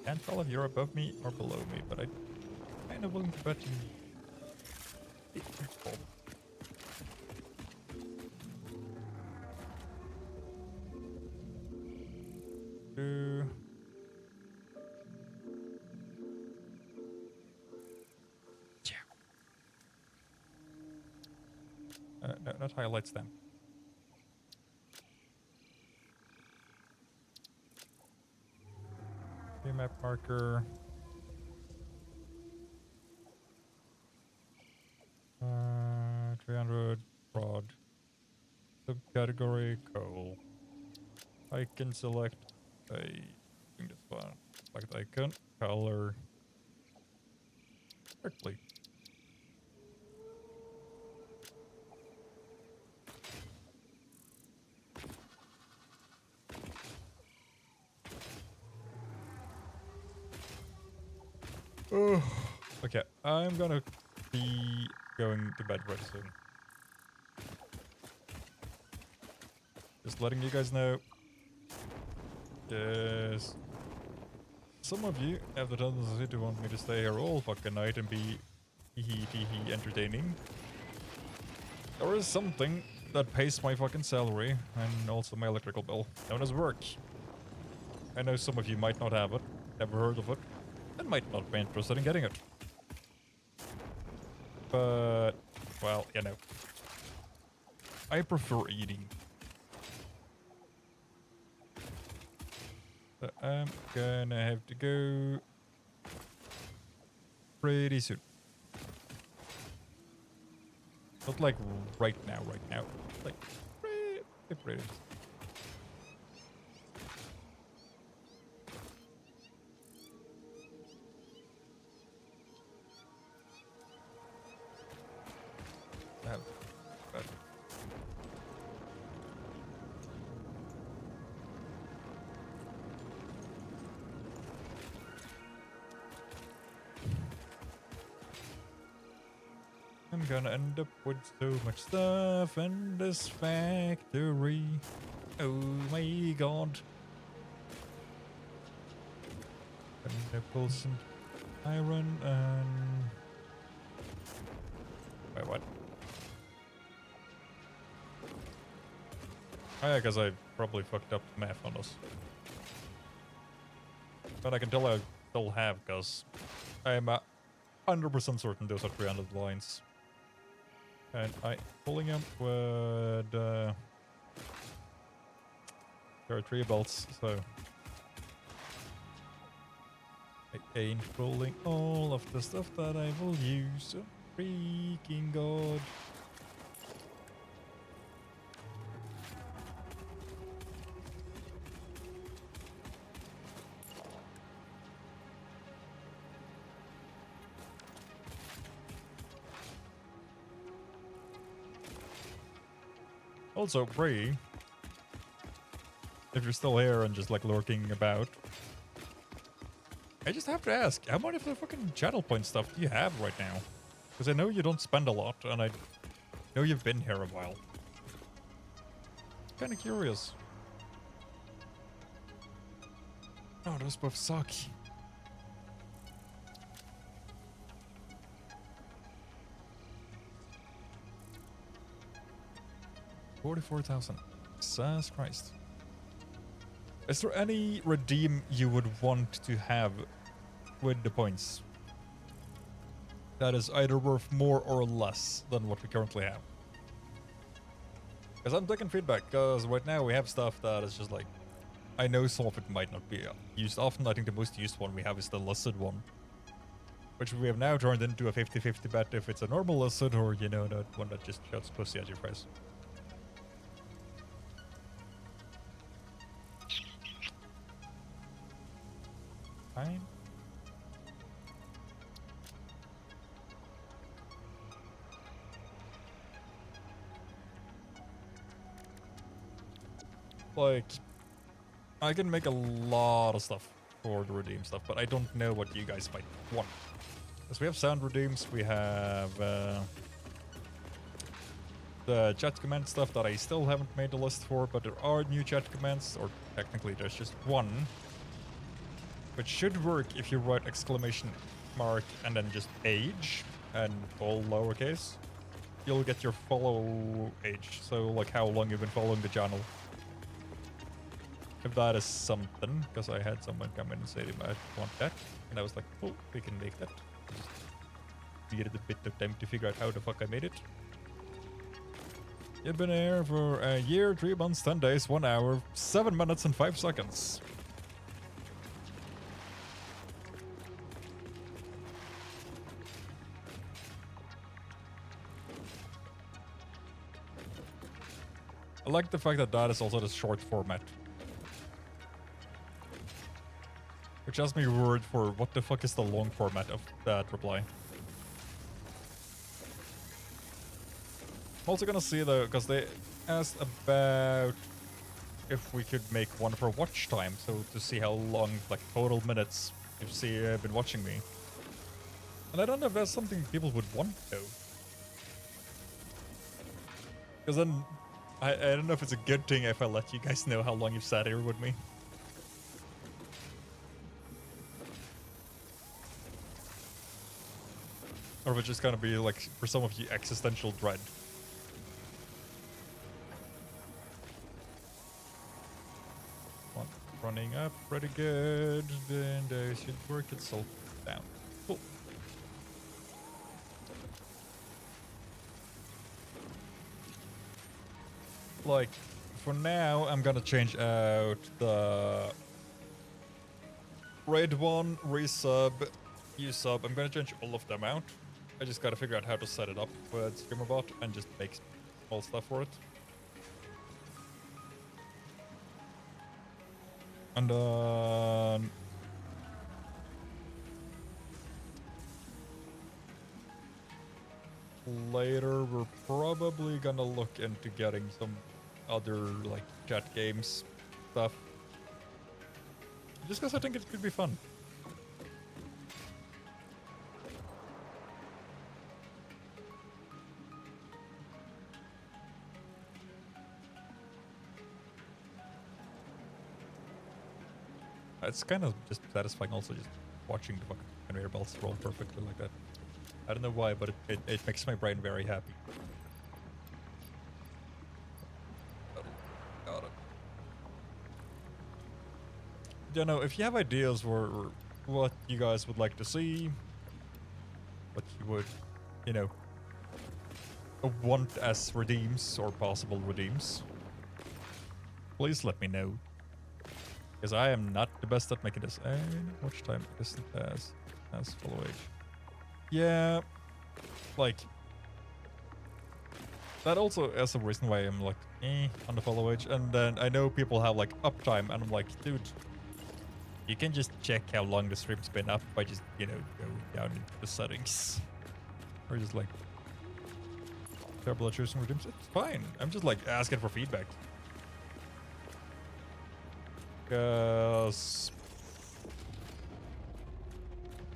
Can't tell if you're above me or below me, but I'm kind of willing to bet you. No, not highlights them. Map marker. 300 broad. Subcategory coal. I can select a thing this one. Select icon. Color. Quickly. Oh, okay, I'm gonna be going to bed very soon. Just letting you guys know. Yes. Some of you have the tendency to want me to stay here all fucking night and be hee entertaining. There is something that pays my fucking salary and also my electrical bill, known as work. I know some of you might not have it, never heard of it, and might not be interested in getting it. But, well, you know. I prefer eating. So I'm gonna have to go pretty soon. Not like right now, like pretty. bad. I'm gonna end up with so much stuff in this factory. Oh my god. Gonna pull some iron and... Wait, what? Oh yeah, because I probably fucked up the math on this. But I can tell I still have, because I am 100% certain those are 300 lines. And I pulling up with there are 3 belts, so I ain't pulling all of the stuff that I will use. Oh, freaking god. Also, Bree, if you're still here and just like lurking about, I just have to ask, how many of the fucking channel point stuff do you have right now? Because I know you don't spend a lot, and I know you've been here a while. Kinda curious. Oh, those both suck. $44,000. Jesus Christ. Is there any redeem you would want to have with the points that is either worth more or less than what we currently have? Because I'm taking feedback, because right now we have stuff that is just like, I know some of it might not be used often. I think the most used one we have is the listed one, which we have now turned into a 50-50 bet if it's a normal listed or, you know, that one that just shoves pussy at your face. Fine. Like, I can make a lot of stuff for the redeem stuff, but I don't know what you guys might want. Because we have sound redeems, we have the chat command stuff that I still haven't made a list for, but there are new chat commands, or technically there's just one, which should work if you write exclamation mark and then just age and all lowercase. You'll get your follow age, so like how long you've been following the channel. If that is something, because I had someone come in and say they might want that, and I was like, oh, we can make that. Just needed a bit of time to figure out how the fuck I made it. You've been here for a year, 3 months, 10 days, 1 hour, 7 minutes and 5 seconds. I like the fact that that is also the short format. Which has me worried for what the fuck is the long format of that reply. I'm also gonna see though, because they asked about if we could make one for watch time, so to see how long, like total minutes, you've been watching me. And I don't know if that's something people would want though. Because then, I don't know if it's a good thing if I let you guys know how long you've sat here with me. Or if it's just gonna be like, for some of you, existential dread. One running up pretty good, then they should work itself down. Cool. Like, for now, I'm gonna change out the raid 1, resub, usub. I'm gonna change all of them out. I just gotta figure out how to set it up with StreamerBot and just make small stuff for it. And then... later, we're probably gonna look into getting some other, like, chat games stuff. Just because I think it could be fun. It's kind of just satisfying also just watching the fucking conveyor belts roll perfectly like that. I don't know why, but it makes my brain very happy. Got it. You know, if you have ideas for what you guys would like to see, what you would, you know, want as redeems or possible redeems, please let me know. Because I am not the best at making this. Watch time isn't as follow age. Yeah, like that also is a reason why I'm like on the follow age. And then I know people have like uptime, and I'm like, dude, you can just check how long the stream's been up by just, you know, go down into the settings. Or just like terrible at choosing redeems. It's fine. I'm just like asking for feedback. Because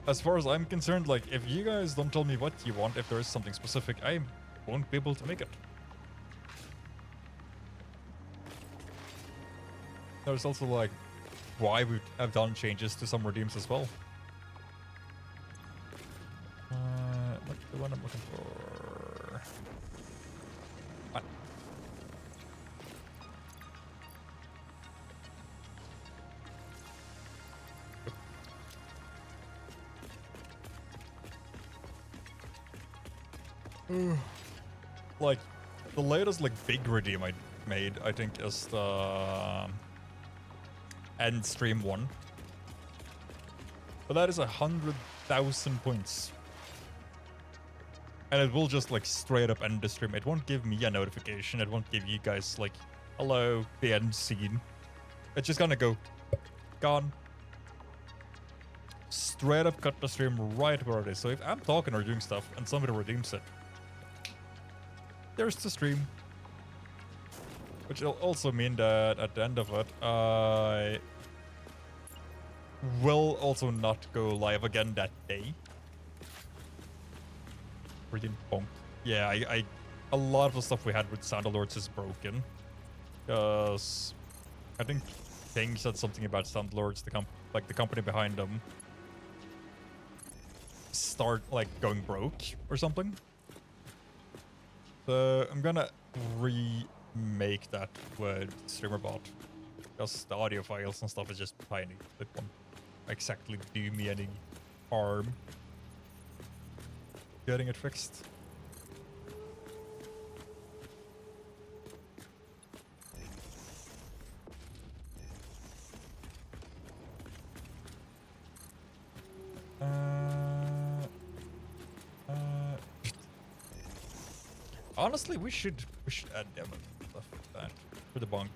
as far as I'm concerned, like, if you guys don't tell me what you want, if there is something specific, I won't be able to make it. There's also, like, why we have done changes to some redeems as well. What's the one I'm looking for? What? Like, the latest, like, big redeem I made, I think, is the end stream 1. But that is 100,000 points. And it will just, like, straight up end the stream. It won't give me a notification. It won't give you guys, like, hello, the end scene. It's just gonna go, gone. Straight up cut the stream right where it is. So if I'm talking or doing stuff and somebody redeems it, there's the stream. Which will also mean that at the end of it, I will also not go live again that day. Redeem bonk. Yeah, a lot of the stuff we had with Sandalords is broken. Because I think King said something about Sandalords, the company behind them, start like going broke or something. So I'm gonna remake that with StreamerBot, because the audio files and stuff is just tiny. It won't exactly do me any harm getting it fixed. Honestly, we should add them and stuff like that for the bonk.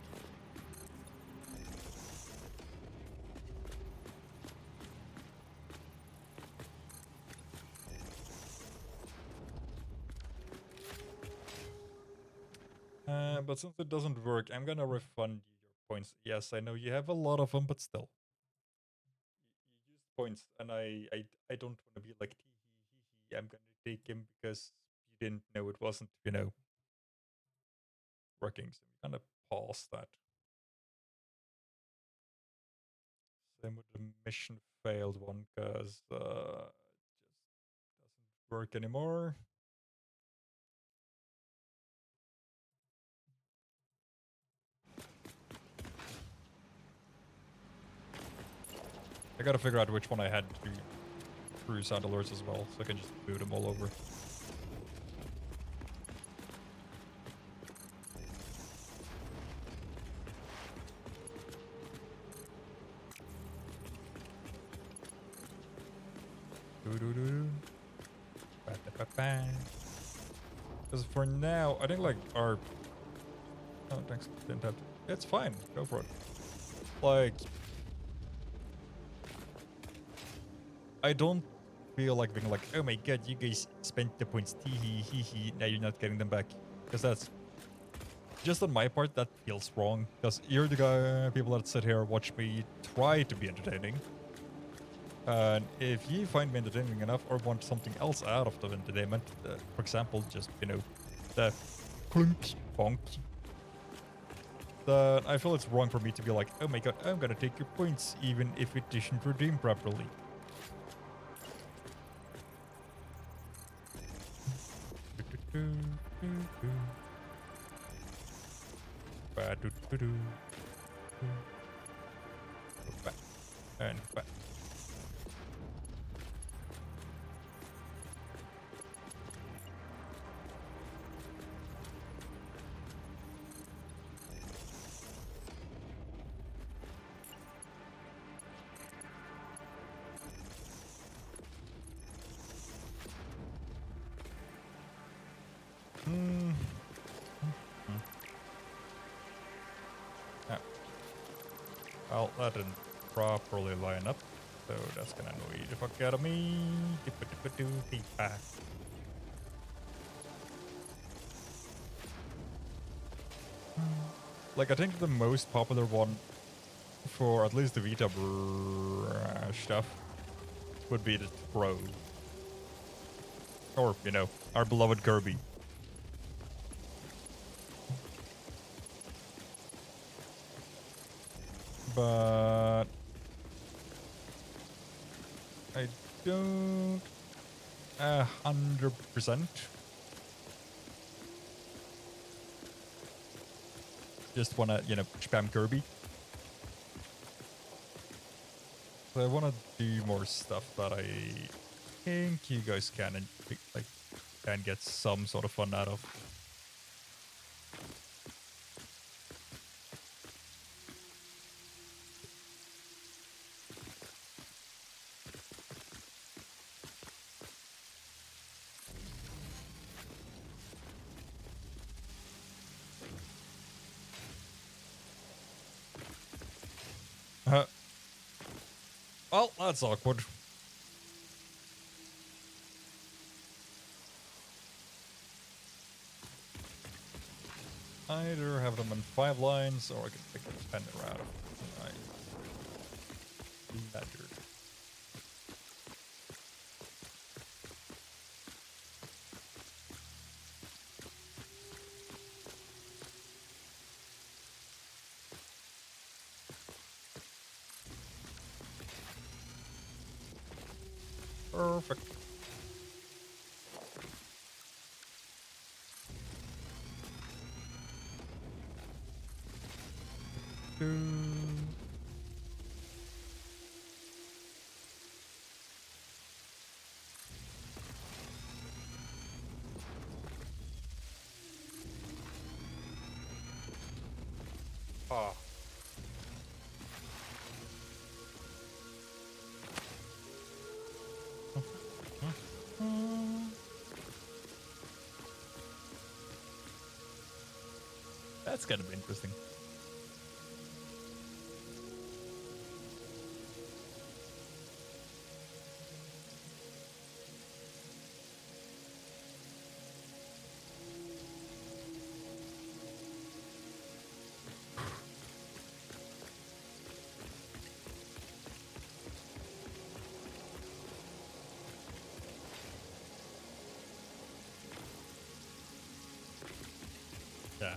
But since it doesn't work, I'm gonna refund you your points. Yes, I know you have a lot of them, but still. You used points, and I don't want to be like, tee hee hee hee, I'm gonna take him because you didn't know it wasn't, you know, working. So I'm gonna pause that. Same with the mission failed one, because it just doesn't work anymore. I gotta figure out which one I had to through sound alerts as well, so I can just boot them all over. Because for now, I think like our... Oh, thanks. Didn't have to. It's fine. Go for it. Like... I don't feel like being like, oh my god, you guys spent the points, tee hee hee hee, now you're not getting them back. Because that's just on my part, that feels wrong. Because you're the guy, people that sit here watch me try to be entertaining. And if you find me entertaining enough or want something else out of the entertainment, for example, just, you know, the clunk bonk, then I feel it's wrong for me to be like, oh my god, I'm gonna take your points, even if it isn't redeemed properly. And back. Ah. Well, that didn't properly line up, so that's gonna annoy the fuck out of me. Like, I think the most popular one for at least the Vita stuff would be the Pro. Or, you know, our beloved Kirby. But I don't 100% just wanna, you know, spam Kirby. So I wanna do more stuff that I think you guys can and like can get some sort of fun out of. Well, that's awkward. Either have them in 5 lines, or I can pick a 10 out of my ledger. Perfect. Ah. That's gonna be interesting. Yeah.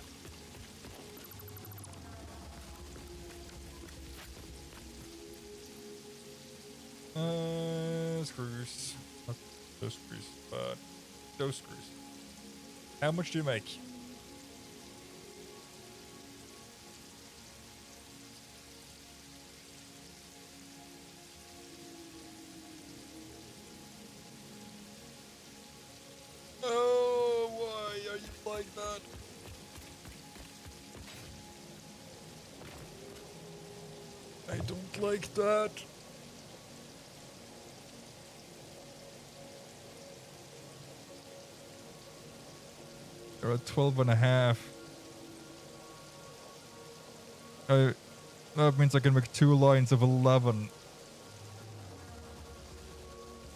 Screws. Not those screws, but those screws. How much do you make? Oh, why are you like that? I don't like that. They're at 12 and a half. That means I can make 2 lines of 11.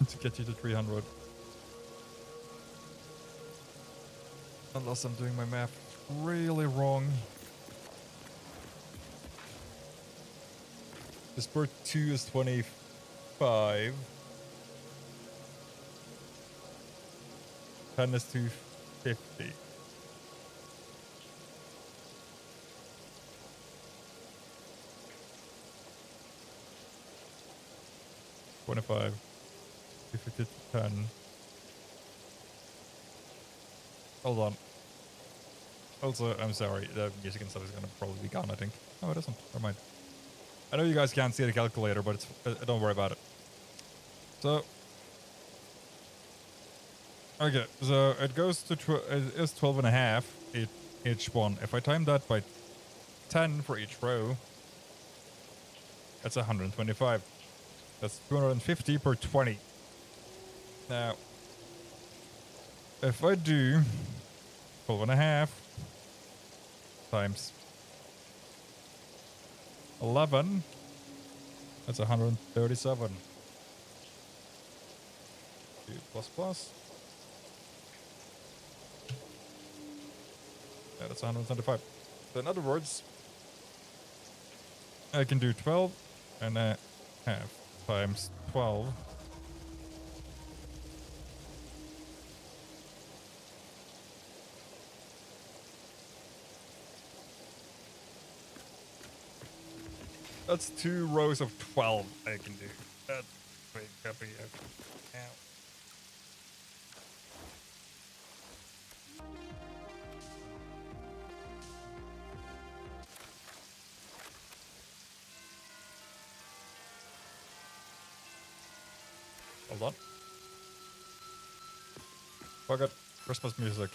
to get you to 300. Unless I'm doing my math really wrong. The sport 2 is 25. 10 is 250. $25. 250 to 10. Hold on. Also, I'm sorry, the music and stuff is gonna probably be gone, I think. No, it isn't. Never mind. I know you guys can't see the calculator, but it's don't worry about it. So, okay, so it goes to it is 12 and a half each one. If I time that by 10 for each row, that's 125. That's 250 per 20. Now, if I do 12 and a half times 11, that's 137. 2 plus plus. Yeah, that's 125. So in other words, I can do 12 and a half times 12. That's 2 rows of 12 I can do. That's big happy. Ow. Hold on. Fuck it. Christmas music.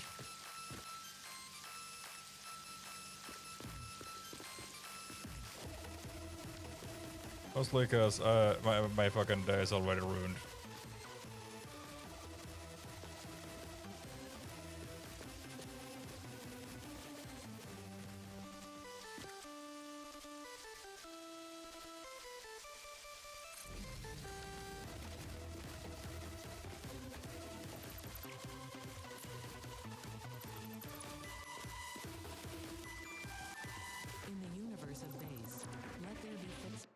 Mostly because my fucking day is already ruined. In the universe of base, let there be fixed.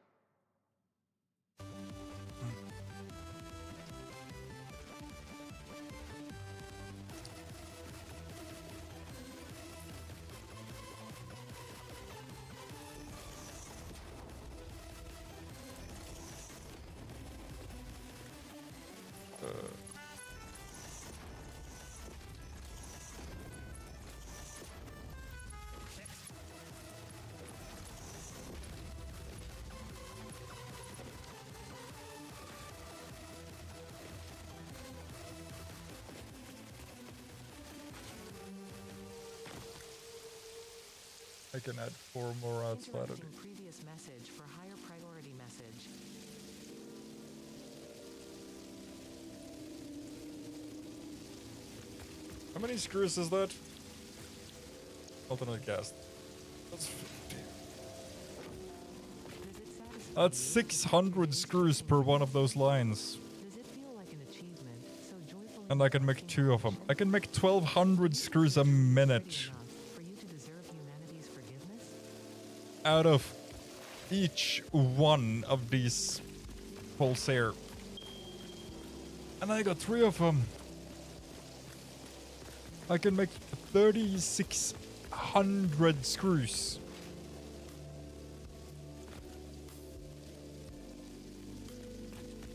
I can add 4 more out Interrupting Saturday. previous message for higher priority message. How many screws is that? Alternate cast. That's 50. That's 600 screws per one of those lines. Does it feel like an achievement? So joyfully And I can make 2 of them. I can make 1200 screws a minute for you to deserve humanity's forgiveness? out of each one of these pulsar. And I got 3 of them. I can make 3600 screws.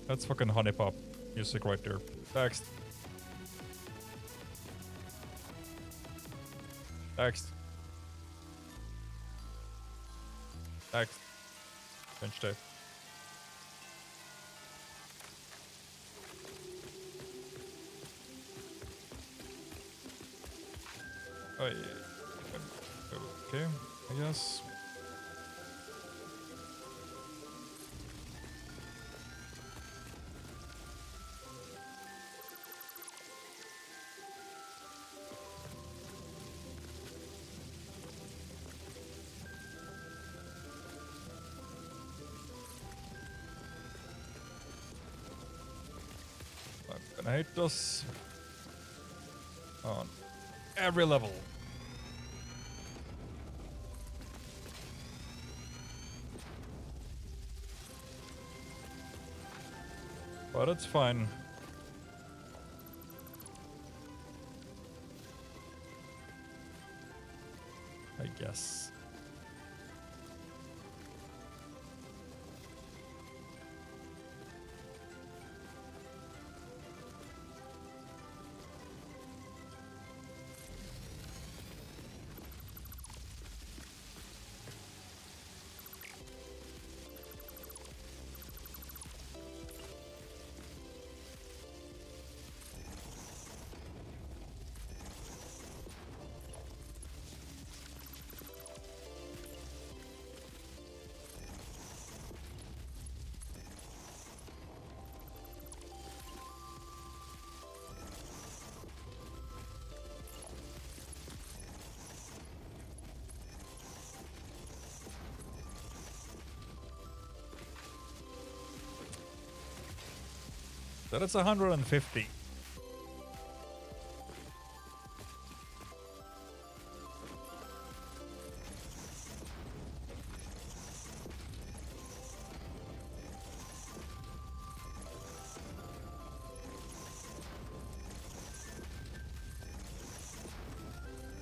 That's fucking honey pop music right there. Next. Next. Next. Bench tape. Oh yeah. Okay, I guess. And I hate this on every level. But it's fine. I guess. That it's 150.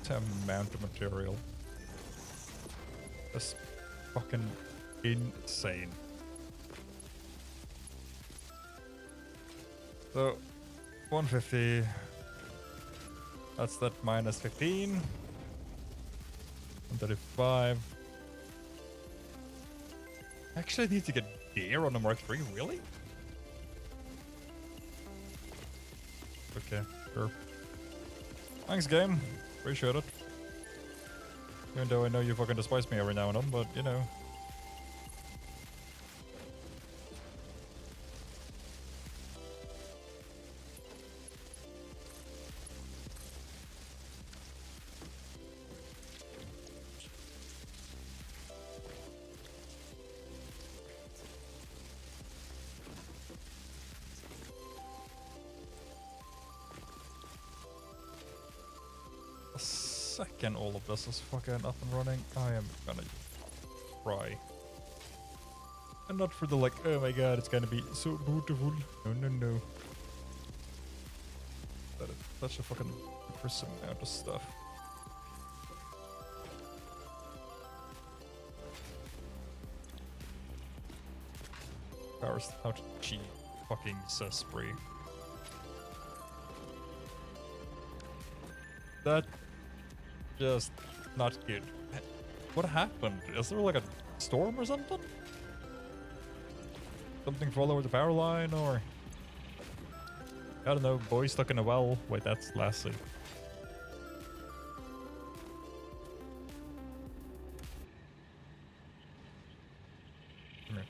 The amount of material. That's fucking insane. So, 150. That's that minus 15. 135. Actually, I need to get deer on the Mark III, really? Okay, sure. Thanks, game. Appreciate it. Even though I know you fucking despise me every now and then, but you know. Second all of this is fucking up and running, I am gonna cry. And not for the like, oh my god, it's gonna be so beautiful. No, no, no. That is such a fucking depressing amount of stuff. Powers out cheap fucking spree. That just not good. What happened? Is there like a storm or something? Something fall over the power line or... I don't know, boy stuck in a well. Wait, that's Lassie. Come here.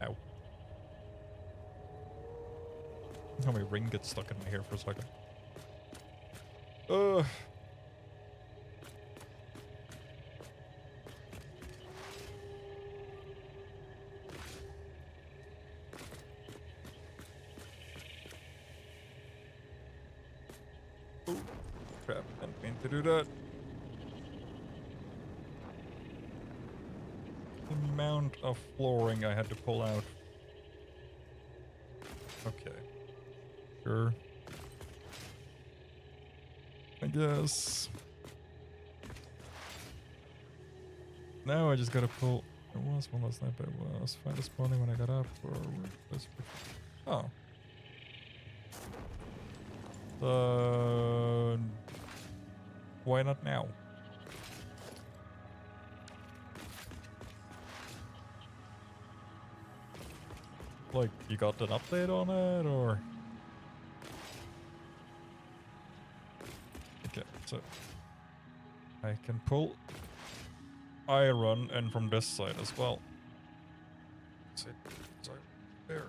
Ow. How my ring gets stuck in my hair for a second. Oh, crap, didn't mean to do that. The amount of flooring I had to pull out. Okay. Sure. I guess. Now I just gotta pull. There was one last night, but it was fine this morning when I got up. Oh. Why not now? Like, you got an update on it, or? Okay, so I can pull iron in from this side as well. Sorry, there.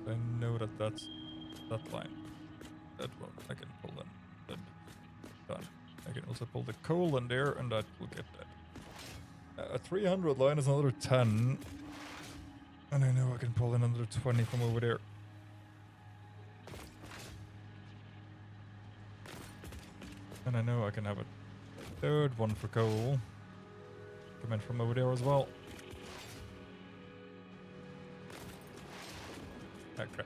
I know that that's that line. That one I can pull in. Then done. I can also pull the coal in there, and that will get that. A 300 line is another 10. And I know I can pull in another 20 from over there. And I know I can have a third one for coal. Come in from over there as well. Okay.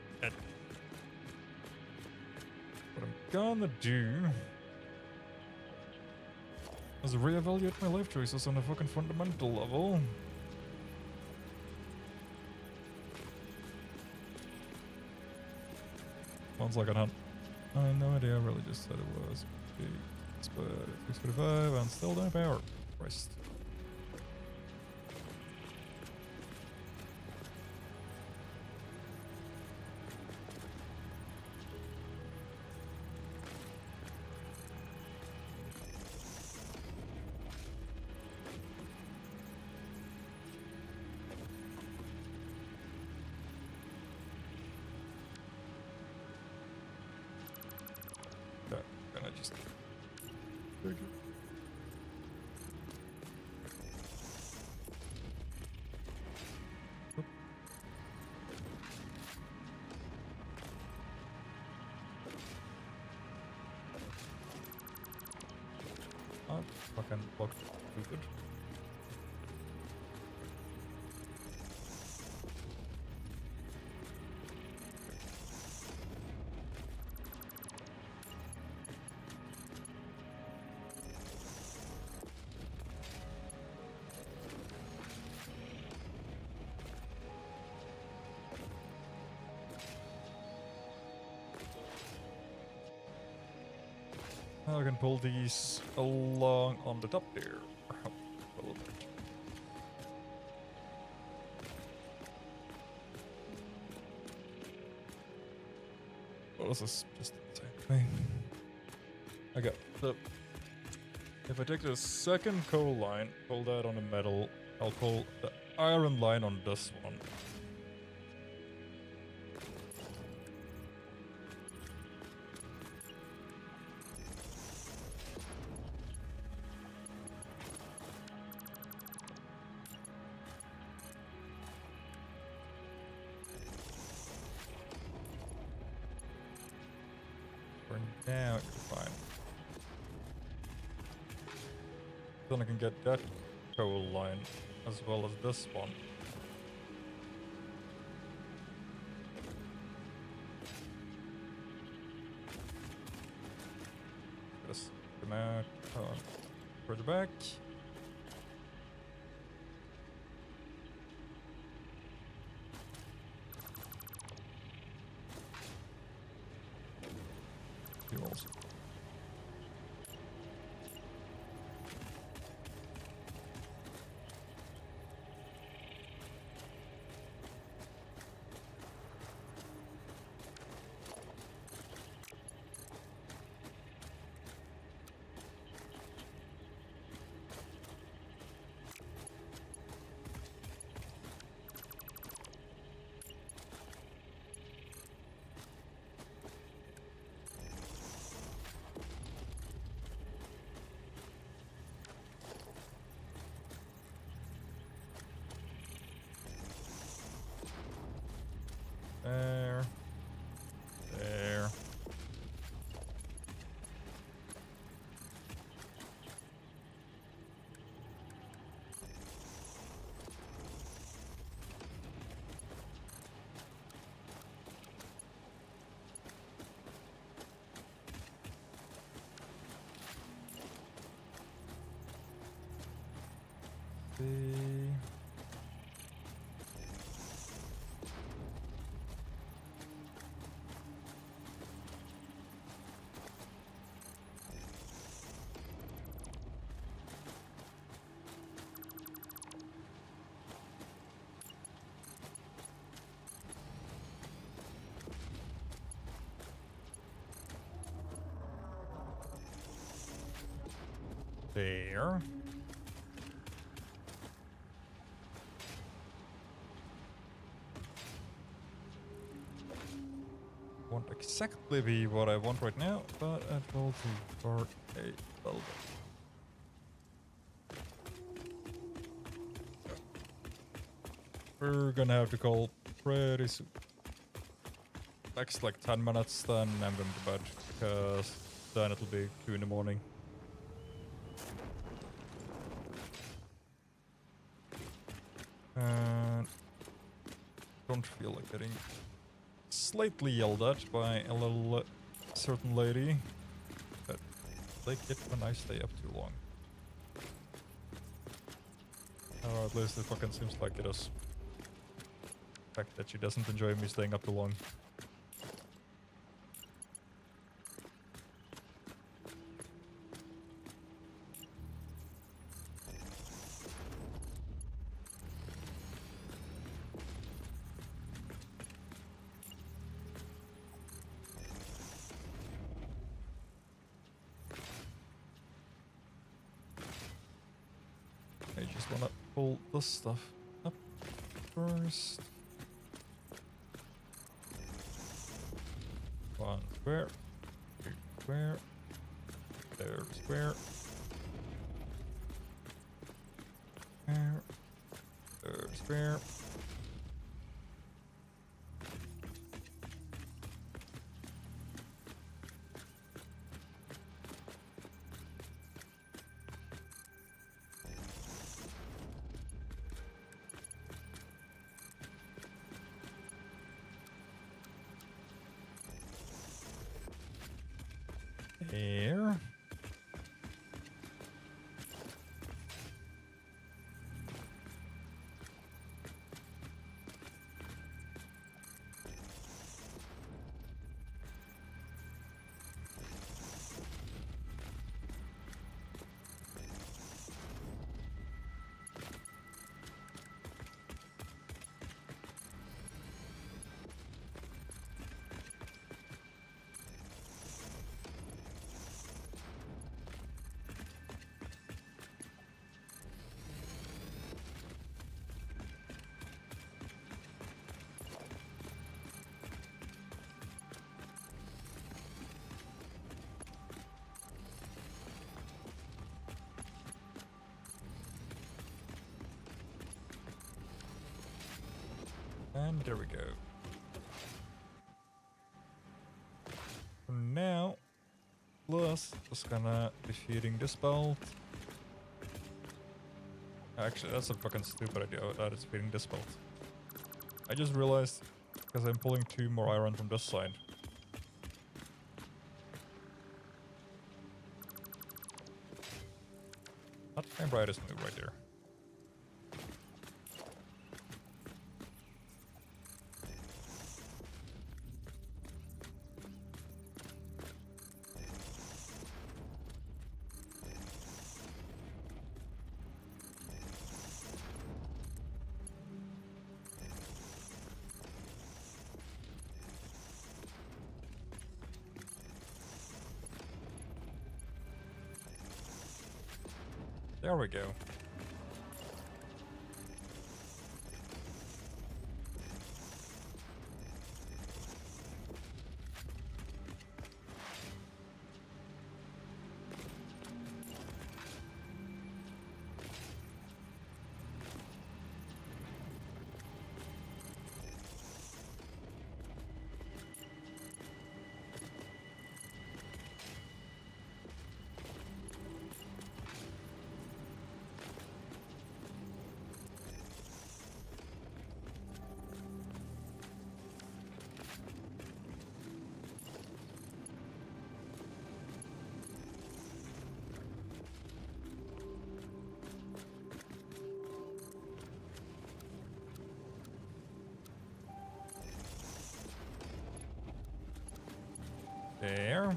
What I'm gonna do is reevaluate my life choices on a fucking fundamental level. One second, hunt. I had no idea. I really just said it was. But 645 and still no power. Christ. Okay, gonna just. Very good. Oop. Oh, fucking blocked. Stupid. Now I can pull these along on the top there. A little bit. Well, this is just the same thing. Okay, so if I take the second coal line, pull that on the metal, I'll pull the iron line on this one. For now, you're fine. Then I can get that coal line as well as this one. Just come out further back. You also. There. There. See. There. won't exactly be what I want right now, but it will do for a little bit. We're gonna have to call pretty soon. Next like 10 minutes, then I'm going to bed, because then it'll be 2 in the morning. And don't feel like getting slightly yelled at by a little certain lady, but like it when I stay up too long. Or at least it fucking seems like it is. The fact that she doesn't enjoy me staying up too long. I just wanna pull this stuff up first. One square, two square, third square, square, third square. There. And there we go. For now, plus just gonna be feeding this belt. Actually, that's a fucking stupid idea that it's feeding this belt. I just realized because I'm pulling 2 more iron from this side. That's my brightest move right there. There we go. There.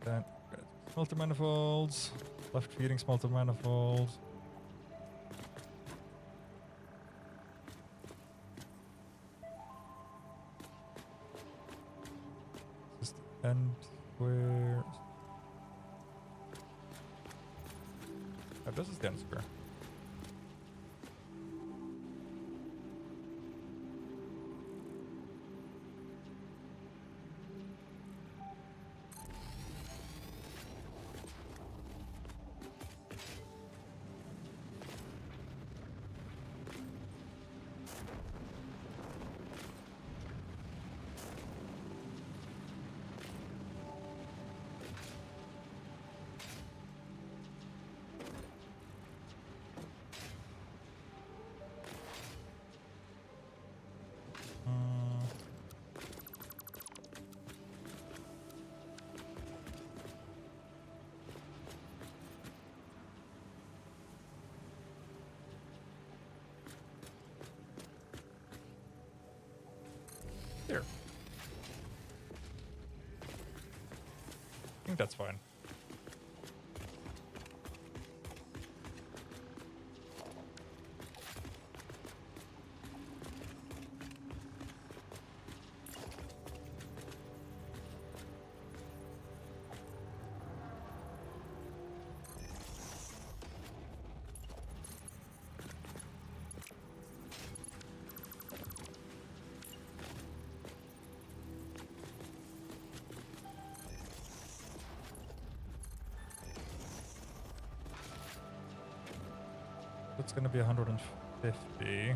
Then smelter manifolds. Left feeding smelter manifolds. Just end square. Oh, this is the end square. There. I think that's fine. That's gonna be 150.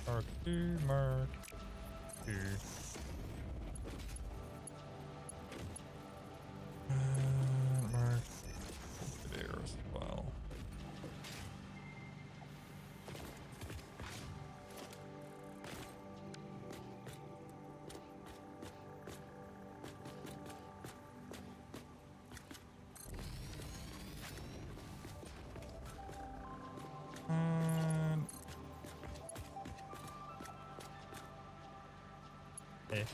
Mark 2, Mark 2. And Mark there as well. And eh.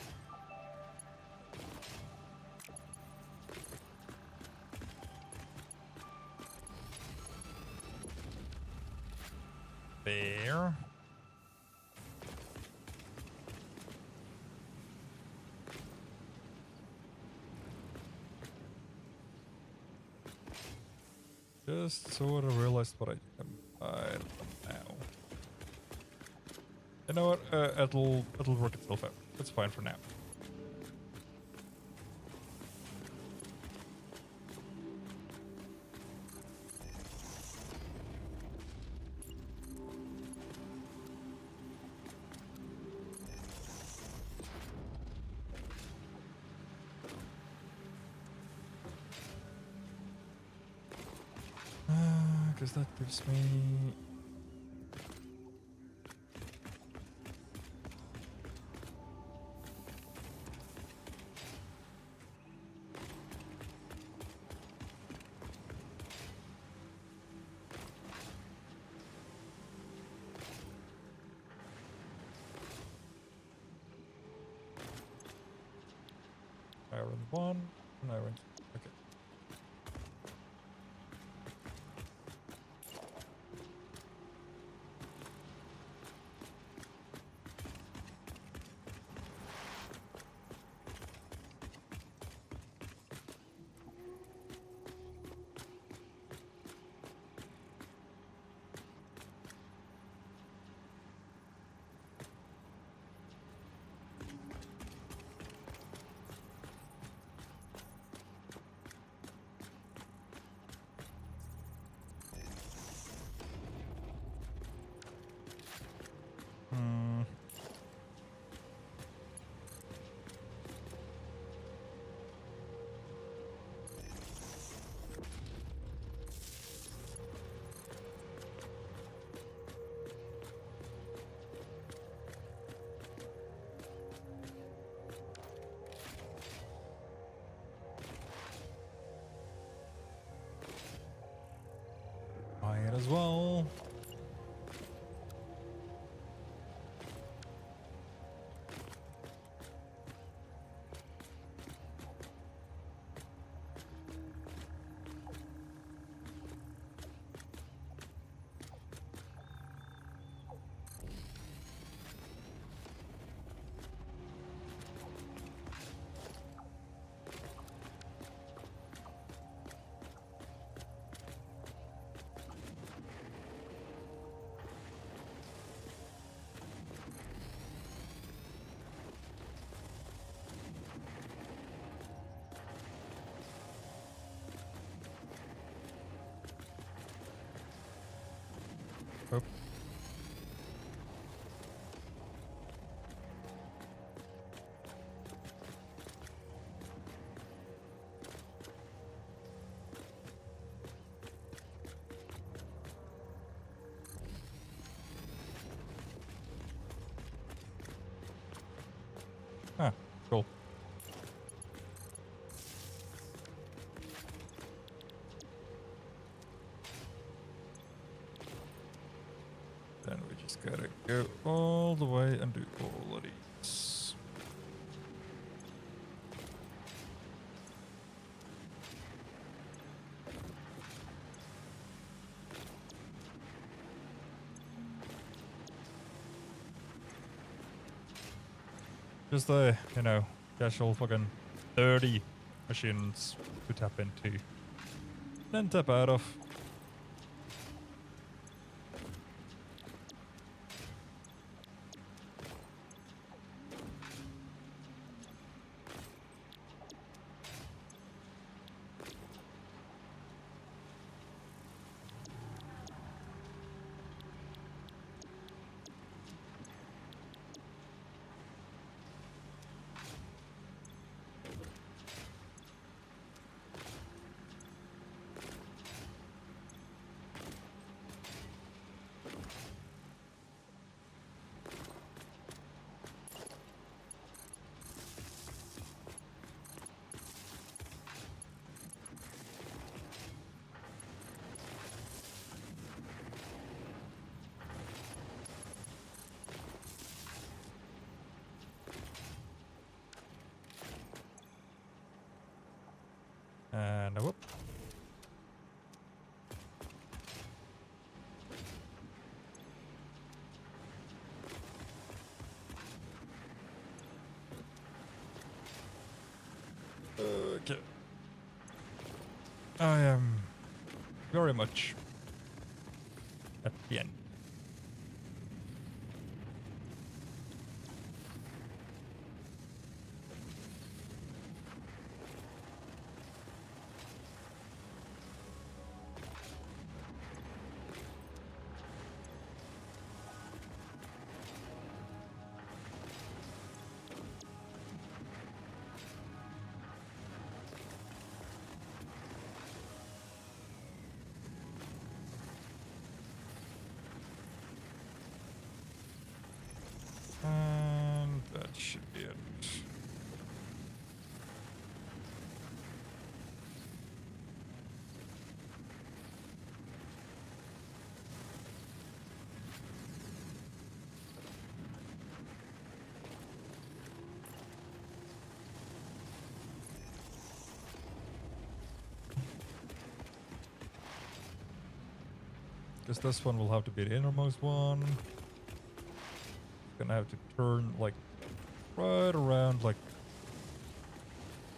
There. Just sort of realized what I can buy now. You know what? It'll work itself out. It's fine for now. Because that gives me... Iron 1, and Iron 2. Okay. Hmm. Might as well. Oh. Ah, cool. Just gotta go all the way and do all of these. Just the, you know, casual fucking 30 machines to tap into. Then tap out of. And a whoop. Okay. I am very much at the end. And that should be it. Guess this one will have to be the innermost one. Gonna have to turn like right around like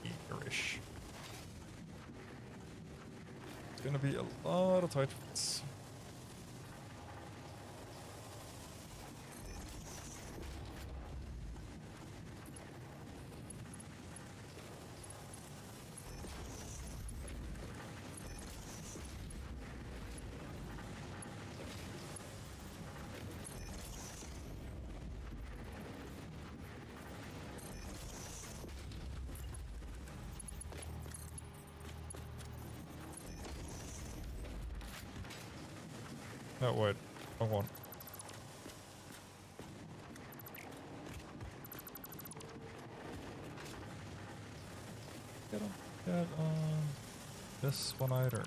here-ish. It's gonna be a lot of tight fits. No, wait. Wrong one. Get on this one either.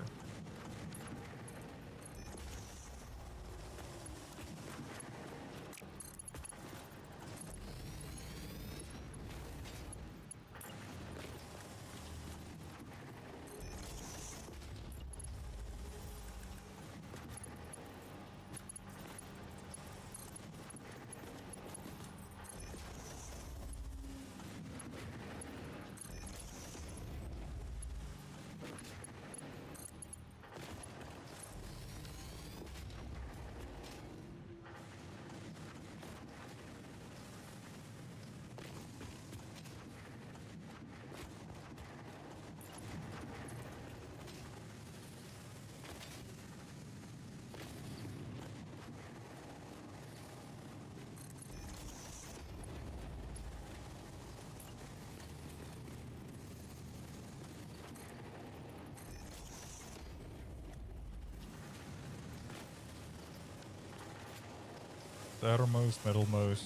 The outermost, middlemost,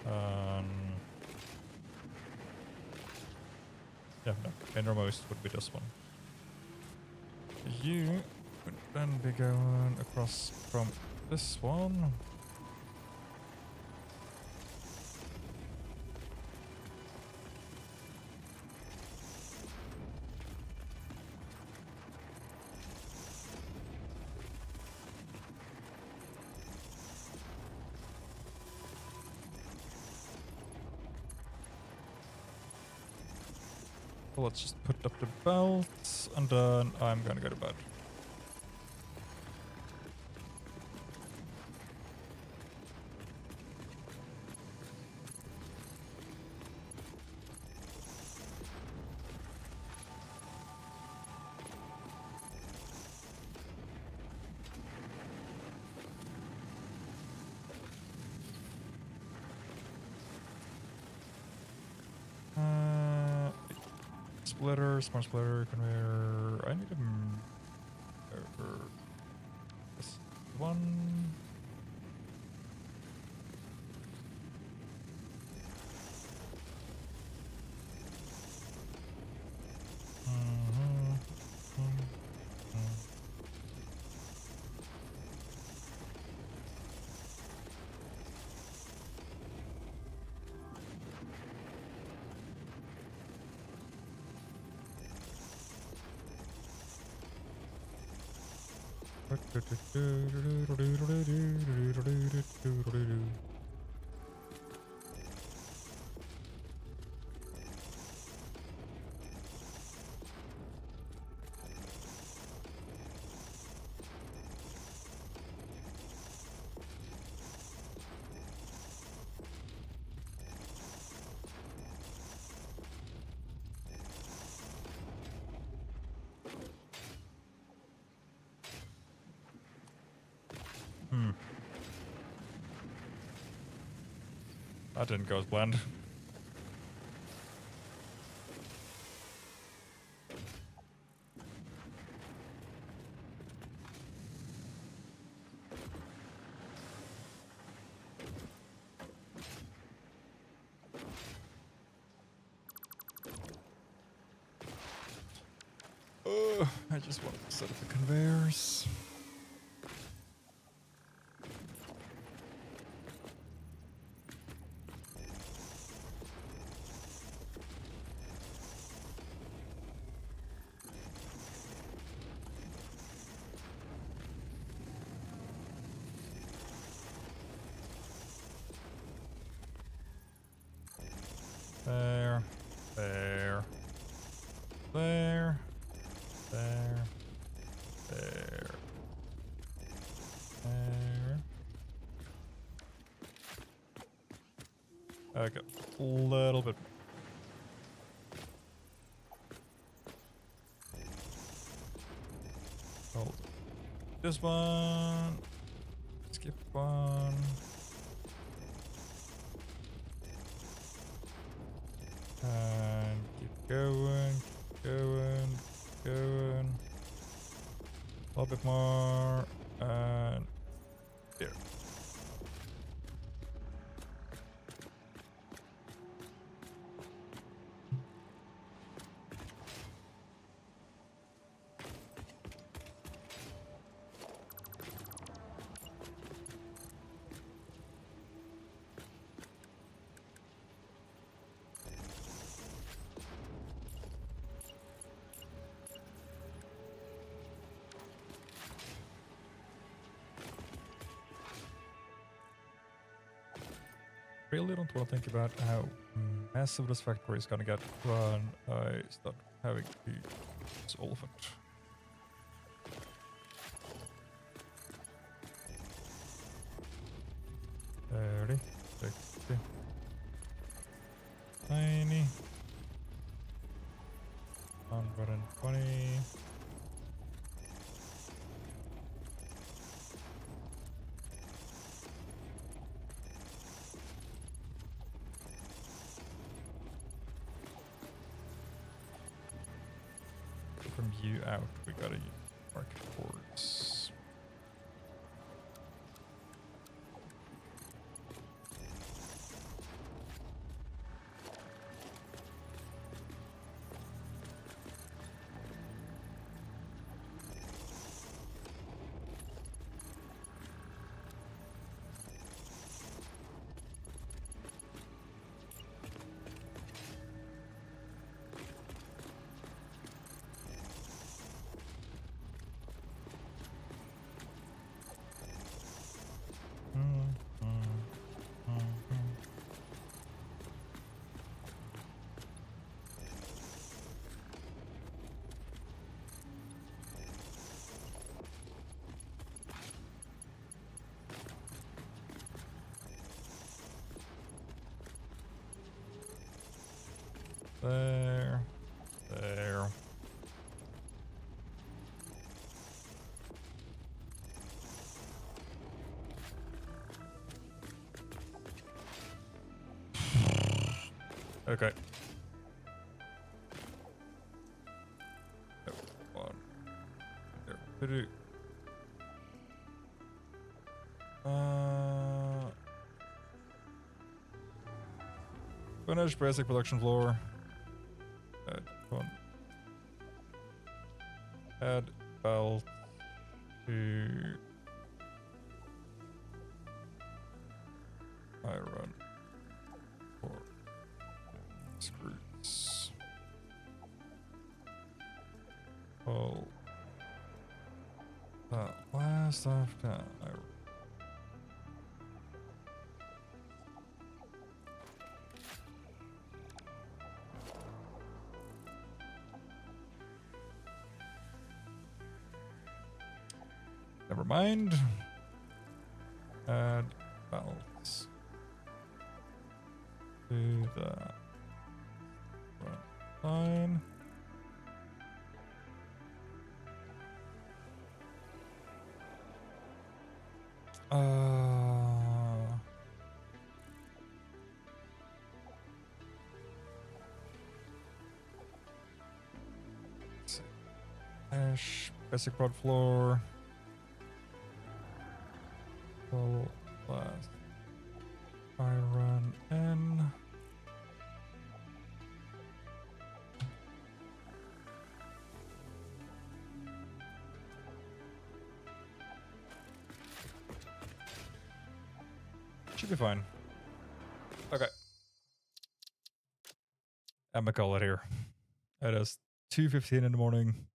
yeah, no, innermost would be this one. You would then be going across from this one So let's just put up the belt, and then I'm gonna go to bed. Splitter, smart splitter, conveyor. I need this one. That didn't go as planned. I just want to set up the conveyors. There, there, there, there, there, there. Okay, a little bit. Hold this one. Skip one. And keep going, going, going. A little bit more. And here. Really don't want to think about how massive this factory is gonna get when I start having to use all of it. $30, $60, $90, $120. From you out, we gotta use market boards. There. There. Okay. Oh, one. There. Two. Finish basic production floor. Add one. Add belt to iron or screws. Pull that last off down. Iron. Never mind. Add belts to the front line. Ash, basic prod floor. Full blast. Iron in. Should be fine. Okay. I'm gonna call it here. It is 2:15 in the morning.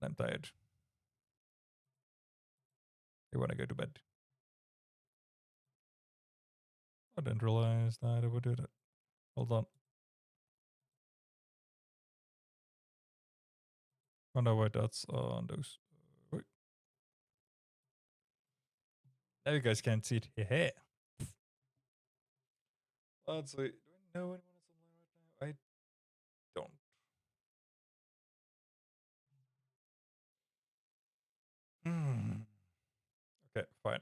I'm tired. I want to go to bed. I didn't realize that I would do that. Hold on. Oh no, wait, that's on those. Wait. Now you guys can't see it. Yeah. Let's see. Do I know anyone that's online right now? I don't. Okay, fine.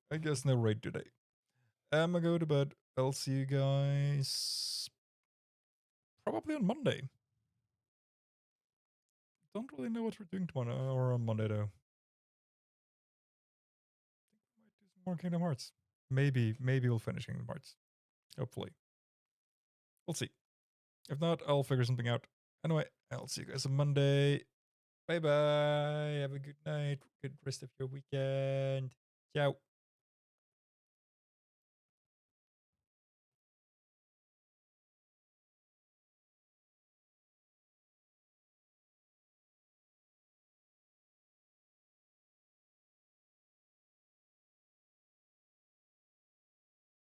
I guess no raid today. I'm gonna go to bed. I'll see you guys probably on Monday. Don't really know what we're doing tomorrow or on Monday though. I think we might do some more Kingdom Hearts. Maybe we'll finish Kingdom Hearts. Hopefully. We'll see. If not, I'll figure something out. Anyway, I'll see you guys on Monday. Bye bye. Have a good night. Good rest of your weekend. Ciao.